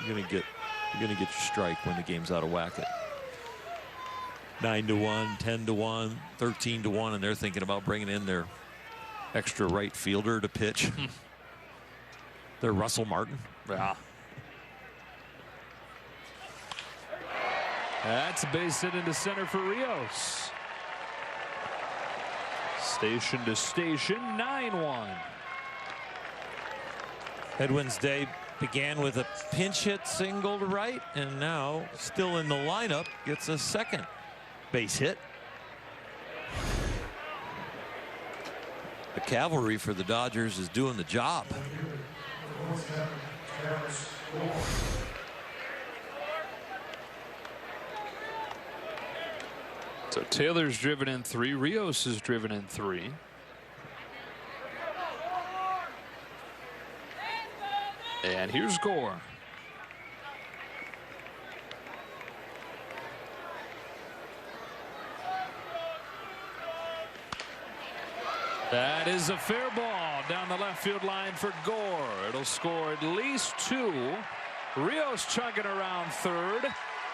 you're gonna get your strike when the game's out of whack at 9-1, 10-1, 13-1, and they're thinking about bringing in their extra right fielder to pitch. They're Russell Martin. Yeah. That's a base hit into center for Rios. Station to station, 9-1. Edwin's day began with a pinch hit single to right, and now still in the lineup gets a second base hit. The cavalry for the Dodgers is doing the job. So Taylor's driven in 3. Rios is driven in 3. And here's Gore. That is a fair ball down the left field line for Gore. It'll score at least 2. Rios chugging around third.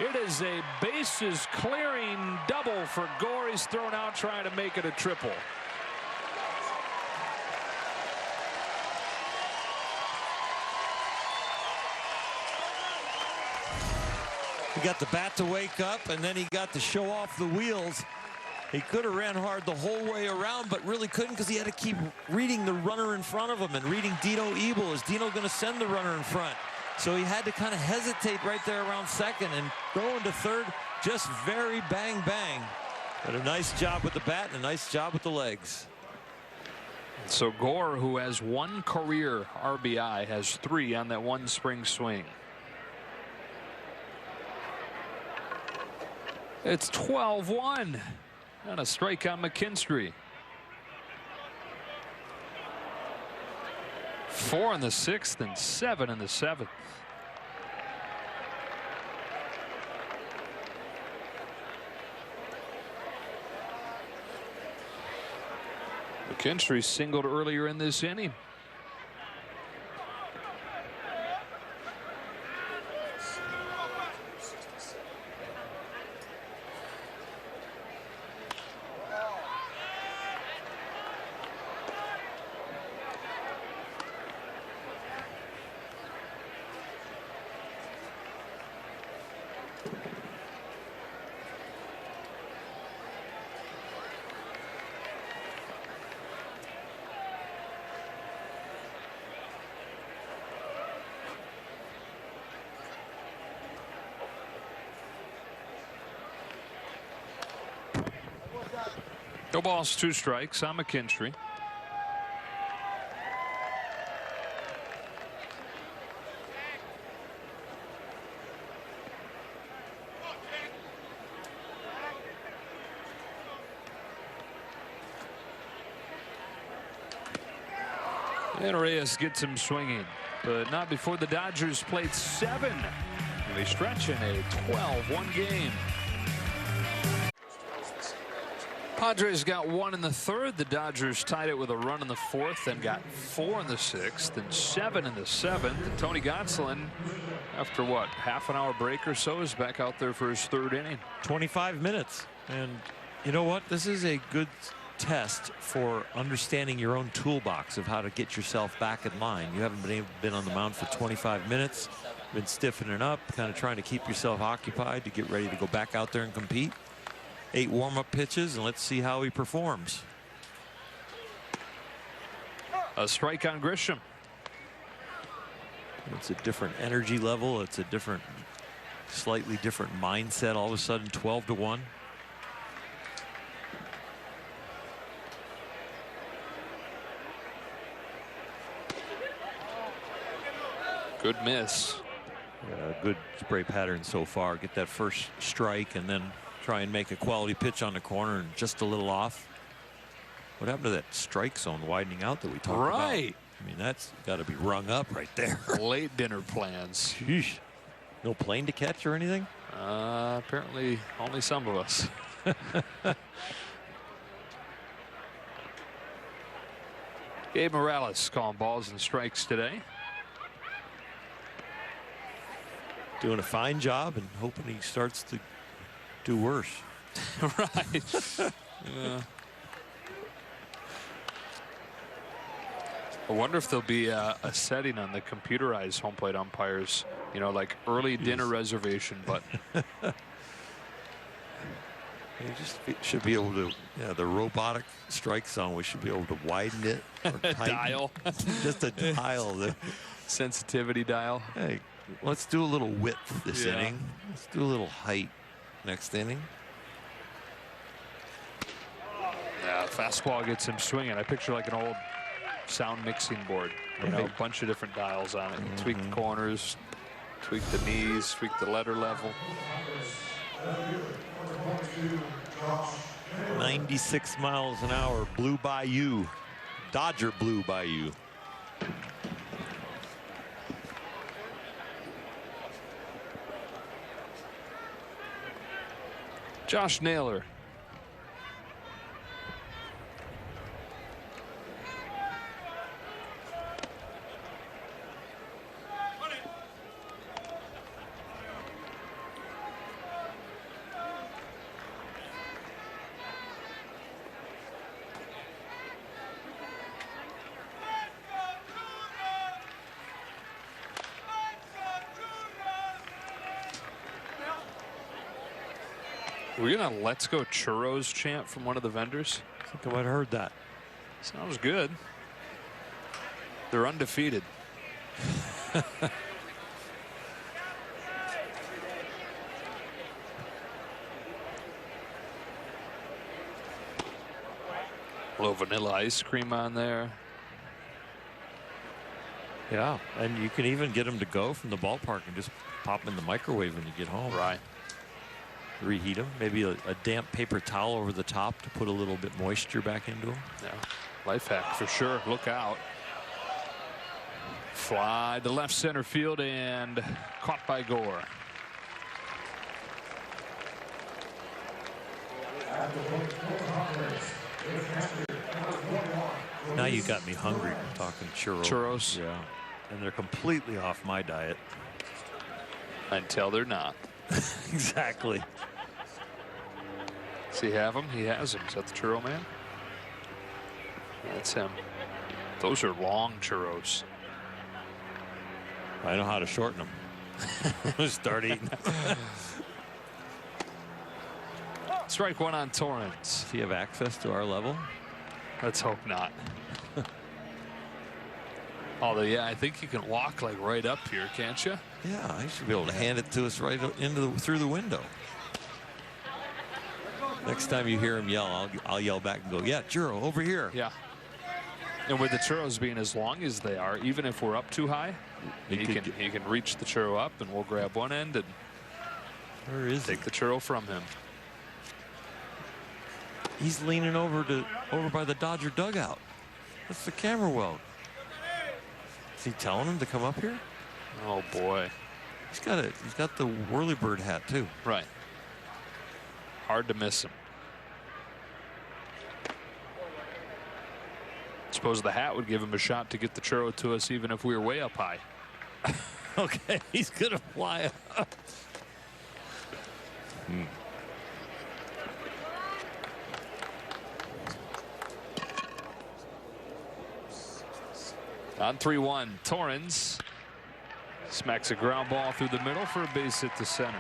It is a bases clearing double for Gore. He's thrown out trying to make it a triple. He got the bat to wake up, and then he got to show off the wheels. He could have ran hard the whole way around, but really couldn't because he had to keep reading the runner in front of him and reading Dino Ebel. Is Dino going to send the runner in front? So he had to kind of hesitate right there around second and throw into third. Just very bang bang. But a nice job with the bat and a nice job with the legs. So Gore, who has 1 career RBI, has 3 on that one spring swing. It's 12-1 and a strike on McKinstry. 4 in the 6th and 7 in the 7th. McKinstry singled earlier in this inning. No balls, 2 strikes on McKinstry. And Reyes gets him swinging, but not before the Dodgers played 7. And they stretch in a 12-1 game. Padres got 1 in the 3rd. The Dodgers tied it with a run in the 4th and got 4 in the 6th and 7 in the 7th. And Tony Gonsolin, after what, half an hour break or so, is back out there for his 3rd inning. 25 minutes. And you know what? This is a good test for understanding your own toolbox of how to get yourself back in line. You haven't been on the mound for 25 minutes, been stiffening up, kind of trying to keep yourself occupied to get ready to go back out there and compete. 8 warm-up pitches, and let's see how he performs. A strike on Grisham. It's a different energy level. It's a slightly different mindset. All of a sudden, 12-1. Good miss. Good spray pattern so far. Get that first strike and then try and make a quality pitch on the corner and just a little off. What happened to that strike zone widening out that we talked about? Right. I mean, that's got to be rung up right there. Late dinner plans. Sheesh. No plane to catch or anything? Apparently only some of us. Gabe Morales calling balls and strikes today. Doing a fine job and hoping he starts to do worse. Right. I wonder if there'll be a setting on the computerized home plate umpires, you know, like early dinner reservation button. You just should be able to, the robotic strike zone, we should be able to widen it or tighten. Dial. Just a dial. Sensitivity dial. Hey, let's do a little width this inning. Let's do a little height next inning. Yeah, fastball gets him swinging. I picture like an old sound mixing board. You know, a bunch of different dials on it. Tweak the corners, tweak the knees, tweak the letter level. 96 miles an hour blew by you. Dodger blew by you. Josh Naylor. We're gonna "Let's Go Churros" chant from one of the vendors. I think I might have heard that. Sounds good. They're undefeated. A little vanilla ice cream on there. Yeah, and you can even get them to go from the ballpark and just pop them in the microwave when you get home. Right. Reheat them. Maybe a damp paper towel over the top to put a little bit moisture back into them. Yeah, life hack for sure. Look out. Fly to left center field and caught by Gore. Now you got me hungry talking churros. Churros. Yeah. And they're completely off my diet. Until they're not. Exactly. Does he have them? He has them. Is that the churro man? That's him. Those are long churros. I know how to shorten them. Start eating. Strike one on Torrance. Does he have access to our level? Let's hope not. Although, yeah, I think you can walk like right up here, can't you? Yeah, he should be able to hand it to us right through the window. Next time you hear him yell, I'll yell back and go, yeah, churro, over here. Yeah. And with the churros being as long as they are, even if we're up too high, he can reach the churro up, and we'll grab one end and where is take the churro from him. He's leaning over by the Dodger dugout. That's the camera well. Is he telling him to come up here? Oh boy. He's got the whirly bird hat too. Right. Hard to miss him. suppose the hat would give him a shot to get the churro to us even if we were way up high. Okay, he's gonna fly up. On 3-1, Torrens smacks a ground ball through the middle for a base hit to center.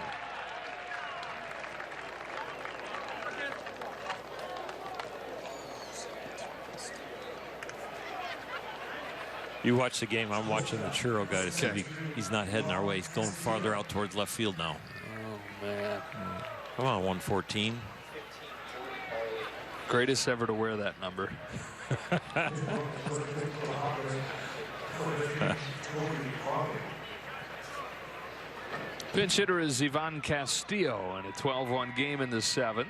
You watch the game. I'm watching the churro guy to see if he's not heading our way. He's going farther out towards left field now. Oh, man. Come on, 114. Greatest ever to wear that number. Pinch hitter is Ivan Castillo in a 12-1 game in the 7th.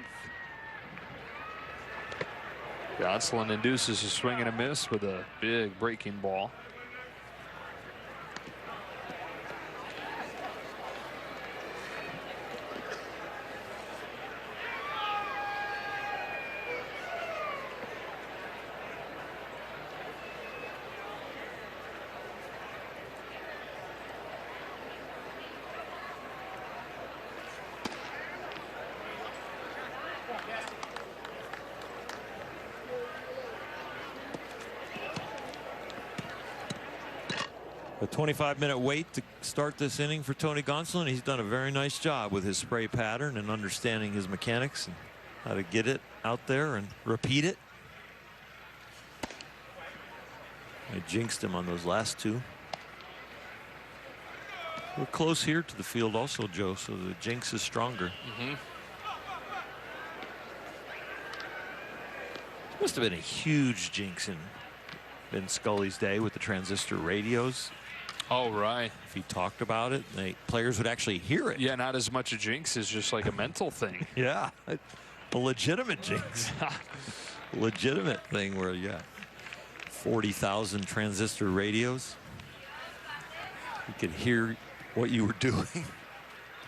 Gonsolin induces a swing and a miss with a big breaking ball. A 25-minute wait to start this inning for Tony Gonsolin. He's done a very nice job with his spray pattern and understanding his mechanics and how to get it out there and repeat it. I jinxed him on those last two. We're close here to the field also, Joe, so the jinx is stronger. Must have been a huge jinx in Scully's day with the transistor radios. Oh, right. If he talked about it, players would actually hear it. Yeah, not as much a jinx as just like a mental thing. Yeah, a legitimate jinx. Legitimate thing where you got 40,000 transistor radios. You could hear what you were doing.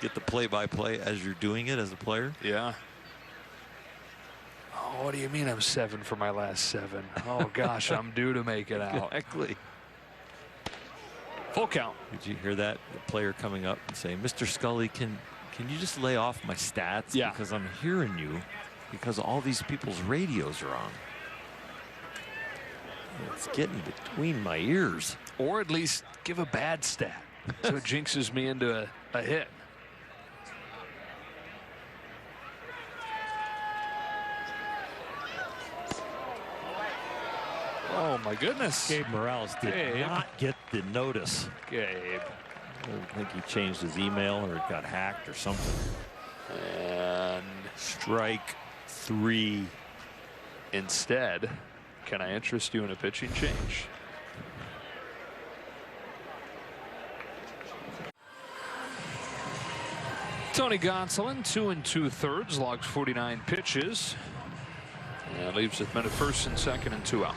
Get the play-by-play as you're doing it as a player. Yeah. Oh, what do you mean I'm 7 for my last 7? Oh, gosh, I'm due to make it out. Exactly. Full count. Did you hear that? The player coming up and saying, Mr. Scully, can you just lay off my stats? Yeah. Because I'm hearing you because all these people's radios are on. It's getting between my ears. Or at least give a bad stat so it jinxes me into a hit. Oh, my goodness. Gabe Morales did not get the notice. Gabe. I think he changed his email or it got hacked or something. And strike 3. Instead, can I interest you in a pitching change? Tony Gonsolin, 2 2/3, logs 49 pitches. And leaves with men at first and second and 2 out.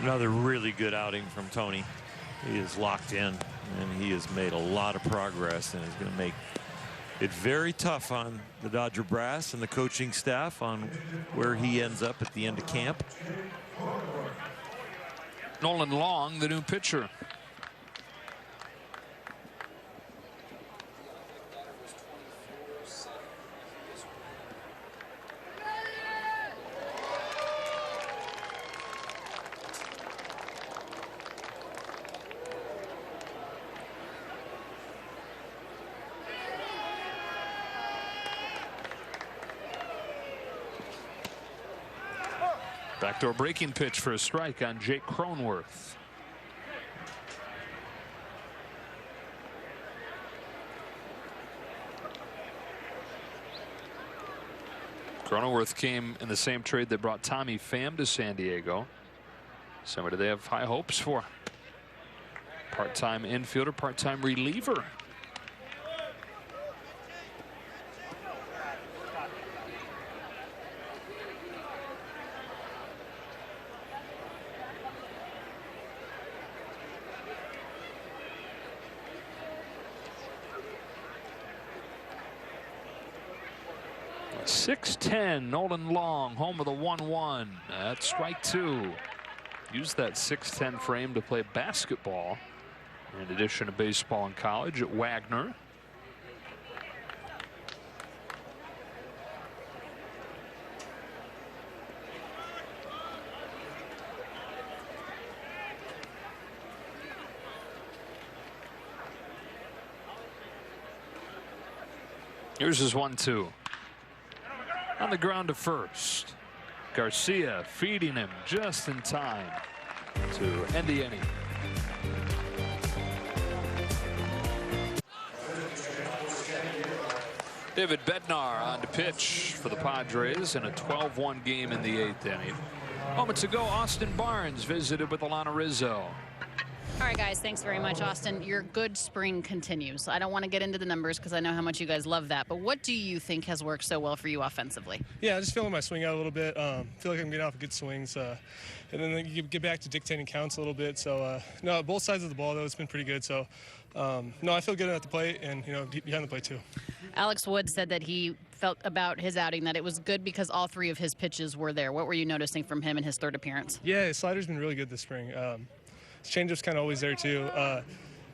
Another really good outing from Tony. He is locked in and he has made a lot of progress and is going to make it very tough on the Dodger brass and the coaching staff on where he ends up at the end of camp. Nolan Long, the new pitcher. Backdoor breaking pitch for a strike on Jake Cronenworth. Cronenworth came in the same trade that brought Tommy Pham to San Diego. Somebody they have high hopes for. Part-time infielder, part-time reliever. .610 Nolan Long, home of the 1-1. That's strike 2. used that 6'10" frame to play basketball in addition to baseball in college at Wagner. Here's his 1-2. On the ground to first. Garcia feeding him just in time to end the inning. David Bednar on to pitch for the Padres in a 12-1 game in the 8th inning. Moments ago, Austin Barnes visited with Alana Rizzo. All right, guys, thanks very much, Austin. Your good spring continues. I don't want to get into the numbers because I know how much you guys love that, but what do you think has worked so well for you offensively? Yeah, I just feeling my swing out a little bit. Feel like I'm getting off good swings. And then you get back to dictating counts a little bit. So, no, both sides of the ball, though, it's been pretty good. So, no, I feel good at the plate and, you know, behind the plate, too. Alex Wood said that he felt about his outing that it was good because all 3 of his pitches were there. What were you noticing from him in his 3rd appearance? Yeah, his slider's been really good this spring. His changeup's kind of always there, too.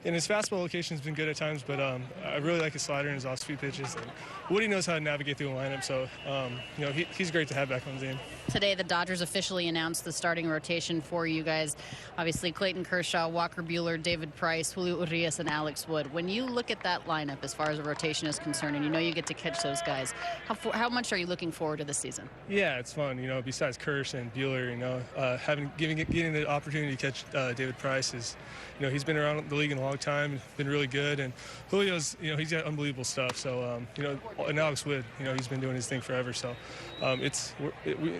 And his fastball location's been good at times, but I really like his slider and his off-speed pitches. And Woody knows how to navigate through a lineup, so you know, he's great to have back on the team. Today, the Dodgers officially announced the starting rotation for you guys. Obviously, Clayton Kershaw, Walker Buehler, David Price, Julio Urias, and Alex Wood. When you look at that lineup, as far as the rotation is concerned, and you know you get to catch those guys, how much are you looking forward to this season? Yeah, it's fun. You know, besides Kersh and Buehler, you know, getting the opportunity to catch David Price is, you know, he's been around the league in a long time, been really good, and Julio's, you know, he's got unbelievable stuff. So, you know, and Alex Wood, you know, he's been doing his thing forever. So,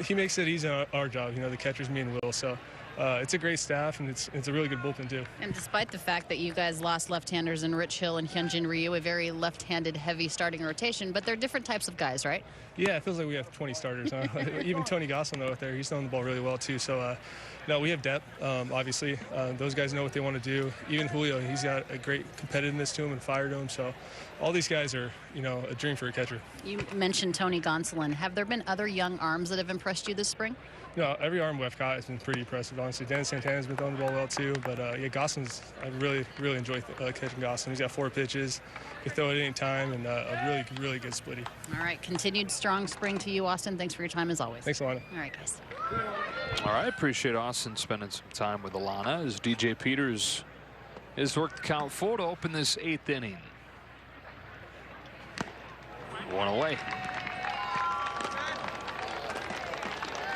he makes it easy on our job. You know, the catcher's me and Will. So, it's a great staff, and it's a really good bullpen too. And despite the fact that you guys lost left-handers in Rich Hill and Hyunjin Ryu, a very left-handed heavy starting rotation, but they're different types of guys, right? Yeah, it feels like we have 20 starters. Even Tony Gosselin, though, out there, he's throwing the ball really well too. So, no, we have depth. Obviously, those guys know what they want to do. Even Julio, he's got a great competitiveness to him and fire to him. So, all these guys are, you know, a dream for a catcher. You mentioned Tony Gonsolin. Have there been other young arms that have impressed you this spring? No, every arm we've got has been pretty impressive, honestly. Dennis Santana's been throwing the ball well, too. But, yeah, Gosselin's, I really enjoy catching Gosselin. He's got 4 pitches. He can throw it at any time, and a really good splitty. All right, continued strong spring to you, Austin. Thanks for your time, as always. Thanks, Alana. All right, guys. All right, appreciate Austin spending some time with Alana as DJ Peters has worked the count full to open this 8th inning. 1 away.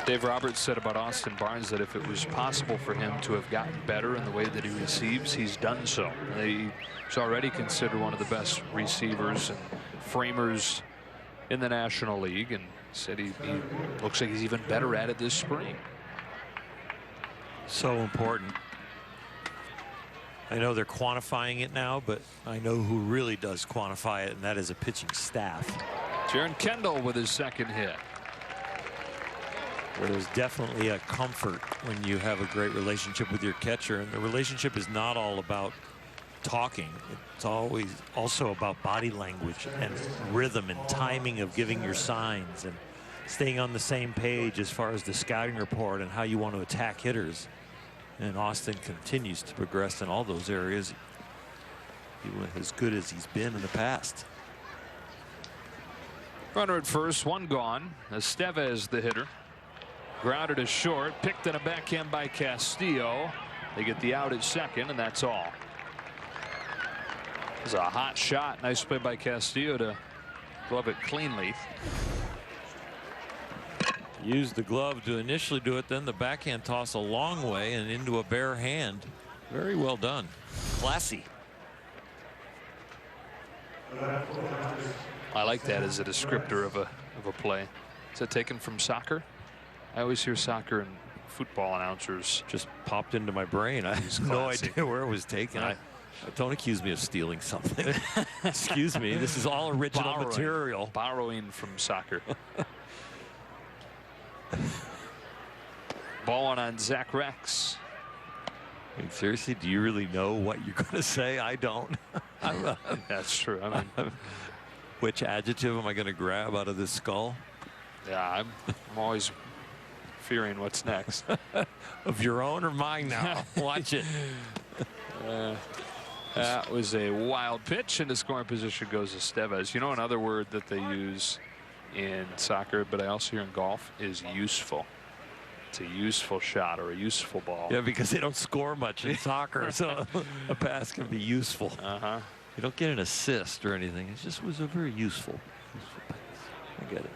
Dave Roberts said about Austin Barnes that if it was possible for him to have gotten better in the way that he receives, he's done so. He's already considered one of the best receivers and framers in the National League, and said he looks like he's even better at it this spring. So important. I know they're quantifying it now, but I know who really does quantify it, and that is a pitching staff. Jaron Kendall with his 2nd hit. There's definitely a comfort when you have a great relationship with your catcher, and the relationship is not all about talking. It's always also about body language and rhythm and timing of giving your signs and staying on the same page as far as the scouting report and how you want to attack hitters. And Austin continues to progress in all those areas. He went as good as he's been in the past. Runner at first, 1 gone. Estevez the hitter. Grounded to short, picked in a backhand by Castillo. They get the out at 2nd, and that's all. It was a hot shot. Nice play by Castillo to glove it cleanly. Used the glove to initially do it, then the backhand toss a long way and into a bare hand. Very well done. Classy. I like that as a descriptor of a play. Is that taken from soccer? I always hear soccer and football announcers. Just popped into my brain. I have no idea where it was taken. Don't accuse me of stealing something. Excuse me. This is all original material. Borrowing from soccer. Ball on Zach Rex. I mean, seriously, do you really know what you're going to say? I don't. That's true. I mean, which adjective am I going to grab out of this skull? Yeah, I'm always fearing what's next. Of your own or mine now? Watch it. That was a wild pitch, and the scoring position goes to Estevez. You know, another word that they use in soccer, but I also hear in golf, is useful. It's a useful shot or a useful ball. Yeah, because they don't score much in soccer, so a pass can be useful. You don't get an assist or anything. It just was a very useful pass. I get it.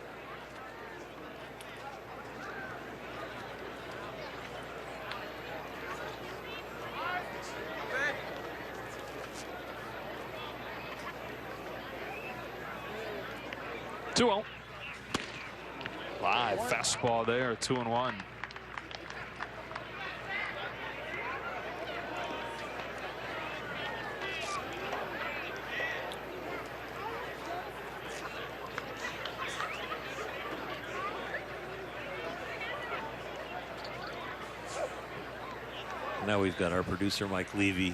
Two-0. Live fastball there, 2-1. Now we've got our producer Mike Levy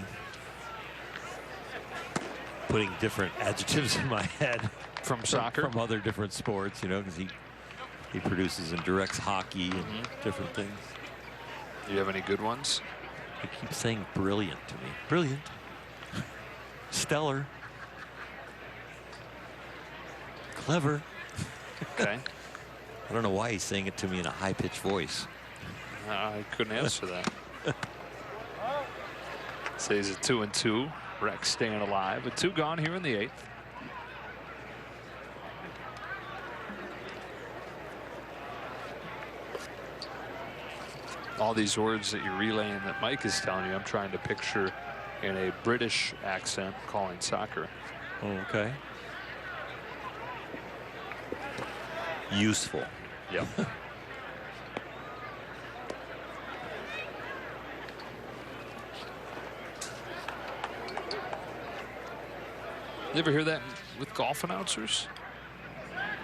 putting different adjectives in my head from soccer, from other different sports, you know, because he produces and directs hockey and different things. Do you have any good ones? He keeps saying brilliant to me. Brilliant. Stellar. Clever. Okay. I don't know why he's saying it to me in a high-pitched voice. I couldn't answer that. Stays at 2-2. Rex staying alive, with 2 gone here in the 8th. All these words that you're relaying that Mike is telling you, I'm trying to picture in a British accent calling soccer. Oh, okay. Useful. Yep. You ever hear that with golf announcers?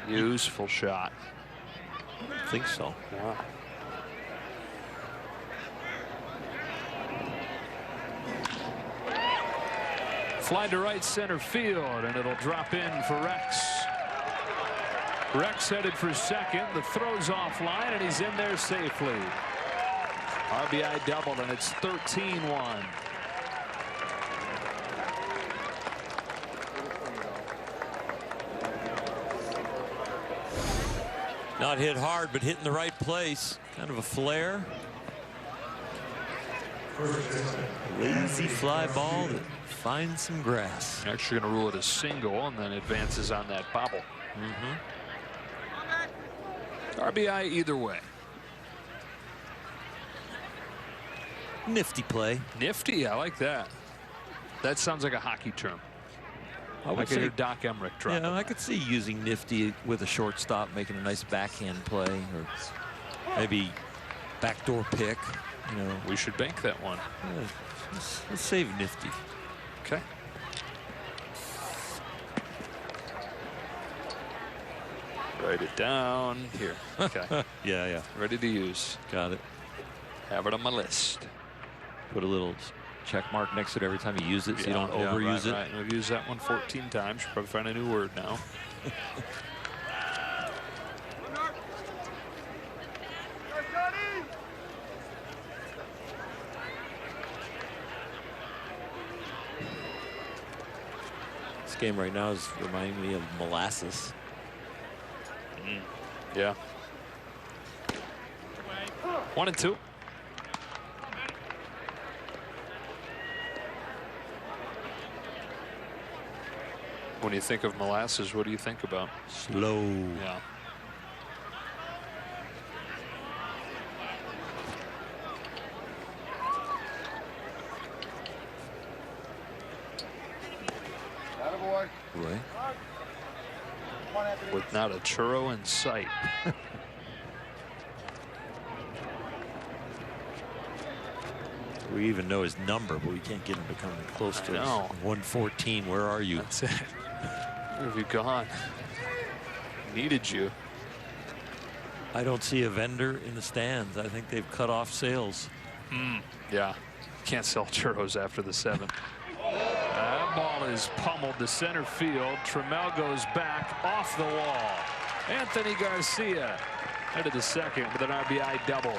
Useful shot. I think so. Yeah. Fly to right center field, and it'll drop in for Rex. Rex headed for second. The throw's offline, and he's in there safely. RBI double, and it's 13-1. Not hit hard, but hit in the right place. Kind of a flare. Lazy fly ball that finds some grass. Actually going to rule it a single, and then advances on that bobble. RBI either way. Nifty play. Nifty, I like that. That sounds like a hockey term. I could hear Doc Emmerich drop. Yeah, I could see using nifty with a shortstop, making a nice backhand play, or maybe backdoor pick. You know, we should bank that one. Yeah, let's save nifty. Okay. Write it down here. Okay. Yeah. Ready to use. Got it. Have it on my list. Put a little check mark next to it every time you use it, so you don't overuse it. Right. We've used that one 14 times. Should probably find a new word now. This game right now is reminding me of molasses. Yeah. 1-2. When you think of molasses, what do you think about? Slow. Yeah. Right. With not a churro in sight. We even know his number, but we can't get him to come close to us. 114. Where are you? That's it. Where have you gone? Needed you. I don't see a vendor in the stands. I think they've cut off sales. Yeah. Can't sell churros after the 7th. That ball is pummeled to center field. Trammell goes back off the wall. Anthony Garcia Headed to second with an RBI double.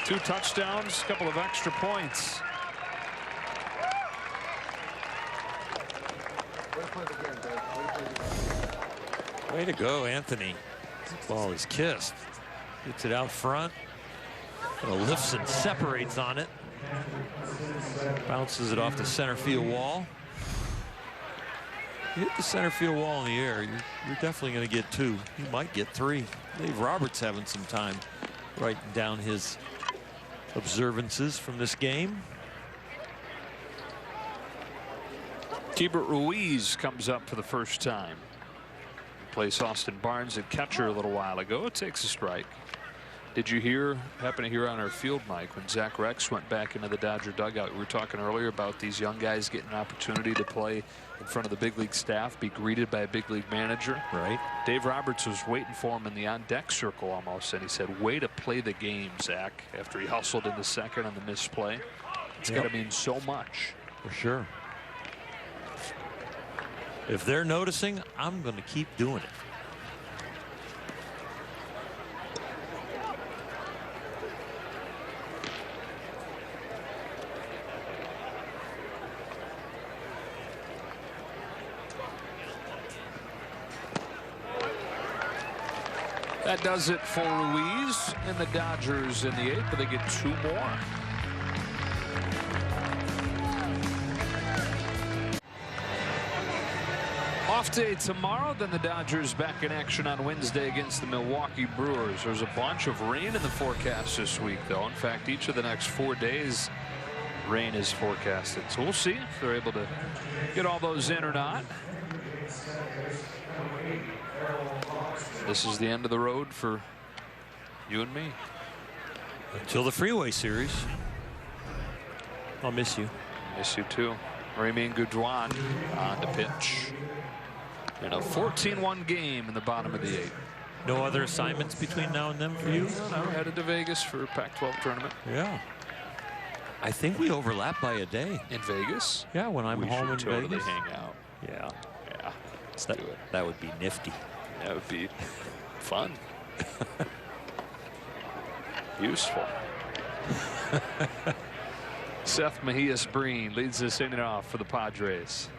2 touchdowns, a couple of extra points. Way to go, Anthony. Ball is kissed. Gets it out front. Lifts and separates on it. Bounces it off the center field wall. You hit the center field wall in the air, you're definitely going to get 2. You might get 3. Dave Roberts having some time writing down his observances from this game. Keibert Ruiz comes up for the first time. Replaced Austin Barnes at catcher a little while ago. It takes a strike. Did you happen to hear on our field mic when Zach Rex went back into the Dodger dugout? We were talking earlier about these young guys getting an opportunity to play in front of the big league staff, be greeted by a big league manager. Right. Dave Roberts was waiting for him in the on-deck circle almost, and he said, way to play the game, Zach, after he hustled in the second on the misplay. It's got to mean so much. For sure. If they're noticing, I'm going to keep doing it. That does it for Ruiz and the Dodgers in the 8th, but they get 2 more. Off day tomorrow, then the Dodgers back in action on Wednesday against the Milwaukee Brewers. There's a bunch of rain in the forecast this week, though. In fact, each of the next 4 days, rain is forecasted. So we'll see if they're able to get all those in or not. This is the end of the road for you and me. Until the Freeway Series. I'll miss you. Miss you too. Raymond Goudron on to pitch. In a 14-1 game in the bottom of the 8th. No other assignments between now and then for you? No, headed to Vegas for a Pac-12 tournament. Yeah. I think we overlap by a day. In Vegas? Yeah, when I'm home in totally Vegas. hang out. Yeah. Yeah. Let's do it. That would be nifty. That would be fun. Useful. Seth Mejias-Breen leads this inning off for the Padres.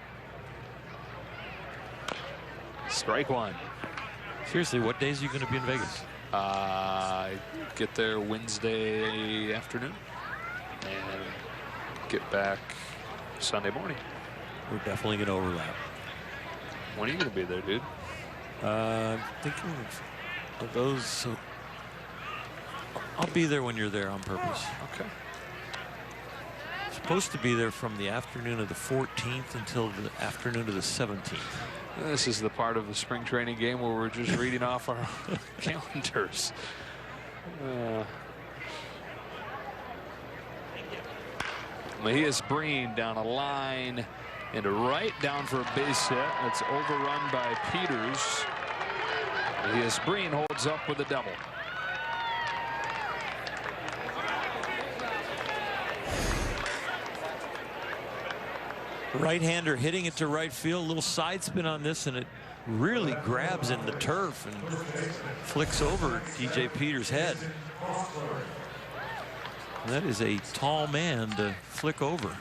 Strike 1. Seriously, what days are you going to be in Vegas? Get there Wednesday afternoon and get back Sunday morning. We're definitely going to overlap. When are you going to be there, dude? I'm thinking of those. So I'll be there when you're there on purpose. Okay. Supposed to be there from the afternoon of the 14th until the afternoon of the 17th. This is the part of the spring training game where we're just reading off our calendars. Mejias-Breen down a line into right, down for a base hit. That's overrun by Peters. Mejias-Breen holds up with a double. Right-hander hitting it to right field. A little side spin on this, and it really grabs in the turf and flicks over DJ Peters' head. That is a tall man to flick over.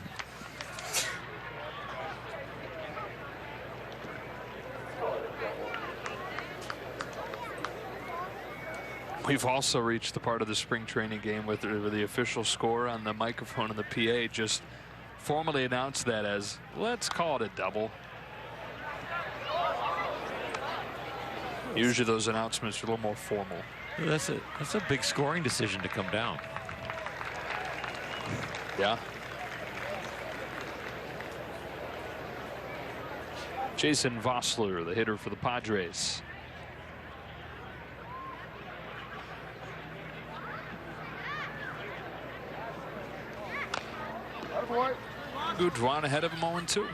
We've also reached the part of the spring training game where the official score on the microphone and the PA just formally announced that as, let's call it a double. Usually those announcements are a little more formal. That's a big scoring decision to come down. Yeah. Jason Vossler, the hitter for the Padres. Goudron ahead of him 0-2.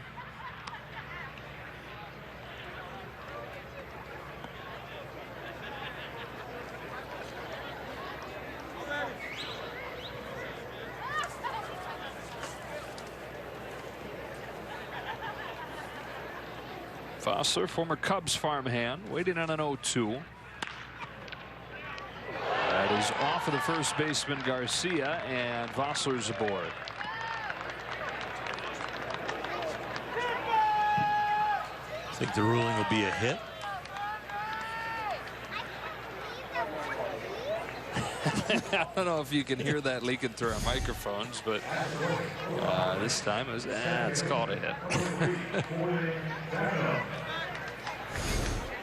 Vossler, former Cubs farmhand, waiting on an 0-2. is off of the first baseman Garcia, and Vossler's aboard. I think the ruling will be a hit. I don't know if you can hear that leaking through our microphones, but this time it was, it's called a hit.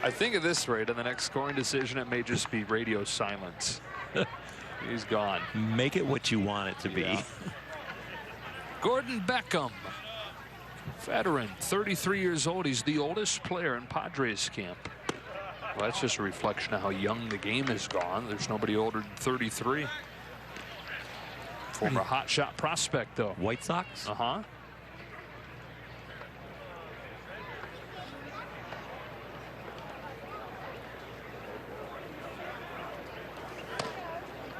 I think at this rate, in the next scoring decision, it may just be radio silence. He's gone. Make it what you want it to be. Yeah. Gordon Beckham, veteran, 33 years old. He's the oldest player in Padres camp. Well, that's just a reflection of how young the game has gone. There's nobody older than 33. Former hotshot prospect, though. White Sox? Uh-huh.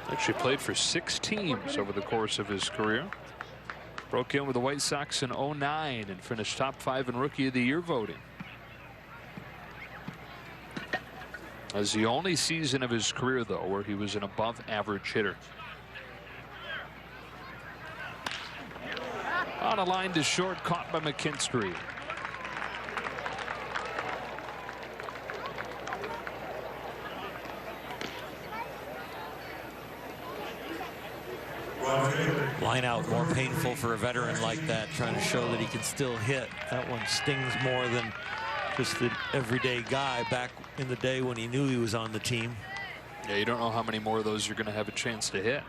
Actually played for 6 teams over the course of his career. Broke in with the White Sox in '09 and finished top 5 in Rookie of the Year voting. As the only season of his career, though, where he was an above-average hitter. On a line to short, caught by McKinstry. Line out more painful for a veteran like that, trying to show that he can still hit. That one stings more than just the everyday guy back in the day when he knew he was on the team. Yeah, you don't know how many more of those you're going to have a chance to hit.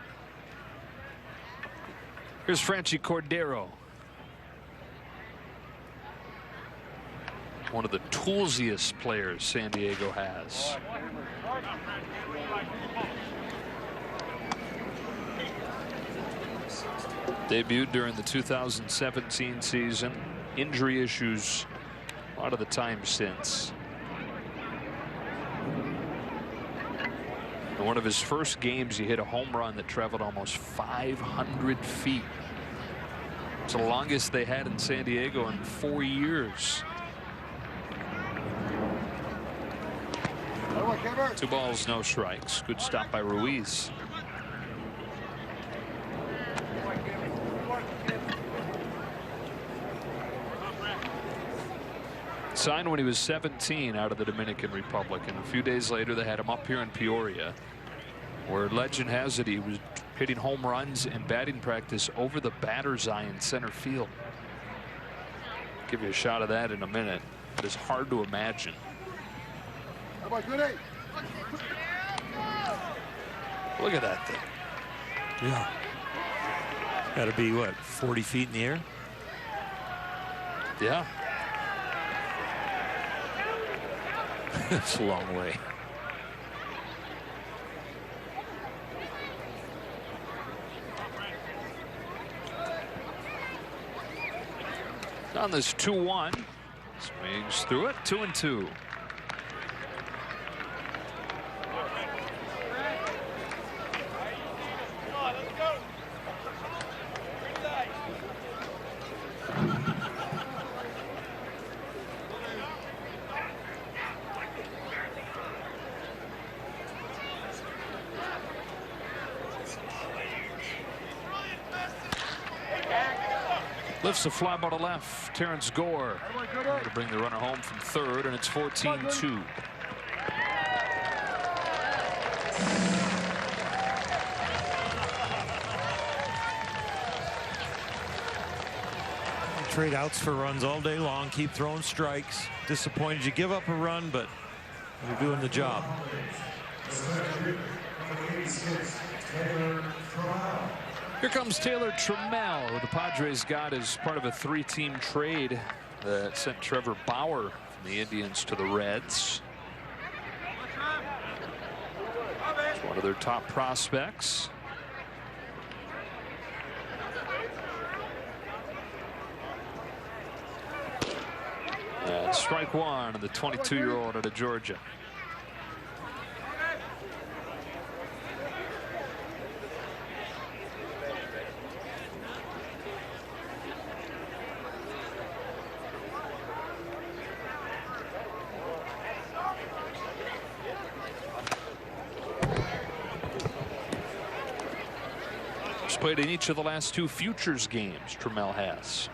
Here's Franchi Cordero. One of the toolsiest players San Diego has. Debuted during the 2017 season. Injury issues a lot of the time since. In one of his first games, he hit a home run that traveled almost 500 feet. It's the longest they had in San Diego in 4 years. 2 balls, no strikes. Good stop by Ruiz. Signed when he was 17 out of the Dominican Republic, and a few days later they had him up here in Peoria, where legend has it he was hitting home runs in batting practice over the batter's eye in center field. Give you a shot of that in a minute. It's hard to imagine. Look at that thing. Yeah. Got to be, what, 40 feet in the air? Yeah. It's a long way. On this 2-1. Swings through it. 2-2. Lifts a fly ball to left. Terrence Gore to bring the runner home from third, and it's 14-2. Trade outs for runs all day long. Keep throwing strikes. Disappointed you give up a run, but you're doing the job. Here comes Taylor Trammell, who the Padres got as part of a 3-team trade that sent Trevor Bauer from the Indians to the Reds. It's one of their top prospects. And strike one of the 22-year-old out of Georgia. Played in each of the last 2 futures games, Trammell has.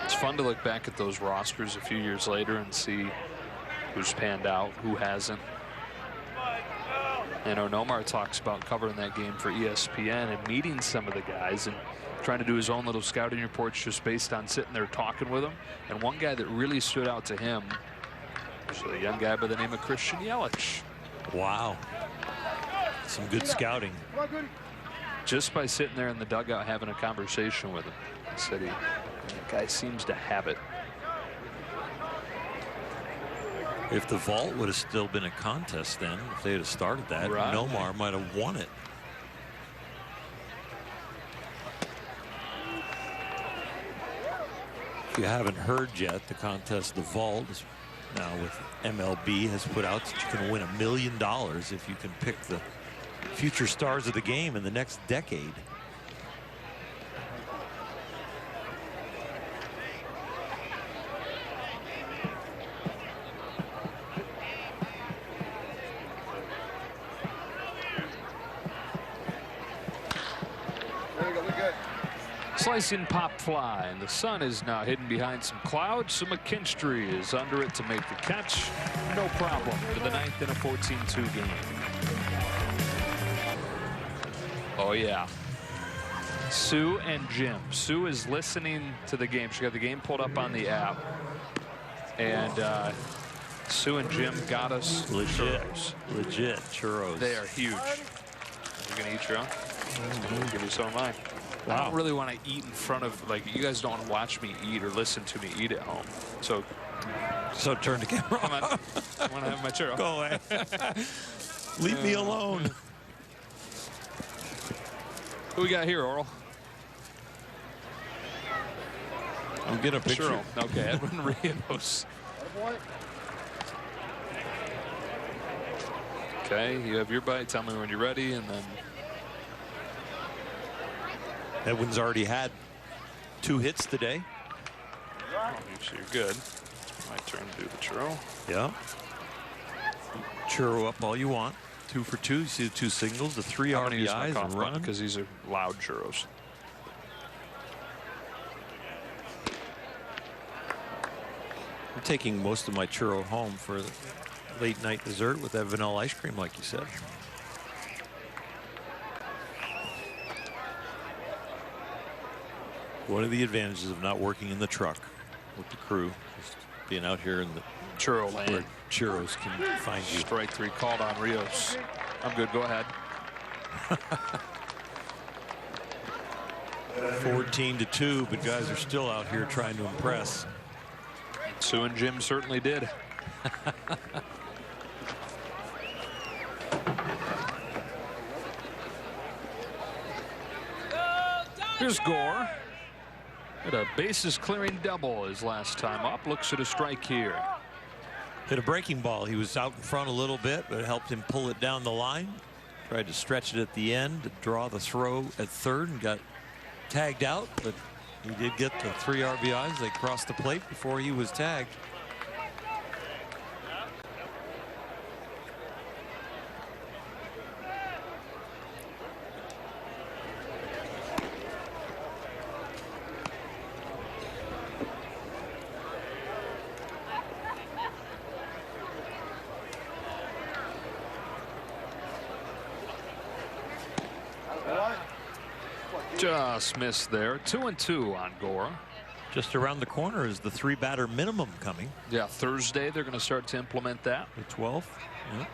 It's fun to look back at those rosters a few years later and see who's panned out, who hasn't. I know Nomar talks about covering that game for ESPN and meeting some of the guys and trying to do his own little scouting reports just based on sitting there talking with them. And one guy that really stood out to him was a young guy by the name of Christian Yelich. Wow. Some good scouting. Just by sitting there in the dugout having a conversation with him. He said that guy seems to have it. If the vault would have still been a contest then, if they had started that, right, Nomar might have won it. If you haven't heard yet, the contest, the vault, is now with MLB has put out that you can win $1 million if you can pick the future stars of the game in the next decade. Slicing pop fly, and the sun is now hidden behind some clouds, so McKinstry is under it to make the catch. No problem to the 9th in a 14-2 game. Oh yeah. Sue and Jim. Sue is listening to the game. She got the game pulled up on the app. And Sue and Jim got us legit churros. Legit churros. They are huge. You're gonna eat your own? I'll give you some of mine. Wow. I don't really want to eat in front of, like, you guys don't want to watch me eat or listen to me eat at home. So turn the camera on. I want to have my churro. Go away. Leave me alone. Who we got here, Oral? I'm getting a picture. Churro. Okay, Edwin Rios. Okay, you have your bite. Tell me when you're ready, and then. Edwin's already had 2 hits today. So you're good. It's my turn to do the churro. Yeah. Churro up all you want. 2 for 2. You see the 2 singles, the 3 RBIs, and running. Because these are loud churros. I'm taking most of my churro home for late night dessert with that vanilla ice cream, like you said. One of the advantages of not working in the truck with the crew is being out here in the churro land where churros can find you. Strike 3 called on Rios. I'm good. Go ahead. 14-2, but guys are still out here trying to impress. Sue and Jim certainly did. Here's Gore. Hit a bases clearing double his last time up. Looks at a strike here. Hit a breaking ball. He was out in front a little bit, but it helped him pull it down the line. Tried to stretch it at the end to draw the throw at third and got tagged out, but he did get the 3 RBIs. They crossed the plate before he was tagged. Just missed there. 2-2 on Gore. Just around the corner is the 3-batter minimum coming. Yeah, Thursday they're going to start to implement that. The 12th. Yeah.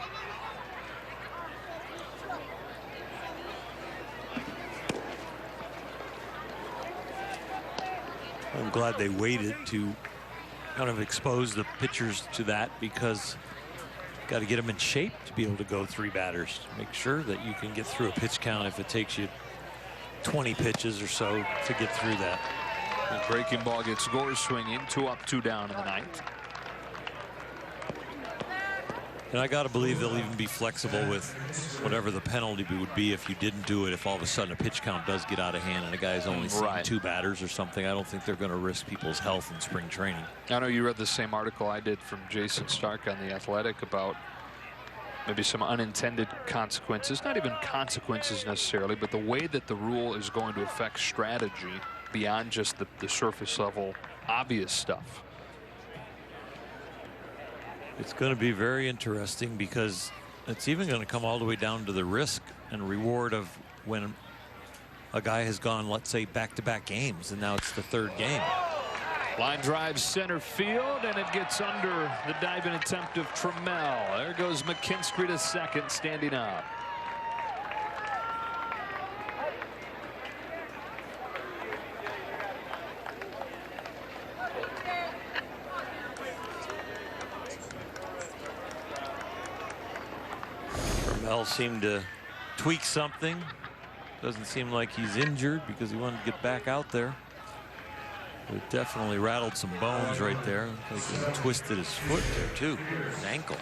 I'm glad they waited to kind of expose the pitchers to that, because got to get them in shape to be able to go 3 batters. Make sure that you can get through a pitch count if it takes you 20 pitches or so to get through that. The breaking ball gets Gore swinging. 2 up, 2 down in the 9th. And I got to believe they'll even be flexible with whatever the penalty would be if you didn't do it. If all of a sudden a pitch count does get out of hand and a guy's only seen 2 batters or something, I don't think they're going to risk people's health in spring training. I know you read the same article I did from Jason Stark on The Athletic about maybe some unintended consequences, not even consequences necessarily, but the way that the rule is going to affect strategy beyond just the surface level obvious stuff. It's going to be very interesting because it's even going to come all the way down to the risk and reward of when a guy has gone, let's say, back-to-back games, and now it's the third game. Line drive center field, and it gets under the diving attempt of Trammell. There goes McKinstry to second, standing up. Trammell seemed to tweak something. Doesn't seem like he's injured because he wanted to get back out there. It definitely rattled some bones right there. Like he twisted his foot there too, his ankle.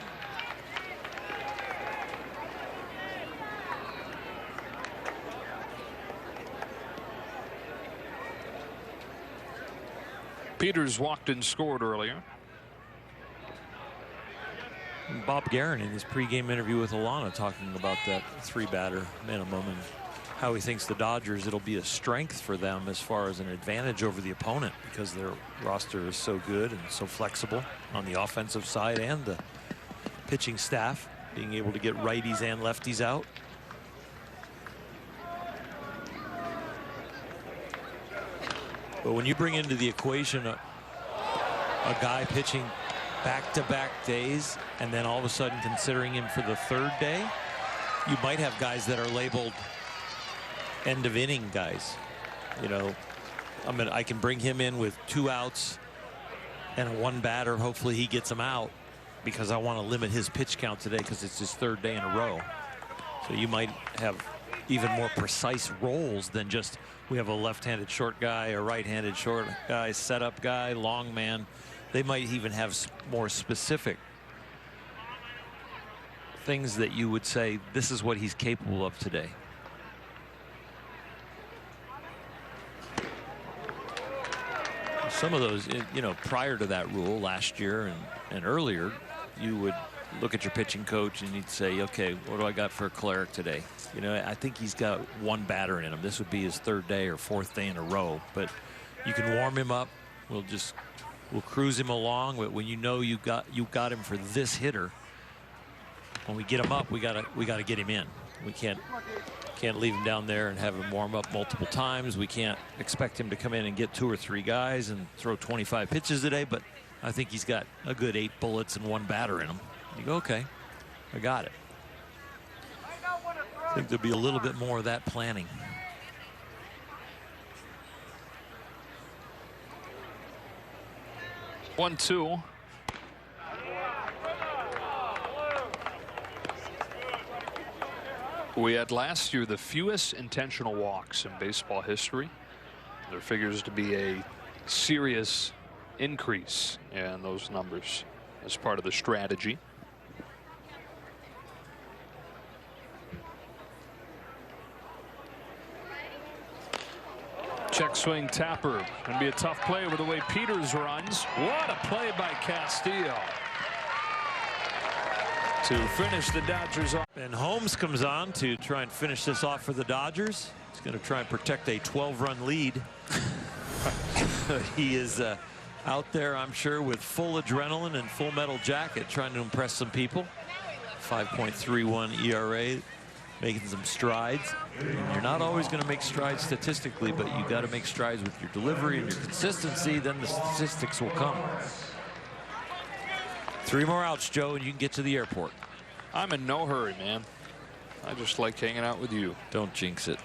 Peters walked and scored earlier. And Bob Guerin in his pregame interview with Alana talking about that 3-batter minimum and how he thinks the Dodgers, it'll be a strength for them as far as an advantage over the opponent because their roster is so good and so flexible on the offensive side, and the pitching staff being able to get righties and lefties out. But when you bring into the equation a guy pitching back-to-back days and then all of a sudden considering him for the third day, you might have guys that are labeled end of inning guys. You know, I can bring him in with 2 outs and a 1-batter. Hopefully he gets them out because I want to limit his pitch count today because it's his 3rd day in a row. So you might have even more precise roles than just we have a left-handed short guy, a right-handed short guy, setup guy, long man. They might even have more specific things that you would say this is what he's capable of today. Some of those, you know, prior to that rule last year and earlier, you would look at your pitching coach and you'd say, okay, what do I got for Cleric today? You know, I think he's got 1 batter in him. This would be his 3rd day or 4th day in a row, but you can warm him up. We'll cruise him along. But when you know you got him for this hitter, when we get him up, we gotta get him in. We can't leave him down there and have him warm up multiple times. We can't expect him to come in and get 2 or 3 guys and throw 25 pitches a day, but I think he's got a good 8 bullets and 1 batter in him. You go, okay, I got it. I think there'll be a little bit more of that planning. One, two. We had last year the fewest intentional walks in baseball history. There figures to be a serious increase in those numbers as part of the strategy. Check swing Tapper. Gonna be a tough play with the way Peters runs. What a play by Castillo to finish the Dodgers off. And Holmes comes on to try and finish this off for the Dodgers. He's going to try and protect a 12-run lead. He is out there, I'm sure, with full adrenaline and full metal jacket, trying to impress some people. 5.31 ERA, making some strides. And you're not always going to make strides statistically, but you got to make strides with your delivery and your consistency. Then the statistics will come. 3 more outs, Joe, and you can get to the airport. I'm in no hurry, man. I just like hanging out with you. Don't jinx it.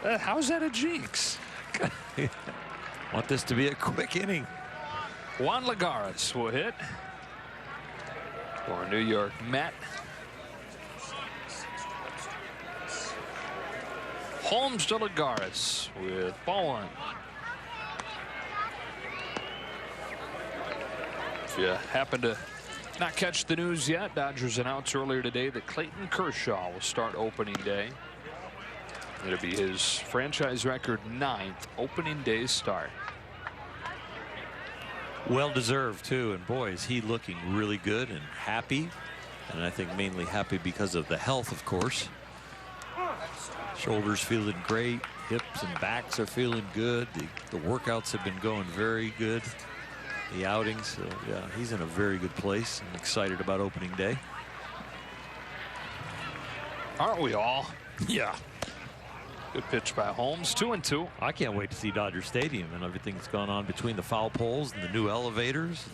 How's that a jinx? Want this to be a quick inning. Juan Lagares will hit for New York Met. Holmes to Lagares with ball 1. If you happen to not catch the news yet, Dodgers announced earlier today that Clayton Kershaw will start opening day. It'll be his franchise record 9th opening day start. Well deserved too, and boy is he looking really good and happy. And I think mainly happy because of the health, of course. Shoulders feeling great. Hips and backs are feeling good. The workouts have been going very good. The outings, so yeah, he's in a very good place. I'm excited about opening day. Aren't we all? Yeah. Good pitch by Holmes. 2-2. I can't wait to see Dodger Stadium and everything that's gone on between the foul poles and the new elevators.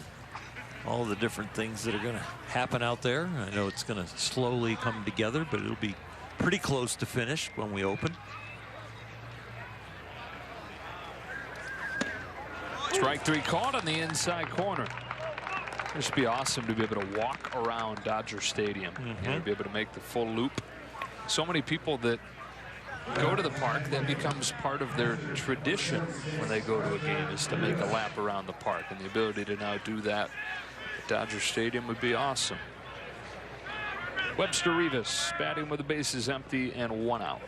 All the different things that are going to happen out there. I know it's going to slowly come together, but it'll be pretty close to finish when we open. Strike 3 caught on the inside corner. This would be awesome to be able to walk around Dodger Stadium and be able to make the full loop. So many people that go to the park, that becomes part of their tradition when they go to a game, is to make a lap around the park, and the ability to now do that at Dodger Stadium would be awesome. Webster Rivas batting with the bases empty and 1 out.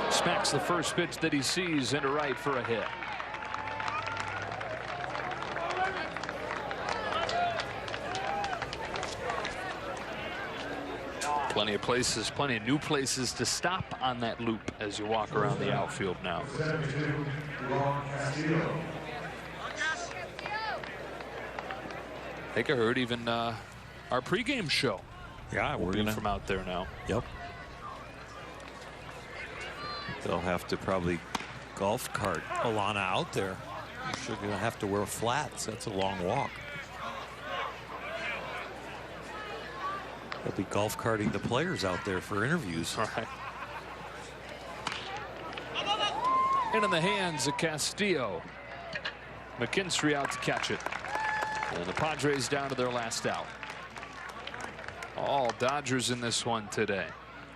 Smacks the first pitch that he sees into right for a hit. Plenty of places, plenty of new places to stop on that loop as you walk around the outfield now. I think I heard even our pregame show. Yeah, we're gonna from out there now. Yep. They'll have to probably golf cart Alana out there. She's gonna have to wear flats. That's a long walk. They'll be golf carting the players out there for interviews. All right. And in the hands of Castillo. McKinstry out to catch it. And the Padres down to their last out. All Dodgers in this one today.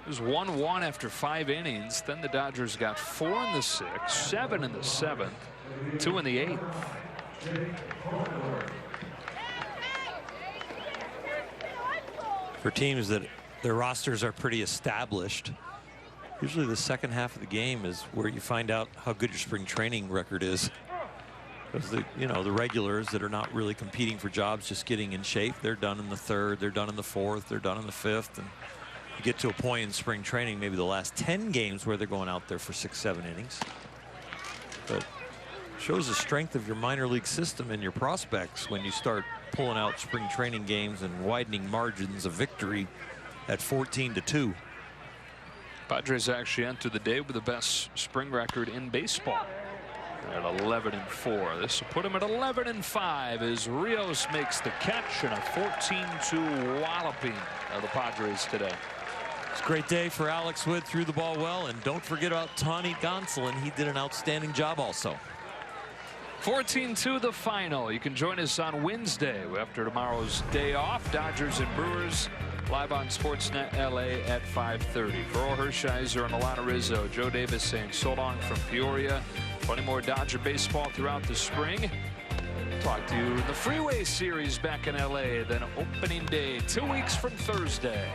It was 1-1 after 5 innings. Then the Dodgers got 4 in the 6th, 7 in the 7th, 2 in the 8th. For teams that their rosters are pretty established, usually the second half of the game is where you find out how good your spring training record is. Because the regulars that are not really competing for jobs, just getting in shape, they're done in the 3rd, they're done in the 4th, they're done in the 5th, and you get to a point in spring training, maybe the last 10 games, where they're going out there for 6-7 innings. But shows the strength of your minor league system and your prospects when you start pulling out spring training games and widening margins of victory at 14-2. Padres actually entered the day with the best spring record in baseball at 11-4. This will put him at 11-5 as Rios makes the catch and a 14-2 walloping of the Padres today. It's a great day for Alex Wood, threw the ball well, and don't forget about Tawny Gonsolin. He did an outstanding job also. 14-2 the final. You can join us on Wednesday after tomorrow's day off. Dodgers and Brewers live on Sportsnet LA at 5:30. For Earl Hershiser and Alana Rizzo, Joe Davis saying so long from Peoria. Plenty more Dodger baseball throughout the spring. Talk to you in the Freeway Series back in LA, then opening day 2 weeks from Thursday.